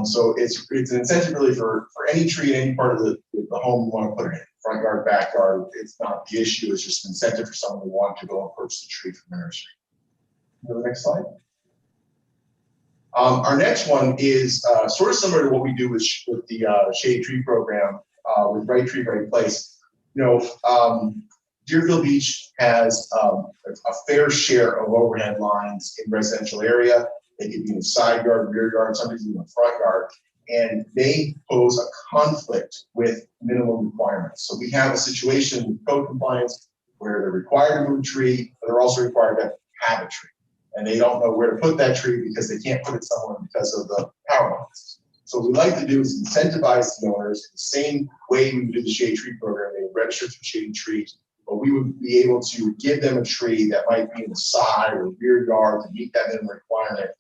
So it's an incentive really for any tree in any part of the home you want to put it in. Front yard, backyard, it's not the issue. It's just an incentive for someone who wants to go and purchase a tree from the nursery. Go to the next slide. Our next one is sort of similar to what we do with the Shady Tree program with Right Tree, Right Place. Deerfield Beach has a fair share of overhead lines in residential area. They could be in the side yard, rear yard, sometimes even the front yard, and they pose a conflict with minimum requirements. So we have a situation with code compliance where they're required to move a tree, but they're also required to have a tree. And they don't know where to put that tree because they can't put it somewhere because of the power lines. So what we'd like to do is incentivize the owners in the same way we do the Shady Tree program. They would register for Shady Trees, but we would be able to give them a tree that might be in the side or rear yard to meet that minimum requirement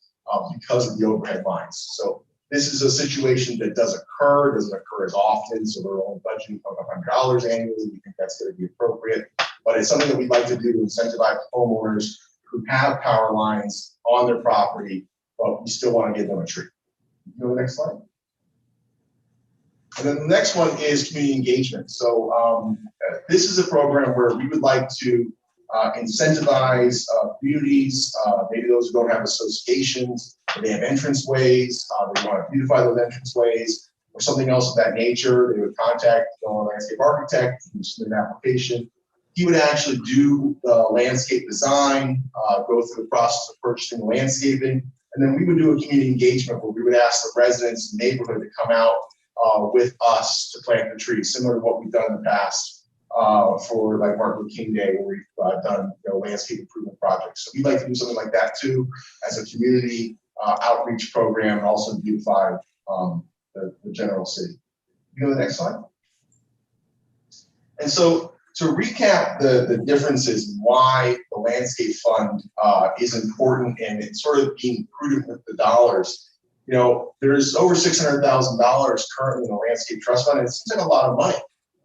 because of the overhead lines. So this is a situation that doesn't occur as often, so we're only budgeting $100 annually. We think that's going to be appropriate, but it's something that we'd like to do to incentivize homeowners who have power lines on their property, but we still want to give them a tree. Go to the next slide. And then the next one is community engagement. So this is a program where we would like to incentivize communities, maybe those who don't have associations, or they have entranceways, they want to beautify those entranceways, or something else of that nature. They would contact a landscape architect, submit an application. He would actually do the landscape design, go through the process of purchasing the landscaping, and then we would do a community engagement where we would ask the residents in the neighborhood to come out with us to plant the trees, similar to what we've done in the past for like Martin Luther King Day, where we've done landscape improvement projects. So we'd like to do something like that too, as a community outreach program, and also beautify the general city. You go to the next slide. And so to recap the differences in why the landscape fund is important and it's sort of being prudent with the dollars. There's over $600,000 currently in the landscape trust fund. And it seems like a lot of money,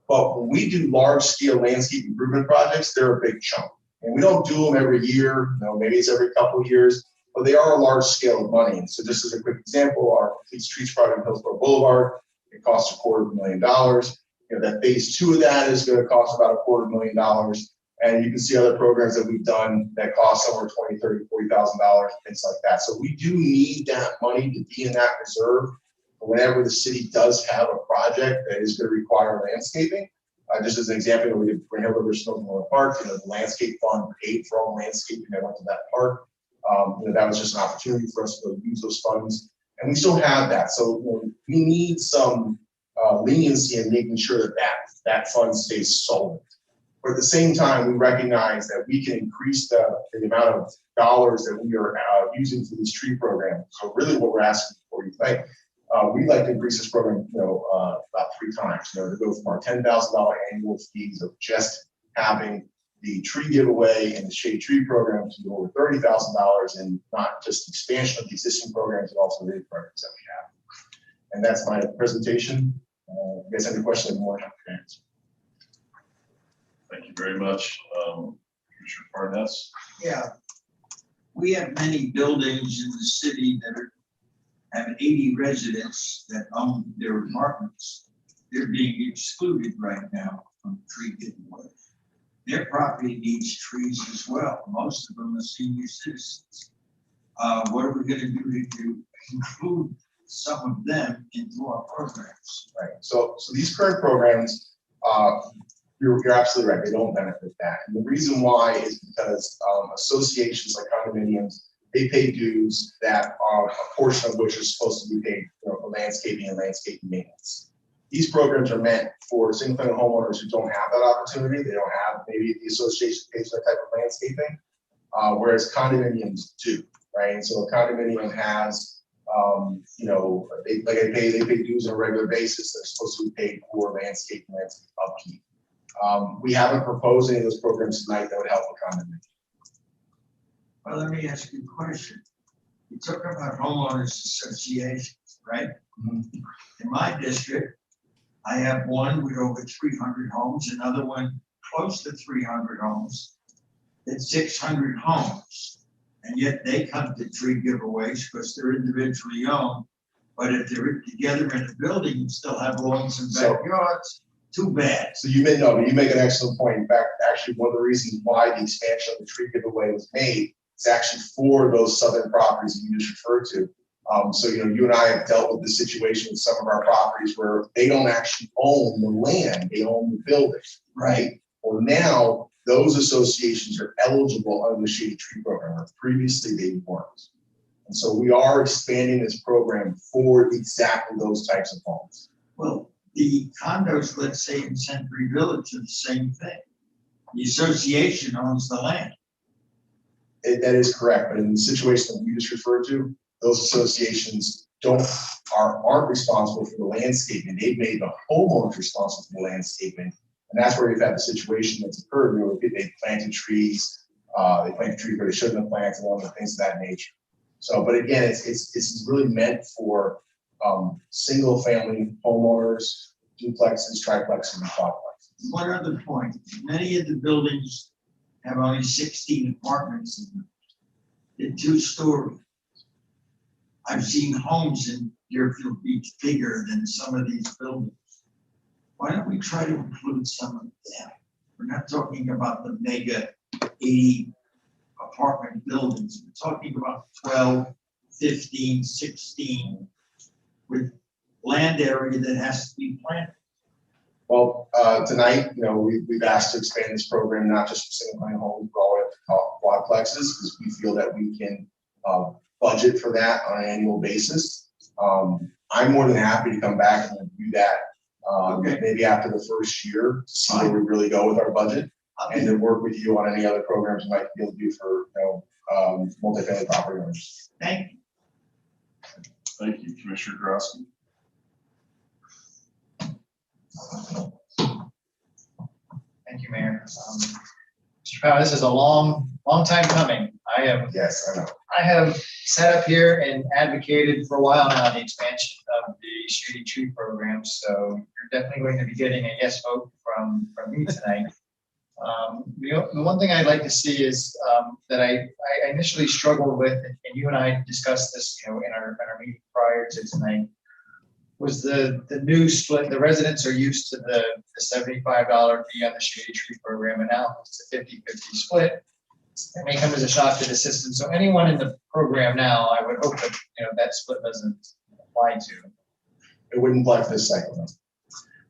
but when we do large scale landscape improvement projects, they're a big chunk. And we don't do them every year, maybe it's every couple of years, but they are a large scale of money. And so just as a quick example, our Complete Streets project in Hillsborough Boulevard, it costs $250,000. That phase 2 of that is going to cost about $250,000. And you can see other programs that we've done that cost somewhere $20,000, $30,000, $40,000, things like that. So we do need that money to be in that reserve whenever the city does have a project that is going to require landscaping. Just as an example, we did Renewal River Snowmobile Park. The landscape fund paid for all the landscaping that went to that park. That was just an opportunity for us to use those funds, and we still have that. So we need some leniency in making sure that fund stays solvent. But at the same time, we recognize that we can increase the amount of dollars that we are using for this tree program. So really what we're asking for, we'd like to increase this program, about 3 times, to go from our $10,000 annual fees of just having the tree giveaway and the shade tree program to over $30,000, and not just expansion of the existing programs, but also the new programs that we have. And that's my presentation. If you guys have any questions, I'm more than happy to answer. Thank you very much. Commissioner Parnas. Yeah. We have many buildings in the city that have 80 residents that own their apartments. They're being excluded right now from tree giveaway. Their property needs trees as well. Most of them are senior citizens. What are we going to do to include some of them into our programs? Right. So these current programs, you're absolutely right. They don't benefit that. And the reason why is because associations like condominiums, they pay dues that are a portion of which are supposed to be paid for landscaping and landscaping maintenance. These programs are meant for single-family homeowners who don't have that opportunity. They don't have, maybe the association pays for that type of landscaping, whereas condominiums do, right? And so a condominium has, they pay dues on a regular basis. They're supposed to be paid for landscape upkeep. We haven't proposed any of those programs tonight that would help a condominium. Well, let me ask you a question. You talk about homeowners associations, right? Mm-hmm. In my district, I have one with over 300 homes, another one close to 300 homes. It's 600 homes. And yet they come to tree giveaways because they're individually owned. But if they're together in a building and still have lawns and backyards, too bad. So you make an excellent point. In fact, actually, one of the reasons why the expansion of the tree giveaway was made is actually for those southern properties that you just referred to. So you and I have dealt with the situation with some of our properties where they don't actually own the land; they own the building, right? Well, now those associations are eligible under the Shady Tree program, where previously they weren't. And so we are expanding this program for exactly those types of homes. Well, the condos, let's say in Century Village, are the same thing. The association owns the land. That is correct, but in the situation that we just referred to, those associations aren't responsible for the landscaping. They've made the homeowners responsible for the landscaping, and that's where we've had the situation that's occurred. They planted trees, where they shouldn't have planted them, and things of that nature. So, but again, it's really meant for single-family homeowners, duplexes, triplexes, and quadplexes. One other point: many of the buildings have only 16 apartments in them. They're 2-story. I've seen homes in Deerfield Beach bigger than some of these buildings. Why don't we try to include some of them? We're not talking about the mega 80 apartment buildings. We're talking about 12, 15, 16 with land area that has to be planted. Well, tonight, we've asked to expand this program not just for single-family homes, but all the way up to quadplexes, because we feel that we can budget for that on an annual basis. I'm more than happy to come back and do that maybe after the first year to see where we really go with our budget, and to work with you on any other programs we might be able to do for multifamily property owners. Thank you. Thank you, Commissioner Grosky. Thank you, Mayor. Mr. Powell, this is a long time coming. Yes, I know. I have sat up here and advocated for a while now the expansion of the Shady Tree program. So you're definitely going to be getting a yes vote from me tonight. The one thing I'd like to see is that I initially struggled with, and you and I discussed this, in our meeting prior to tonight, was the new split. The residents are used to the $75 fee on the Shady Tree program, and now it's a 50-50 split. It may come as a shock to the system. So anyone in the program now, I would hope that that split doesn't apply to. It wouldn't apply for this cycle.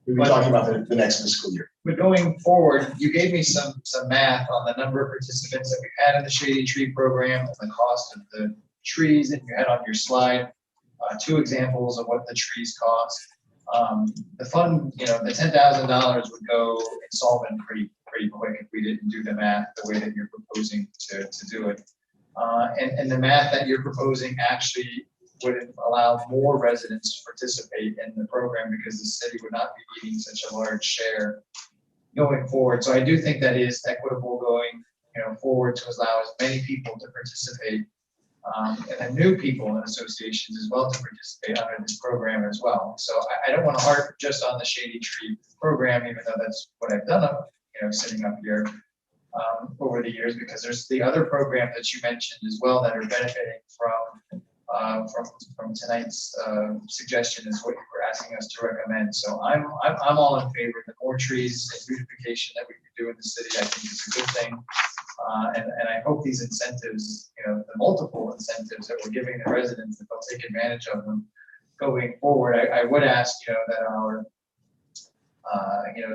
We've been talking about the next fiscal year. But going forward, you gave me some math on the number of participants that we've had in the Shady Tree program and the cost of the trees that you had on your slide. 2 examples of what the trees cost. The fund, the $10,000 would go insolvent pretty pretty quick if we didn't do the math the way that you're proposing to do it. And the math that you're proposing actually would allow more residents to participate in the program because the city would not be needing such a large share going forward. So I do think that is equitable going forward to allow as many people to participate, and then new people in associations as well to participate under this program as well. So I don't want to harp just on the Shady Tree program, even though that's what I've done sitting up here over the years, because there's the other programs that you mentioned as well that are benefiting from tonight's suggestion is what you were asking us to recommend. So I'm all in favor. The more trees and beautification that we can do in the city, I think is a good thing. And I hope these incentives, the multiple incentives that we're giving the residents, that they'll take advantage of them going forward. I would ask, that our,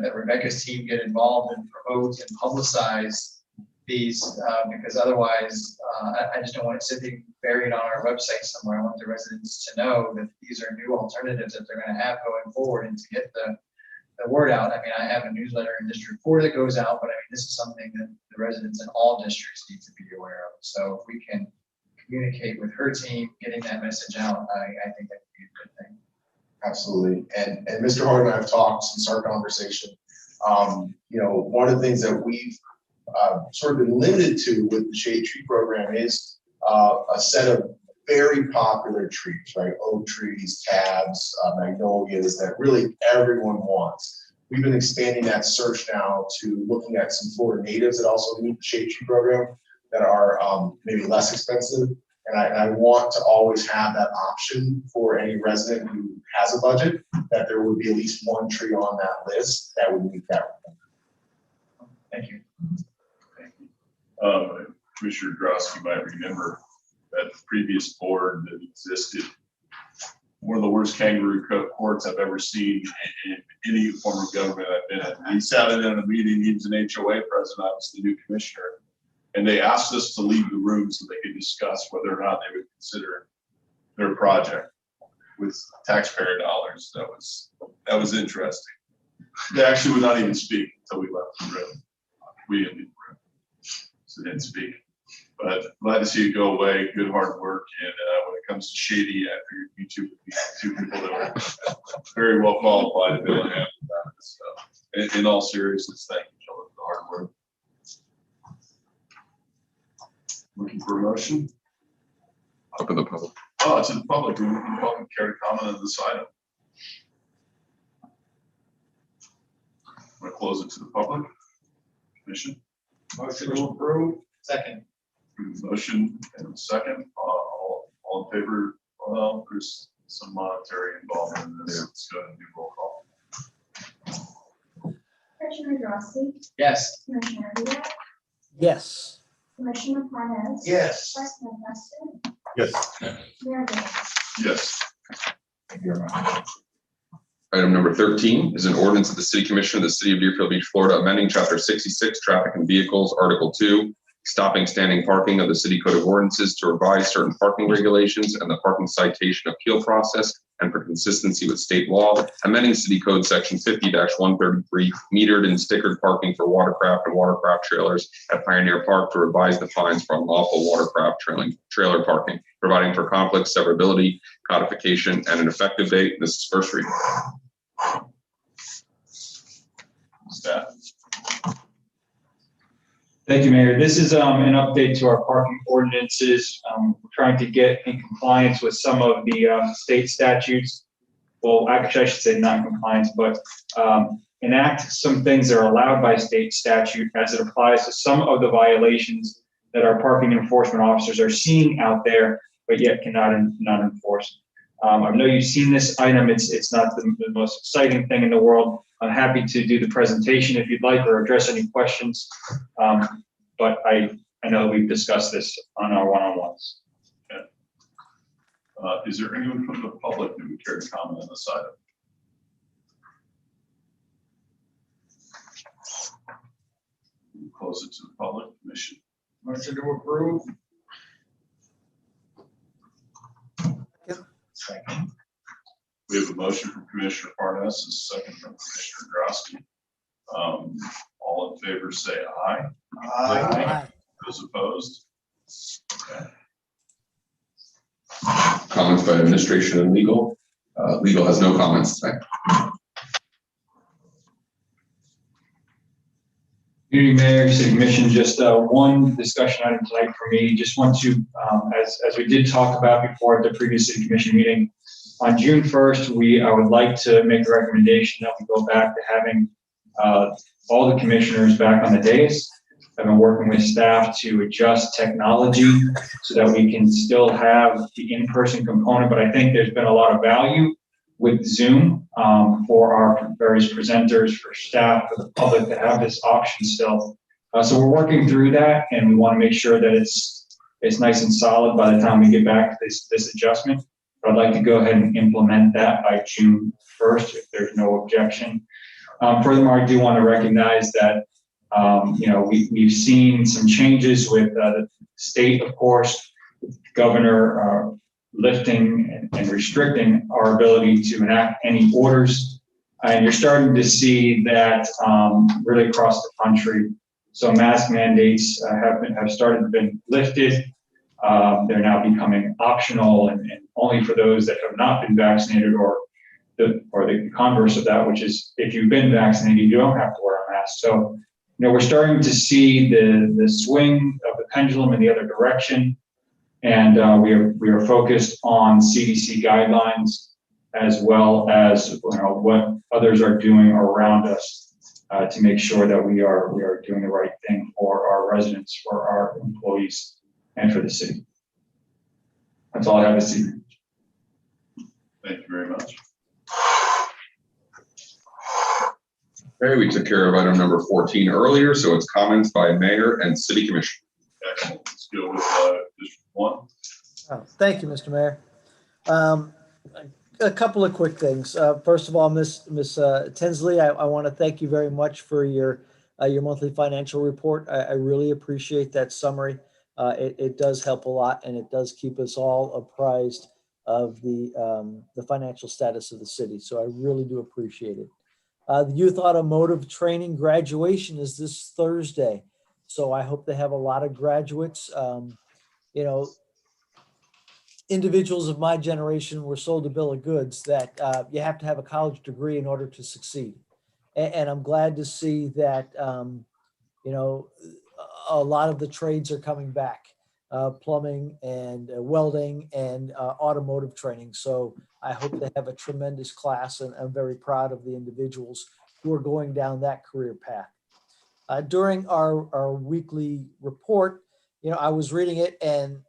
that Rebecca's team get involved and promote and publicize these, because otherwise, I just don't want it sitting buried on our website somewhere. I want the residents to know that these are new alternatives that they're going to have going forward, and to get the word out. I mean, I have a newsletter in District 4 that goes out, but I mean, this is something that the residents in all districts need to be aware of. So if we can communicate with her team, getting that message out, I think that would be a good thing. Absolutely. And Mr. Hart and I have talked since our conversation. One of the things that we've sort of been limited to with the Shade Tree program is a set of very popular trees, right? Oak trees, tabs, magnolias that really everyone wants. We've been expanding that search now to looking at some Florida natives that also meet the Shade Tree program that are maybe less expensive. And I want to always have that option for any resident who has a budget, that there would be at least one tree on that list that would meet that requirement. Thank you. Commissioner Gross, you might remember that the previous board that existed, one of the worst kangaroo courts I've ever seen in any form of government I've been in. He sat in a meeting, he was an HOA president, I was the new commissioner, and they asked us to leave the room so they could discuss whether or not they would consider their project with taxpayer dollars. That was interesting. They actually would not even speak until we left the room. We didn't leave the room, so they didn't speak. But glad to see you go away. Good hard work. And when it comes to Shady, I figured you two would be two people that were very well qualified to be able to handle that. So, in all seriousness, thank you, gentlemen, for the hard work. Looking for a motion? Open the public. Oh, it's in the public. We can public care to comment on this item. I'm going to close it to the public. Commission. Motion to approve. Second. Motion and a second. All in favor? Well, there's some monetary involvement in this. Let's go ahead and do roll call. Commissioner Drosky, Yes. Commissioner Rea, Yes. Commissioner Parnas. Yes. Vice Mayor Preston, Yes. Mayor Dan. Yes. Thank you very much. Item number 13 is an ordinance of the City Commission of the City of Deerfield Beach, Florida, amending Chapter 66, Traffic and Vehicles, Article 2, stopping standing parking of the City Code of Ordinances to revise certain parking regulations and the parking citation appeal process, and for consistency with state law, amending City Code Section 50-133, metered and stickered parking for watercraft and watercraft trailers at Pioneer Park to revise the fines for unlawful watercraft trailer parking, providing for conflict, severability, codification, and an effective date. This is first reading. Staff. Thank you, Mayor. This is an update to our parking ordinances. We're trying to get in compliance with some of the state statutes. Well, actually, I should say not in compliance, but enact some things that are allowed by state statute as it applies to some of the violations that our parking enforcement officers are seeing out there, but yet cannot enforce. I know you've seen this item. It's not the most exciting thing in the world. I'm happy to do the presentation if you'd like, or address any questions. But I know we've discussed this on our one-on-ones. Okay. Is there anyone from the public who would care to comment on this item? We'll close it to the public. Commission. Motion to approve. Second. We have a motion from Commissioner Parnas, a second from Commissioner Drosky. All All in favor, say aye. Aye. Those opposed? Okay. Comments by administration and legal. Legal has no comments tonight. Community Mayor, City Commission, just one discussion item tonight for me. Just want to, as we did talk about before at the previous City Commission meeting, on June 1st, I would like to make a recommendation that we go back to having all the commissioners back on the dais. I've been working with staff to adjust technology so that we can still have the in-person component, but I think there's been a lot of value with Zoom for our various presenters, for staff, for the public to have this option still. So we're working through that, and we want to make sure that it's nice and solid by the time we get back to this adjustment. But I'd like to go ahead and implement that by June 1st if there's no objection. Furthermore, I do want to recognize that we've seen some changes with the state, of course, with the governor lifting and restricting our ability to enact any orders. And you're starting to see that really across the country. So mask mandates have started to been lifted. They're now becoming optional and only for those that have not been vaccinated, or the converse of that, which is if you've been vaccinated, you don't have to wear a mask. So, we're starting to see the swing of the pendulum in the other direction. And we are focused on CDC guidelines as well as what others are doing around us to make sure that we are doing the right thing for our residents, for our employees, and for the city. That's all I have this evening. Thank you very much. Okay, we took care of item number 14 earlier, so it's comments by mayor and city commission. Excellent. Let's go with District 1. Oh, thank you, Mr. Mayor. A couple of quick things. First of all, Ms. Tinsley, I want to thank you very much for your monthly financial report. I really appreciate that summary. It does help a lot, and it does keep us all apprised of the financial status of the city. So I really do appreciate it. The Youth Automotive Training graduation is this Thursday. So I hope they have a lot of graduates. Individuals of my generation were sold a bill of goods that you have to have a college degree in order to succeed. And I'm glad to see that, a lot of the trades are coming back, plumbing and welding and automotive training. So I hope they have a tremendous class, and I'm very proud of the individuals who are going down that career path. During our weekly report, I was reading it, and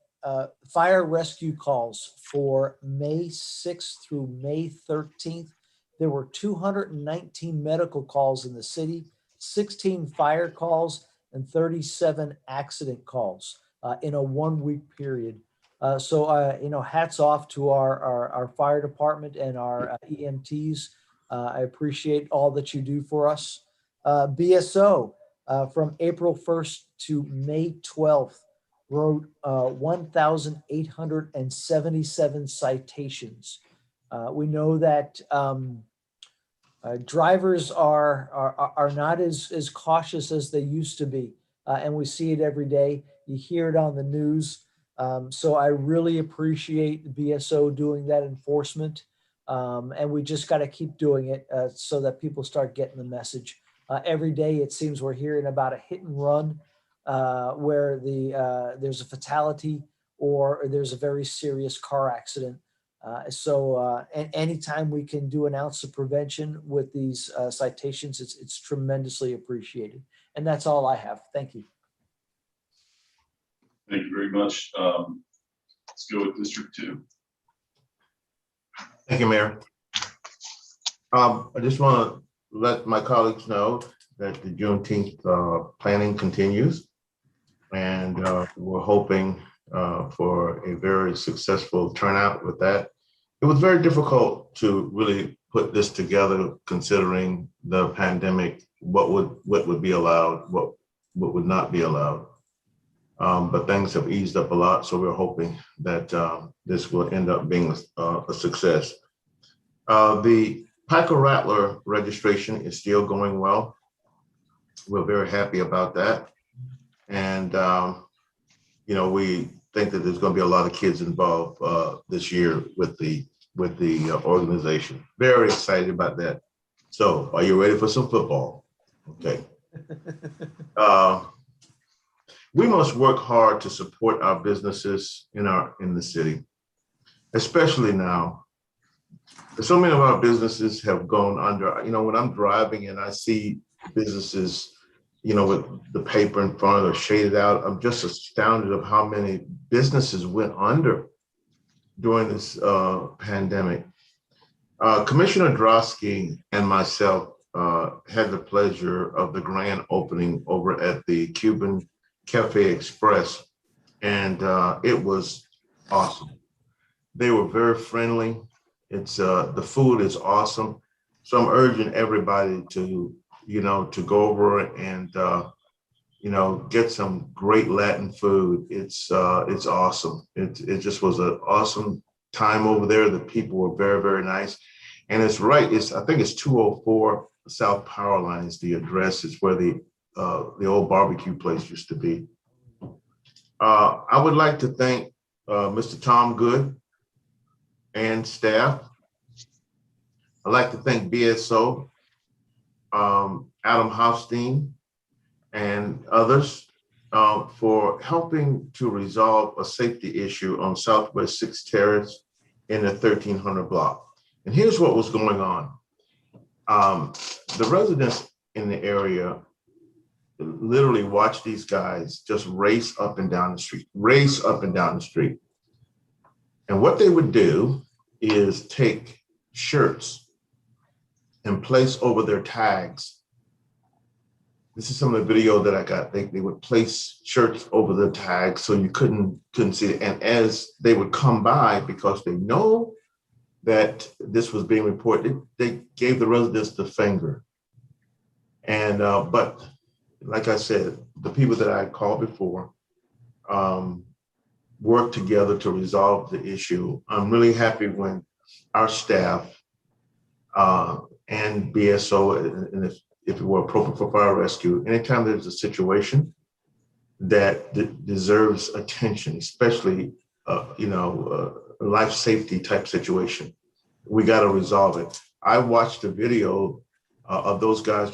fire rescue calls for May 6th through May 13th. There were 219 medical calls in the city, 16 fire calls, and 37 accident calls in a 1 week period. So hats off to our fire department and our EMTs. I appreciate all that you do for us. BSO from April 1st to May 12th wrote 1,877 citations. We know that drivers are not as cautious as they used to be, and we see it every day. You hear it on the news. So I really appreciate BSO doing that enforcement, and we just got to keep doing it so that people start getting the message. Every day it seems we're hearing about a hit and run where there's a fatality or there's a very serious car accident. And anytime we can do an ounce of prevention with these citations, it's tremendously appreciated. And that's all I have. Thank you. Thank you very much. Let's go with District 2. Thank you, Mayor. I just want to let my colleagues know that the Juneteenth planning continues, and we're hoping for a very successful turnout with that. It was very difficult to really put this together, considering the pandemic, what would be allowed, what would not be allowed. But things have eased up a lot, so we're hoping that this will end up being a success. The Piker Rattler registration is still going well. We're very happy about that. And, you know, we think that there's going to be a lot of kids involved this year with the organization. Very excited about that. So are you ready for some football? Okay. We must work hard to support our businesses in the city, especially now. So many of our businesses have gone under. You know, when I'm driving and I see businesses, you know, with the paper in front or shaded out, I'm just astounded of how many businesses went under during this pandemic. Commissioner Drosky and myself had the pleasure of the grand opening over at the Cuban Cafe Express, and it was awesome. They were very friendly. It's the food is awesome. So I'm urging everybody to, you know, to go over and, you know, get some great Latin food. It's awesome. It just was an awesome time over there. The people were very, very nice. And it's right. I think it's 204 South Power Line is the address. It's where the old barbecue place used to be. I would like to thank Mr. Tom Good and staff. I'd like to thank BSO, Adam Hofstein, and others for helping to resolve a safety issue on Southwest 6th Terrace in the 1300 block. And here's what was going on. The residents in the area literally watched these guys just race up and down the street. And what they would do is take shirts and place over their tags. This is some of the video that I got. They would place shirts over the tags so you couldn't see it. And as they would come by, because they know that this was being reported, they gave the residents the finger. And but like I said, the people that I called before worked together to resolve the issue. I'm really happy when our staff and BSO, and if it were appropriate for fire rescue, anytime there's a situation that deserves attention, especially you know, a life safety type situation, we got to resolve it. I watched a video of those guys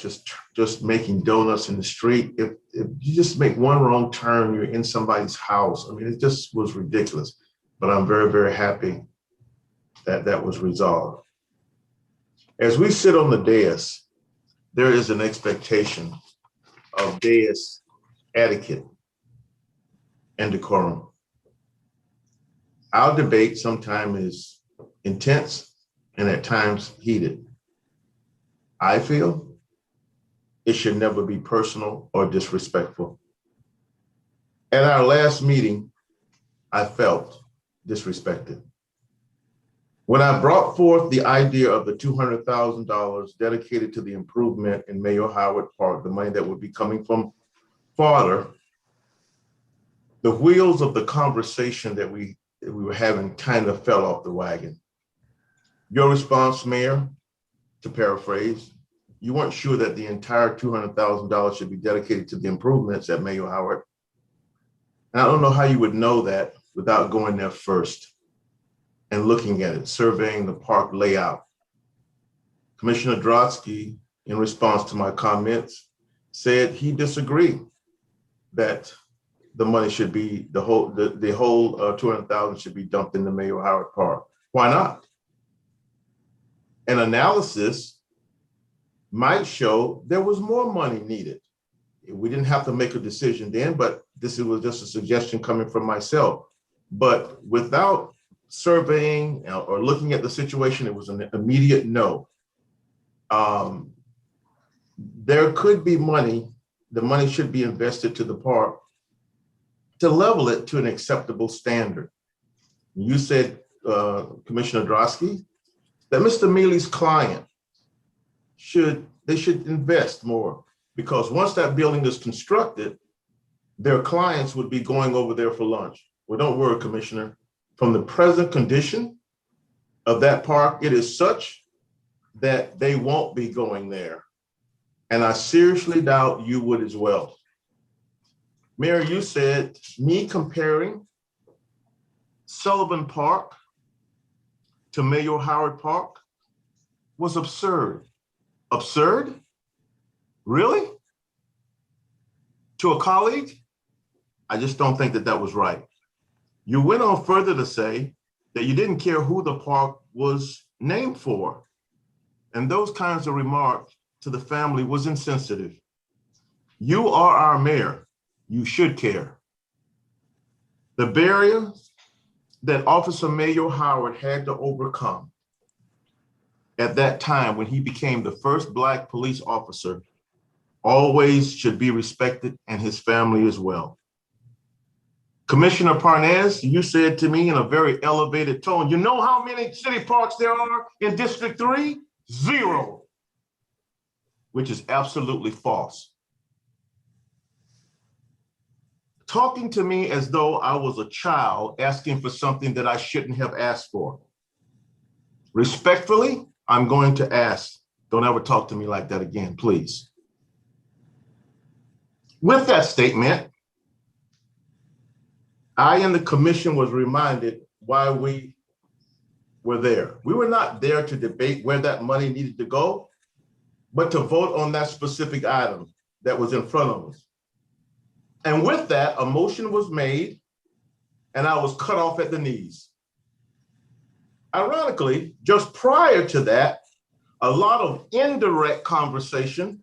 just making donuts in the street. If you just make one wrong turn, you're in somebody's house. I mean, it just was ridiculous. But I'm very, very happy that that was resolved. As we sit on the dais, there is an expectation of dais etiquette and decorum. Our debate sometimes is intense and at times heated. I feel it should never be personal or disrespectful. At our last meeting, I felt disrespected. When I brought forth the idea of the $200,000 dedicated to the improvement in Mayor Howard Park, the money that would be coming from FARDR, the wheels of the conversation that we were having kind of fell off the wagon. Your response, Mayor, to paraphrase, you weren't sure that the entire $200,000 should be dedicated to the improvements at Mayor Howard. And I don't know how you would know that without going there first and looking at it, surveying the park layout. Commissioner Drosky, in response to my comments, said he disagreed that the money should be, the whole 200,000 should be dumped into Mayor Howard Park. Why not? An analysis might show there was more money needed. We didn't have to make a decision then, but this was just a suggestion coming from myself. But without surveying or looking at the situation, it was an immediate no. There could be money, the money should be invested to the park to level it to an acceptable standard. You said, Commissioner Drosky, that Mr. Mealy's client should invest more, because once that building is constructed, their clients would be going over there for lunch. Well, don't worry, Commissioner. From the present condition of that park, it is such that they won't be going there. and I seriously doubt you would as well. Mayor, you said me comparing Sullivan Park to Mayor Howard Park was absurd. Absurd? Really? To a colleague? I just don't think that that was right. You went on further to say that you didn't care who the park was named for. And those kinds of remarks to the family was insensitive. You are our mayor. You should care. The barriers that Officer Mayor Howard had to overcome at that time when he became the first Black police officer always should be respected, and his family as well. Commissioner Parnes, you said to me in a very elevated tone, you know how many city parks there are in District 3? 0, which is absolutely false. Talking to me as though I was a child asking for something that I shouldn't have asked for. Respectfully, I'm going to ask, don't ever talk to me like that again, please. With that statement, I and the commission was reminded why we were there. We were not there to debate where that money needed to go, but to vote on that specific item that was in front of us. And with that, a motion was made and I was cut off at the knees. Ironically, just prior to that, a lot of indirect conversation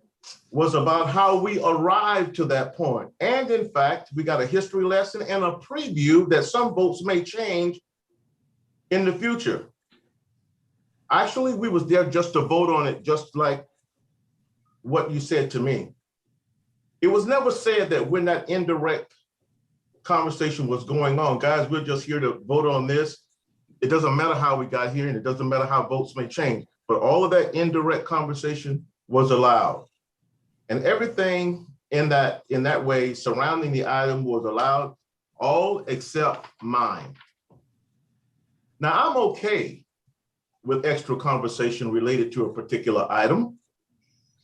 was about how we arrived to that point. And in fact, we got a history lesson and a preview that some votes may change in the future. Actually, we was there just to vote on it, just like what you said to me. It was never said that when that indirect conversation was going on, guys, we're just here to vote on this. It doesn't matter how we got here and it doesn't matter how votes may change, but all of that indirect conversation was allowed. And everything in that way surrounding the item was allowed, all except mine. Now, I'm okay with extra conversation related to a particular item,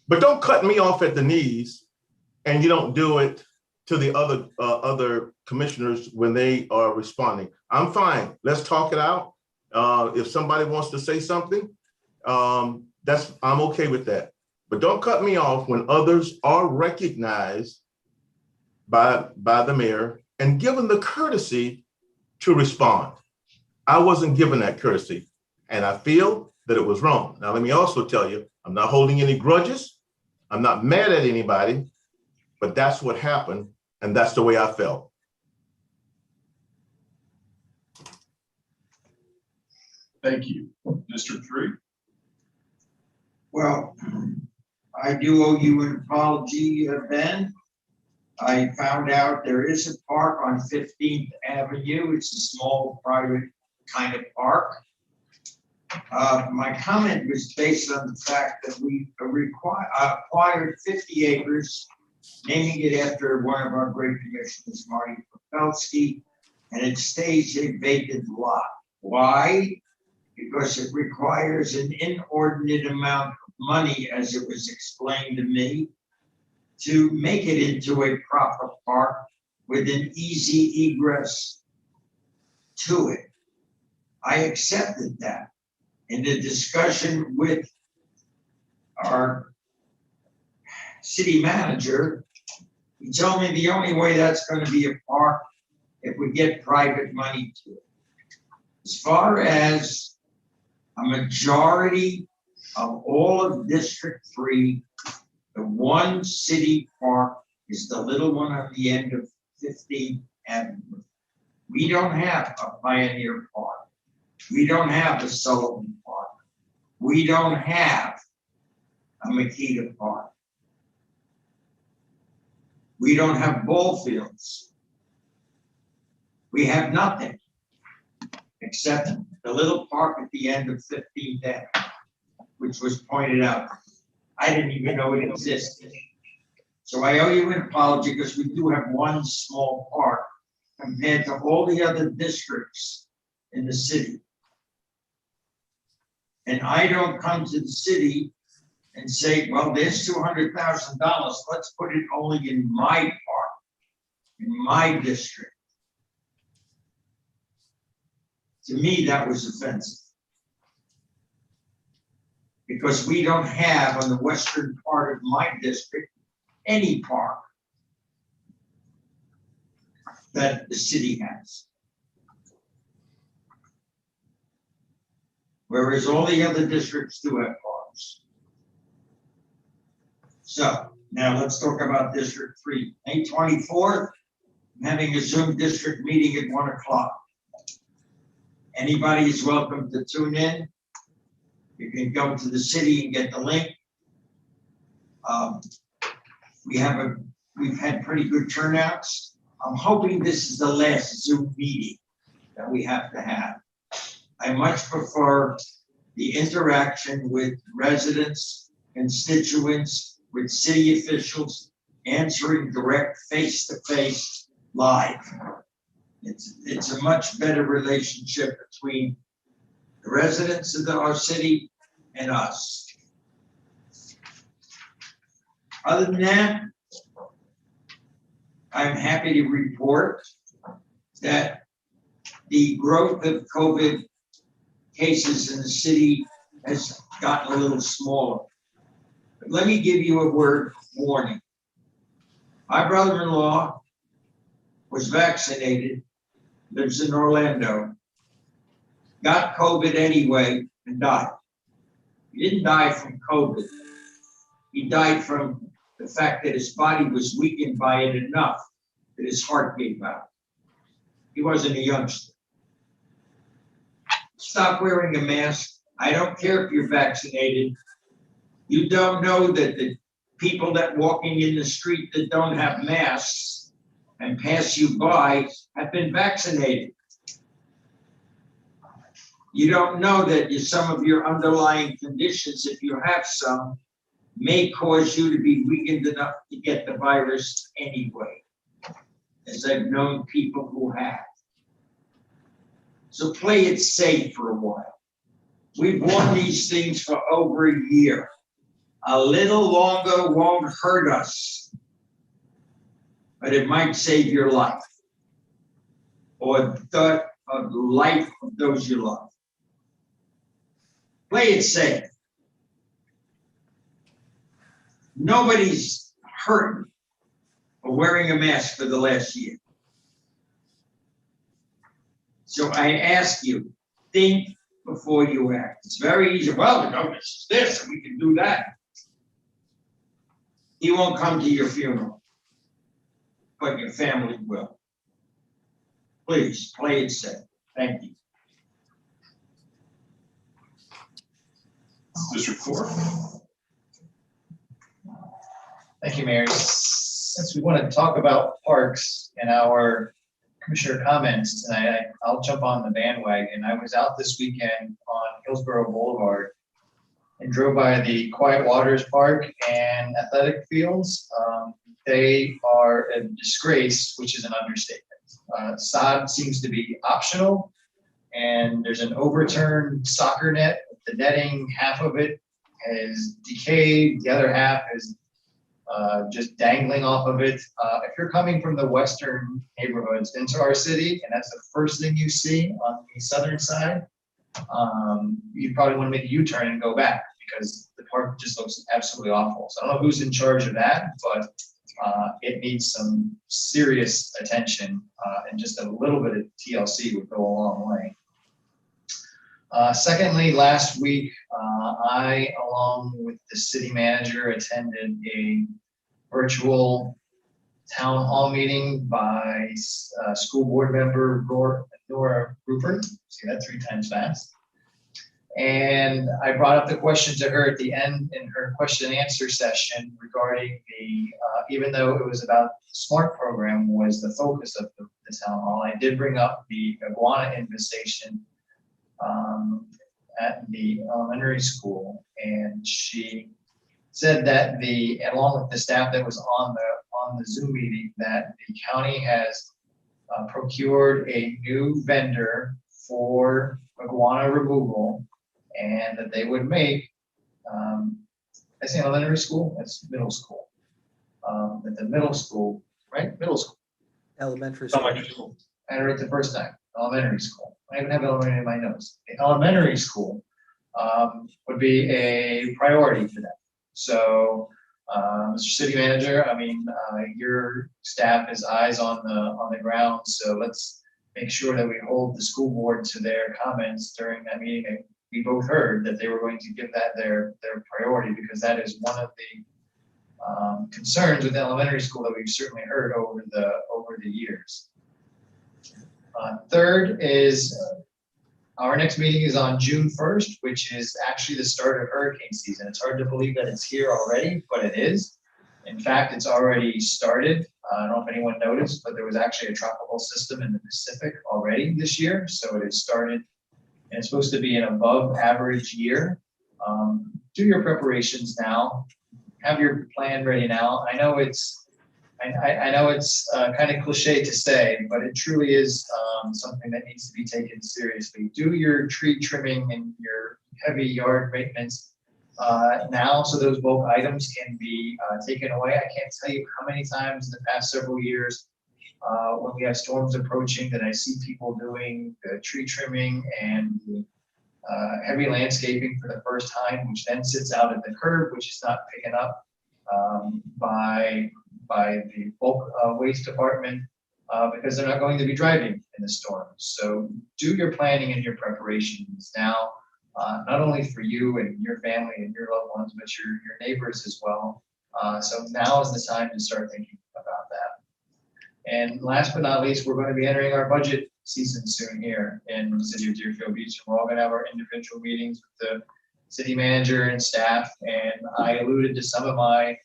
but don't cut me off at the knees and you don't do it to the other commissioners when they are responding. I'm fine, let's talk it out. If somebody wants to say something, I'm okay with that. But don't cut me off when others are recognized by the mayor and given the courtesy to respond. I wasn't given that courtesy, and I feel that it was wrong. Now, let me also tell you, I'm not holding any grudges. I'm not mad at anybody, but that's what happened, and that's the way I felt. Thank you. District 3. Well, I do owe you an apology, Ben. I found out there is a park on 15th Avenue. It's a small private kind of park. My comment was based on the fact that we acquired 50 acres, naming it after one of our great commissioners, Marty Popelski, and it stays a vacant lot. Why? Because it requires an inordinate amount of money, as it was explained to me, to make it into a proper park with an easy egress to it. I accepted that. In the discussion with our city manager, he told me the only way that's going to be a park if we get private money to it. As far as a majority of all of District 3, the one city park is the little one on the end of 15th Avenue. We don't have a Pioneer Park. We don't have a Sullivan Park. We don't have a Makita Park. We don't have ball fields. We have nothing except the little park at the end of 15th Avenue, which was pointed out. I didn't even know it existed. So I owe you an apology because we do have one small park compared to all the other districts in the city. And I don't come to the city and say, well, there's $200,000, let's put it only in my park, in my district. To me, that was offensive. Because we don't have on the western part of my district any park that the city has. Whereas all the other districts do have parks. So now let's talk about District 3. May 24th, I'm having a Zoom district meeting at 1 o'clock. Anybody is welcome to tune in. You can go to the city and get the link. We've had pretty good turnouts. I'm hoping this is the last Zoom meeting that we have to have. I much prefer the interaction with residents, constituents, with city officials, answering direct face-to-face live. It's a much better relationship between the residents of our city and us. Other than that, I'm happy to report that the growth of COVID cases in the city has gotten a little smaller. But let me give you a word of warning. My brother-in-law was vaccinated, lives in Orlando, got COVID anyway and died. He didn't die from COVID. He died from the fact that his body was weakened by it enough that his heart gave out. He wasn't a youngster. Stop wearing a mask. I don't care if you're vaccinated. You don't know that the people that walking in the street that don't have masks and pass you by have been vaccinated. You don't know that some of your underlying conditions, if you have some, may cause you to be weakened enough to get the virus anyway, as I've known people who have. So play it safe for a while. We've worn these things for over a year. A little longer won't hurt us, but it might save your life or the life of those you love. Play it safe. Nobody's hurting for wearing a mask for the last year. So I ask you, think before you act. It's very easy. Well, no, this is this, and we can do that. He won't come to your funeral, but your family will. Please, play it safe. Thank you. District 4. Thank you, Mayor. Since we want to talk about parks in our commissioner comments tonight, I'll jump on the bandwagon. I was out this weekend on Hillsborough Boulevard and drove by the Quiet Waters Park and athletic fields. They are a disgrace, which is an understatement. Sod seems to be optional, and there's an overturned soccer net. The netting, half of it is decayed, the other half is just dangling off of it. If you're coming from the western neighborhoods into our city, and that's the first thing you see on the southern side, you probably want to make a U-turn and go back because the park just looks absolutely awful. So I don't know who's in charge of that, but it needs some serious attention, and just a little bit of TLC would go a long way. Secondly, last week, I, along with the city manager, attended a virtual town hall meeting by school board member Nora Rupert. See that 3 times fast. And I brought up the question to her at the end in her question and answer session regarding the, even though it was about the SMART program was the focus of the town hall, I did bring up the iguana infestation at the elementary school, and she said that along with the staff that was on the Zoom meeting, that the county has procured a new vendor for iguana removal, and that they would make I say elementary school, that's middle school. At the middle school, right? Middle school. Elementary school. Elementary school. I had it right the first time, elementary school. I even have elementary in my notes. Elementary school would be a priority for them. So, Mr. City Manager, I mean, your staff is eyes on the ground, so let's make sure that we hold the school board to their comments during that meeting. We both heard that they were going to give that their priority, because that is one of the concerns with elementary school that we've certainly heard over the years. Third is our next meeting is on June 1st, which is actually the start of hurricane season. It's hard to believe that it's here already, but it is. In fact, it's already started. I don't know if anyone noticed, but there was actually a tropical system in the Pacific already this year. So it has started, and it's supposed to be an above average year. Do your preparations now. Have your plan ready now. I know it's kind of cliche to say, but it truly is something that needs to be taken seriously. Do your tree trimming and your heavy yard maintenance now, so those bulk items can be taken away. I can't tell you how many times in the past several years when we have storms approaching that I see people doing the tree trimming and heavy landscaping for the first time, which then sits out at the curb, which is not picking up by the bulk waste department because they're not going to be driving in the storm. So do your planning and your preparations now, not only for you and your family and your loved ones, but your neighbors as well. So now is the time to start thinking about that. And last but not least, we're going to be entering our budget season soon here in the city of Deerfield Beach. And we're all going to have our individual meetings with the city manager and staff. And I alluded to some of my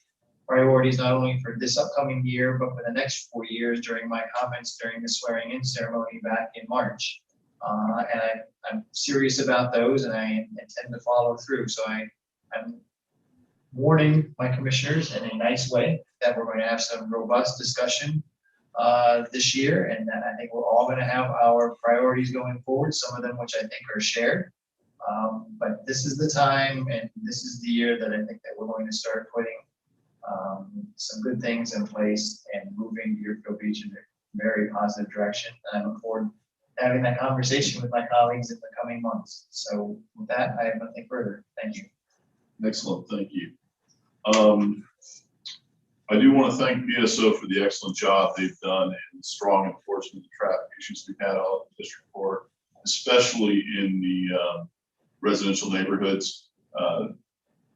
priorities, not only for this upcoming year, but for the next 4 years during my comments during the swearing in ceremony back in March. And I'm serious about those, and I intend to follow through. So I'm warning my commissioners in a nice way that we're going to have some robust discussion this year, and that I think we're all going to have our priorities going forward, some of them which I think are shared. But this is the time, and this is the year that I think that we're going to start putting some good things in place and moving Deerfield Beach in a very positive direction. And I look forward to having that conversation with my colleagues in the coming months. So with that, I have nothing further. Thank you. Excellent, thank you. I do want to thank BSO for the excellent job they've done in strong enforcement of traffic issues we've had all in district court, especially in the residential neighborhoods. To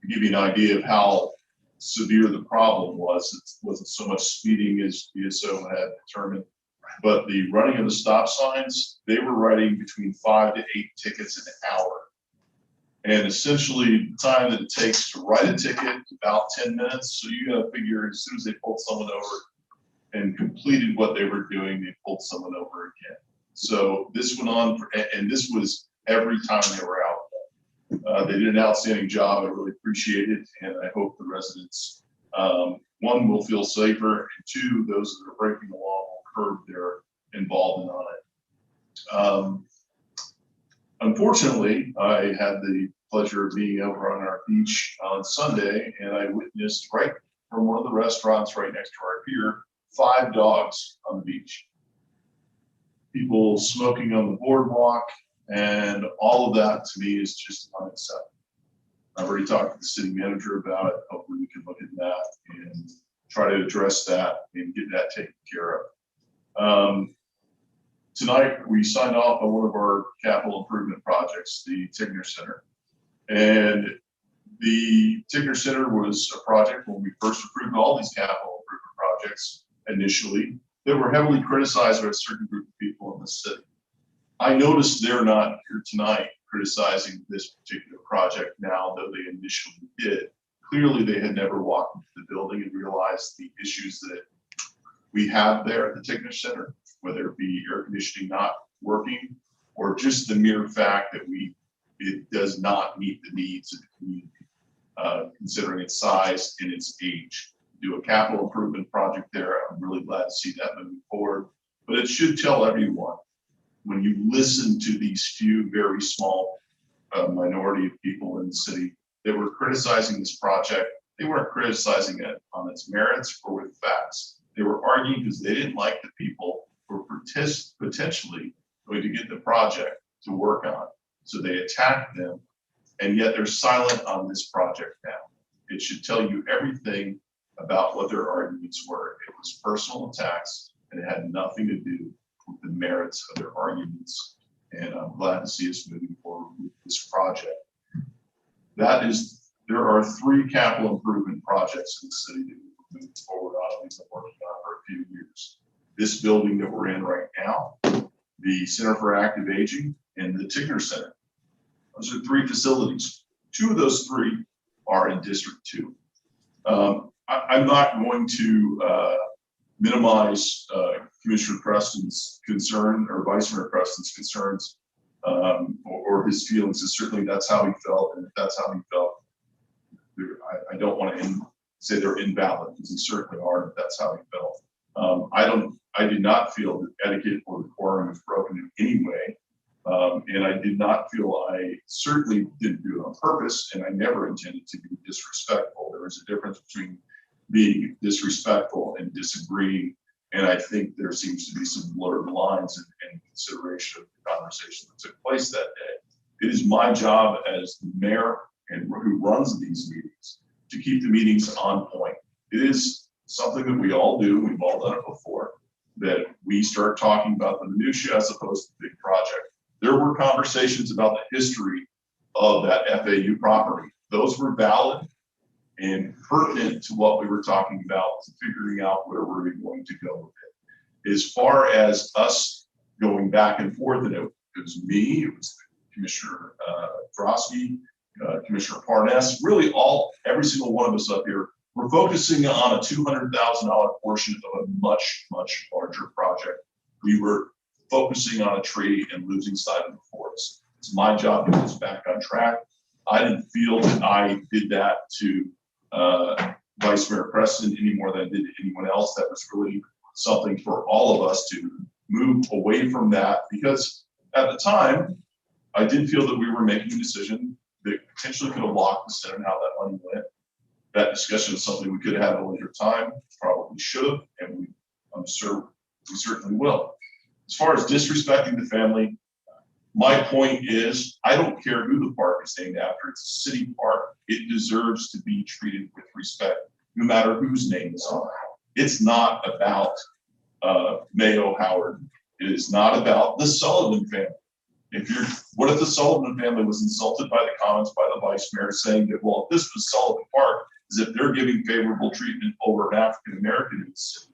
give you an idea of how severe the problem was, it wasn't so much speeding as BSO had determined, but the running of the stop signs, they were writing between 5 to 8 tickets an hour. And essentially the time that it takes to write a ticket is about 10 minutes. So you gotta figure as soon as they pulled someone over and completed what they were doing, they pulled someone over again. So this went on, and this was every time they were out. They did an outstanding job. I really appreciate it. And I hope the residents, one, will feel safer, and two, those that are breaking the law will curb their involvement on it. Unfortunately, I had the pleasure of being over on our beach on Sunday, and I witnessed right from one of the restaurants right next to our pier, 5 dogs on the beach. People smoking on the boardwalk, and all of that to me is just unacceptable. I've already talked to the city manager about it. Hopefully we can look at that and try to address that and get that taken care of. Tonight, we signed off on one of our capital improvement projects, the Tigner Center. And the Tigner Center was a project when we first approved all these capital improvement projects initially that were heavily criticized by a certain group of people in the city. I noticed they're not here tonight criticizing this particular project now, though they initially did. Clearly, they had never walked into the building and realized the issues that we have there at the Tigner Center, whether it be air conditioning not working or just the mere fact that it does not meet the needs of the community, considering its size and its age. Do a capital improvement project there. I'm really glad to see that moving forward. But it should tell everyone, when you listen to these few very small minority of people in the city, that were criticizing this project, they weren't criticizing it on its merits or with facts. They were arguing because they didn't like the people who were potentially going to get the project to work on. So they attacked them, and yet they're silent on this project now. It should tell you everything about what their arguments were. It was personal attacks, and it had nothing to do with the merits of their arguments. And I'm glad to see us moving forward with this project. There are 3 capital improvement projects in the city that we've moved forward on. We've been working on for a few years. This building that we're in right now, the Center for Active Aging, and the Tigner Center. Those are 3 facilities. 2 of those 3 are in District 2. I'm not going to minimize Commissioner Preston's concern or Vice Mayor Preston's concerns or his feelings. And certainly that's how he felt. And if that's how he felt, I don't want to say they're invalid, because they certainly are, if that's how he felt. I did not feel that etiquette or the quorum was broken in any way. And I did not feel, I certainly didn't do it on purpose, and I never intended to be disrespectful. There is a difference between being disrespectful and disagreeing. And I think there seems to be some blurred lines in consideration of the conversation that took place that day. It is my job as the mayor and who runs these meetings to keep the meetings on point. It is something that we all do. We've all done it before, that we start talking about the minutiae as opposed to the big project. There were conversations about the history of that FAU property. Those were valid and pertinent to what we were talking about, to figuring out where we're going to go with it. As far as us going back and forth, and it was me, it was Commissioner Drosky, Commissioner Parnas, really every single one of us up here, we're focusing on a $200,000 portion of a much, much larger project. We were focusing on a tree and losing sight of the forest. It's my job to get us back on track. I didn't feel that I did that to Vice Mayor Preston any more than I did to anyone else. That was really something for all of us to move away from that, because at the time, I did feel that we were making a decision that potentially could have locked the center and how that money went. That discussion is something we could have had at a later time, probably should have, and I'm sure we certainly will. As far as disrespecting the family, my point is, I don't care who the park is named after. It's a city park. It deserves to be treated with respect, no matter whose name is on it. It's not about Mayo Howard. It is not about the Sullivan family. What if the Sullivan family was insulted by the comments by the vice mayor saying that, well, if this was Sullivan Park, as if they're giving favorable treatment over an African American in the city,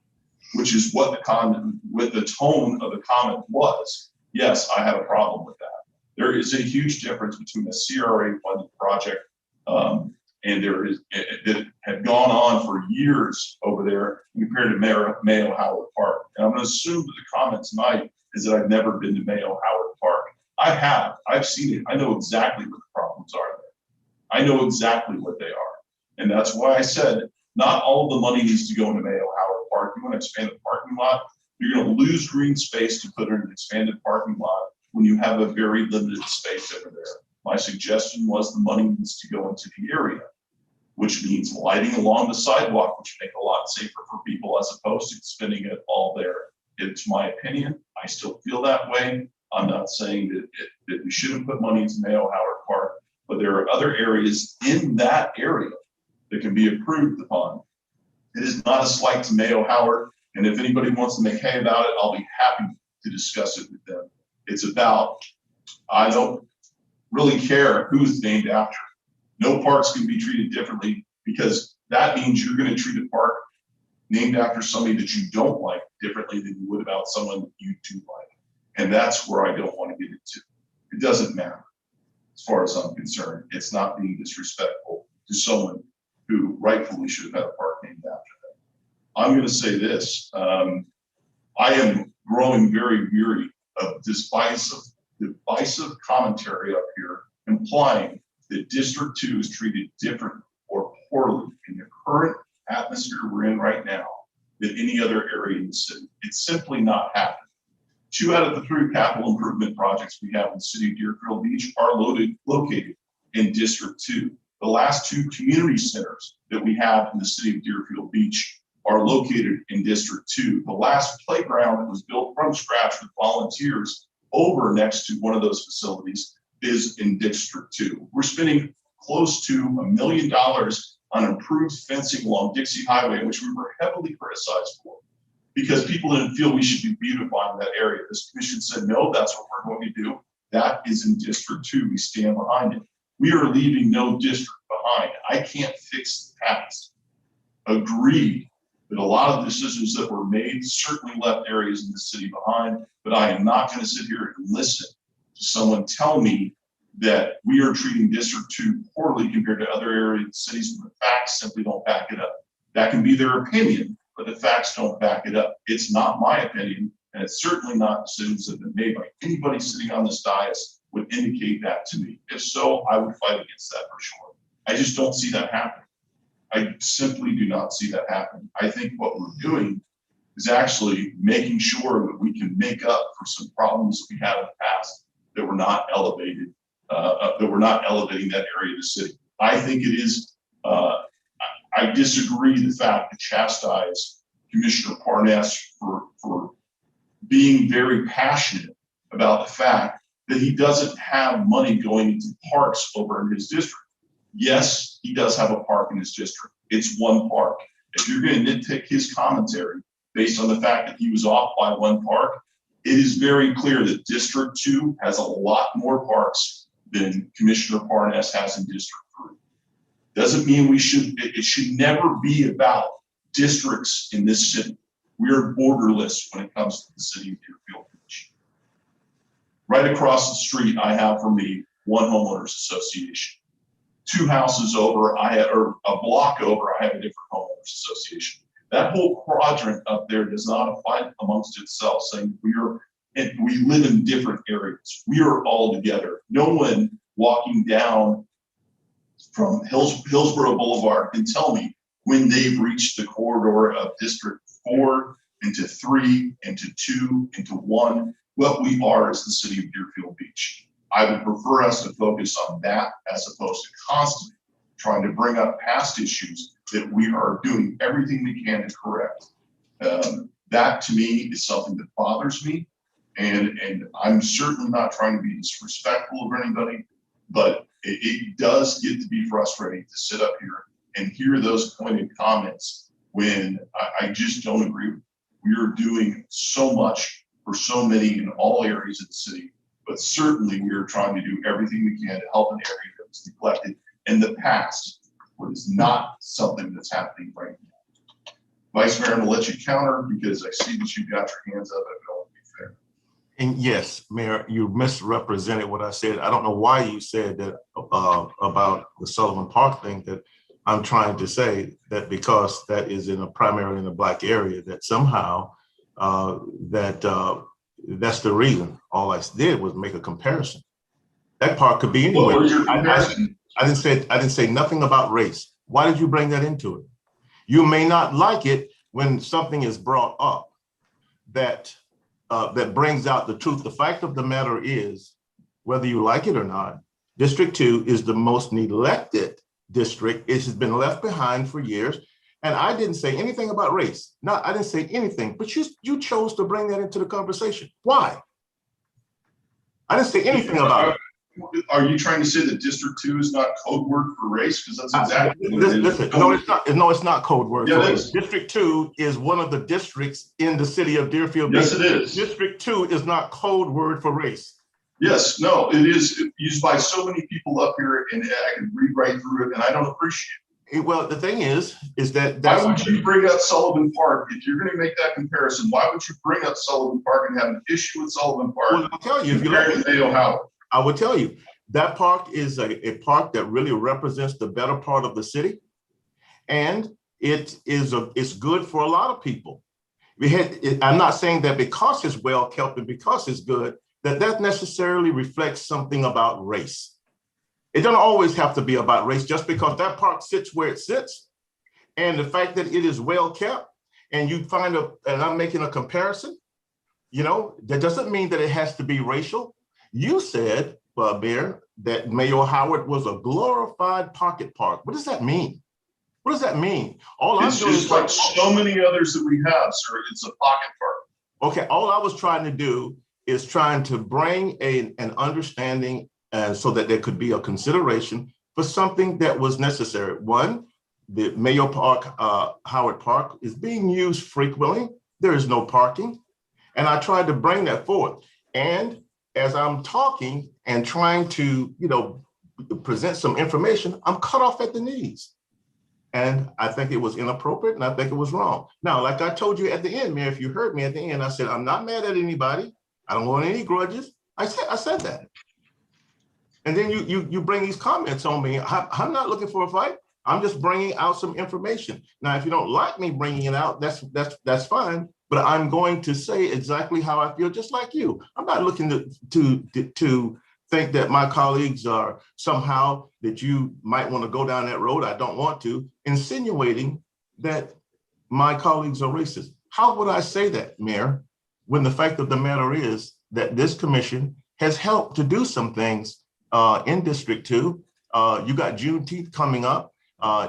which is what the tone of the comment was. Yes, I have a problem with that. There is a huge difference between a CRA funded project and that had gone on for years over there compared to Mayo Howard Park. And I'm going to assume that the comment tonight is that I've never been to Mayo Howard Park. I have. I've seen it. I know exactly what the problems are there. I know exactly what they are. And that's why I said not all of the money needs to go into Mayo Howard Park. You want to expand the parking lot, you're going to lose green space to put in an expanded parking lot when you have a very limited space over there. My suggestion was the money needs to go into the area, which means lighting along the sidewalk, which make a lot safer for people as opposed to spending it all there. It's my opinion. I still feel that way. I'm not saying that we shouldn't put money into Mayo Howard Park, but there are other areas in that area that can be improved upon. It is not a slight to Mayo Howard, and if anybody wants to make hay about it, I'll be happy to discuss it with them. It's about, I don't really care who's named after. No parks can be treated differently, because that means you're going to treat a park named after somebody that you don't like differently than you would about someone that you do like. And that's where I don't want to get into. It doesn't matter as far as I'm concerned. It's not being disrespectful to someone who rightfully should have had a park named after them. I'm going to say this. I am growing very weary of divisive commentary up here implying that District 2 is treated different or poorly in the current atmosphere we're in right now than any other area in the city. It's simply not happening. 2 out of the 3 capital improvement projects we have in the city of Deerfield Beach are located in District 2. The last two community centers that we have in the city of Deerfield Beach are located in District 2. The last playground that was built from scratch with volunteers over next to one of those facilities is in District 2. We're spending close to $1 million on improved fencing along Dixie Highway, which we were heavily criticized for because people didn't feel we should be beautifying that area. This commission said, no, that's what we're going to do. That is in District 2. We stand behind it. We are leaving no district behind. I can't fix the past. Agreed that a lot of decisions that were made certainly left areas in the city behind, but I am not going to sit here and listen to someone tell me that we are treating District 2 poorly compared to other areas, cities, and the facts simply don't back it up. That can be their opinion, but the facts don't back it up. It's not my opinion, and it's certainly not decisions that have been made by anybody sitting on this dais would indicate that to me. If so, I would fight against that for sure. I just don't see that happening. I simply do not see that happening. I think what we're doing is actually making sure that we can make up for some problems we had in the past that were not elevated, that we're not elevating that area of the city. I think it is, I disagree the fact to chastise Commissioner Parnas for being very passionate about the fact that he doesn't have money going into parks over in his district. Yes, he does have a park in his district. It's one park. If you're going to nitpick his commentary based on the fact that he was off by one park, it is very clear that District 2 has a lot more parks than Commissioner Parnas has in District 3. Doesn't mean it should never be about districts in this city. We are borderless when it comes to the city of Deerfield Beach. Right across the street, I have for me one homeowners association. 2 houses over, or a block over, I have a different homeowners association. That whole quadrant up there does not fight amongst itself, saying we live in different areas. We are all together. No one walking down from Hillsborough Boulevard can tell me when they've reached the corridor of District 4 into 3 into 2 into 1. What we are is the city of Deerfield Beach. I would prefer us to focus on that as opposed to constantly trying to bring up past issues that we are doing everything we can to correct. That to me is something that bothers me. And I'm certainly not trying to be disrespectful of anybody, but it does get to be frustrating to sit up here and hear those pointed comments when I just don't agree. We are doing so much for so many in all areas of the city, but certainly we are trying to do everything we can to help an area that was neglected in the past, what is not something that's happening right now. Vice Mayor, I'm gonna let you counter because I see that you've got your hands up. I don't want to be fair. And yes, Mayor, you misrepresented what I said. I don't know why you said that about the Sullivan Park thing, that I'm trying to say that because that is primarily in a Black area, that somehow that's the reason. All I did was make a comparison. That park could be anywhere. What was your comparison? I didn't say nothing about race. Why did you bring that into it? You may not like it when something is brought up that brings out the truth. The fact of the matter is, whether you like it or not, District 2 is the most neglected district. It has been left behind for years. And I didn't say anything about race. No, I didn't say anything, but you chose to bring that into the conversation. Why? I didn't say anything about it. Are you trying to say that District 2 is not code word for race? Because that's exactly what it is. Listen, no, it's not. No, it's not code word. Yeah, it is. District 2 is one of the districts in the city of Deerfield. Yes, it is. District 2 is not code word for race. Yes, no, it is used by so many people up here, and I can read right through it, and I don't appreciate it. Well, the thing is that why would you bring up Sullivan Park if you're going to make that comparison? Why would you bring up Sullivan Park and have an issue with Sullivan Park? Well, I'll tell you, if you let me, I would tell you that park is a park that really represents the better part of the city, and it's good for a lot of people. I'm not saying that because it's well kept and because it's good that necessarily reflects something about race. It doesn't always have to be about race. Just because that park sits where it sits, and the fact that it is well kept, and you find and I'm making a comparison, that doesn't mean that it has to be racial. You said, Mayor, that Mayor Howard was a glorified pocket park. What does that mean? What does that mean? All I'm It's doing just is like so many others that we have, sir. It's a pocket park. okay. All I was trying to do is trying to bring an understanding so that there could be a consideration for something that was necessary. One, the Mayo Park, Howard Park is being used frequently. There is no parking. And I tried to bring that forth. And as I'm talking and trying to, present some information, I'm cut off at the knees. And I think it was inappropriate and I think it was wrong. Now, like I told you at the end, Mayor, if you heard me at the end, I said, I'm not mad at anybody. I don't want any grudges. I said that. And then you bring these comments on me. I'm not looking for a fight. I'm just bringing out some information. Now, if you don't like me bringing it out, that's fine. But I'm going to say exactly how I feel, just like you. I'm not looking to think that my colleagues are somehow that you might want to go down that road. I don't want to, insinuating that my colleagues are racist. How would I say that, Mayor, when the fact of the matter is that this commission has helped to do some things in District 2. You got Juneteenth coming up.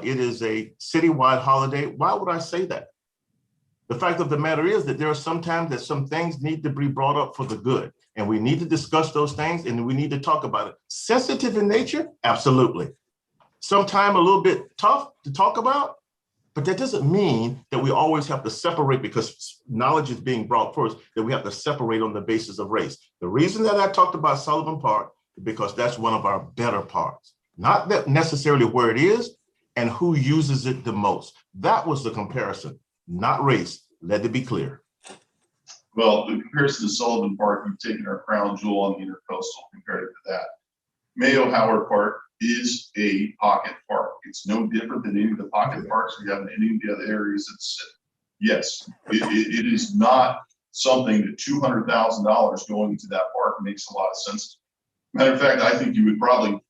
It is a citywide holiday. Why would I say that? The fact of the matter is that there are some times that some things need to be brought up for the good, and we need to discuss those things and we need to talk about it. Sensitive in nature, absolutely. Sometimes a little bit tough to talk about, but that doesn't mean that we always have to separate because knowledge is being brought first, that we have to separate on the basis of race. The reason that I talked about Sullivan Park is because that's one of our better parks, not that necessarily where it is and who uses it the most. That was the comparison, not race. Let it be clear. Well, the comparison to Sullivan Park, you've taken our crown jewel on the intercoastal, compared it to that. Mayo Howard Park is a pocket park. It's no different than any of the pocket parks we have in any of the other areas that sit. Yes, it is not something that $200,000 going into that park makes a lot of sense. Matter of fact, I think you would probably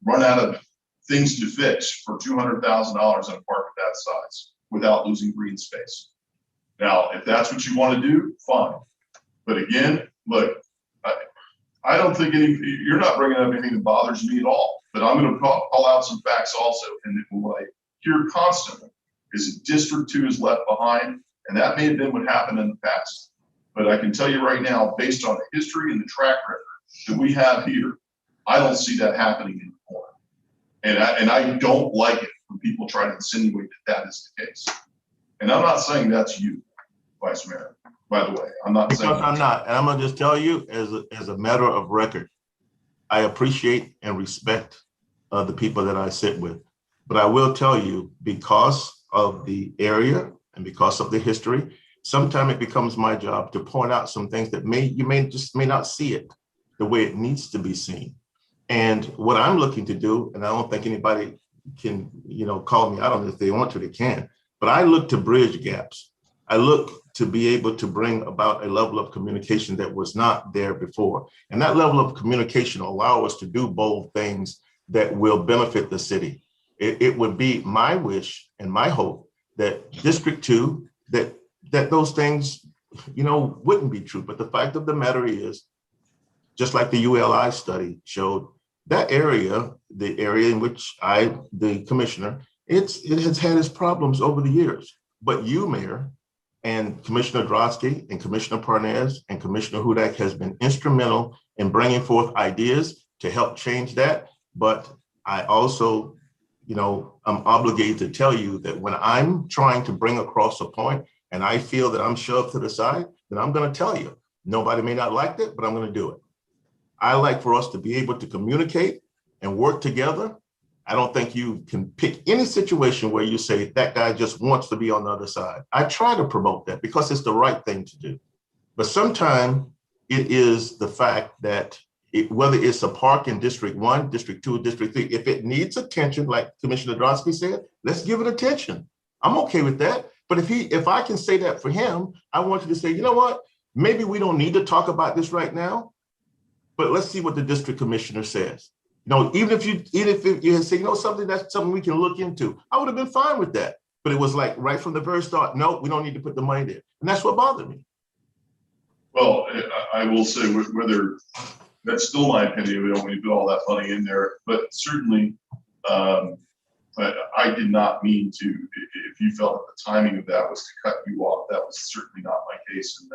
run out of things to fix for $200,000 in a park of that size without losing green space. Now, if that's what you want to do, fine. But again, look, I don't think you're not bringing up anything that bothers me at all, but I'm going to call out some facts also. And what I hear constantly is that District 2 is left behind, and that may have been what happened in the past. But I can tell you right now, based on the history and the track record that we have here, I don't see that happening anymore. And I don't like it when people try to insinuate that that is the case. And I'm not saying that's you, Vice Mayor, by the way. I'm not saying I'm not. And I'm going to just tell you as a matter of record, I appreciate and respect the people that I sit with. But I will tell you, because of the area and because of the history, sometimes it becomes my job to point out some things that you may not see it the way it needs to be seen. And what I'm looking to do, and I don't think anybody can, call me, I don't know if they want to, they can, but I look to bridge gaps. I look to be able to bring about a level of communication that was not there before. And that level of communication will allow us to do bold things that will benefit the city. It would be my wish and my hope that District 2, that those things, wouldn't be true. But the fact of the matter is, just like the ULI study showed, that area, the area in which the commissioner, it has had its problems over the years. But you, Mayor, and Commissioner Drotsky and Commissioner Parnes and Commissioner Hudak has been instrumental in bringing forth ideas to help change that. But I also, I'm obligated to tell you that when I'm trying to bring across a point and I feel that I'm shoved to the side, then I'm going to tell you. Nobody may not like it, but I'm going to do it. I like for us to be able to communicate and work together. I don't think you can pick any situation where you say that guy just wants to be on the other side. I try to promote that because it's the right thing to do. But sometimes it is the fact that whether it's a park in District 1, District 2, District 3, if it needs attention, like Commissioner Drotsky said, let's give it attention. I'm okay with that. But if I can say that for him, I want you to say, you know what? Maybe we don't need to talk about this right now, but let's see what the district commissioner says. Even if you had said, something that's something we can look into, I would have been fine with that. But it was like right from the very start, no, we don't need to put the money there. And that's what bothered me. Well, I will say whether That's still my opinion. We don't need to put all that money in there, but certainly, but I did not mean to, if you felt that the timing of that was to cut you off, that was certainly not my case. And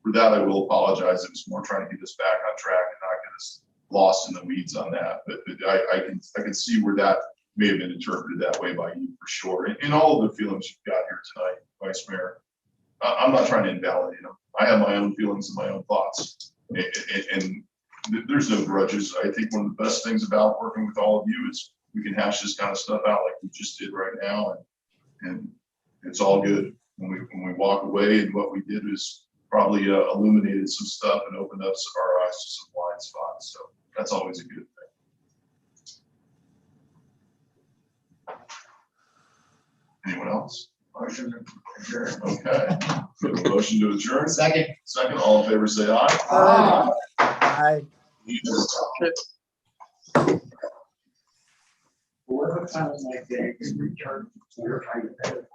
for that, I will apologize. It was more trying to get us back on track and not get us lost in the weeds on that. But I can see where that may have been interpreted that way by you for sure. And all of the feelings you've got here tonight, Vice Mayor, I'm not trying to invalidate them. I have my own feelings and my own thoughts. And there's no grudges. I think one of the best things about working with all of you is we can hash this kind of stuff out like we just did right now, and it's all good. When we walk away, and what we did is probably illuminated some stuff and opened up our eyes to some blind spots. So that's always a good thing. Anyone else? Motion to adjourn. Okay. We have a motion to adjourn. Second. Second. All in favor, say aye. Aye. Whatever time of my day, return. You're trying to.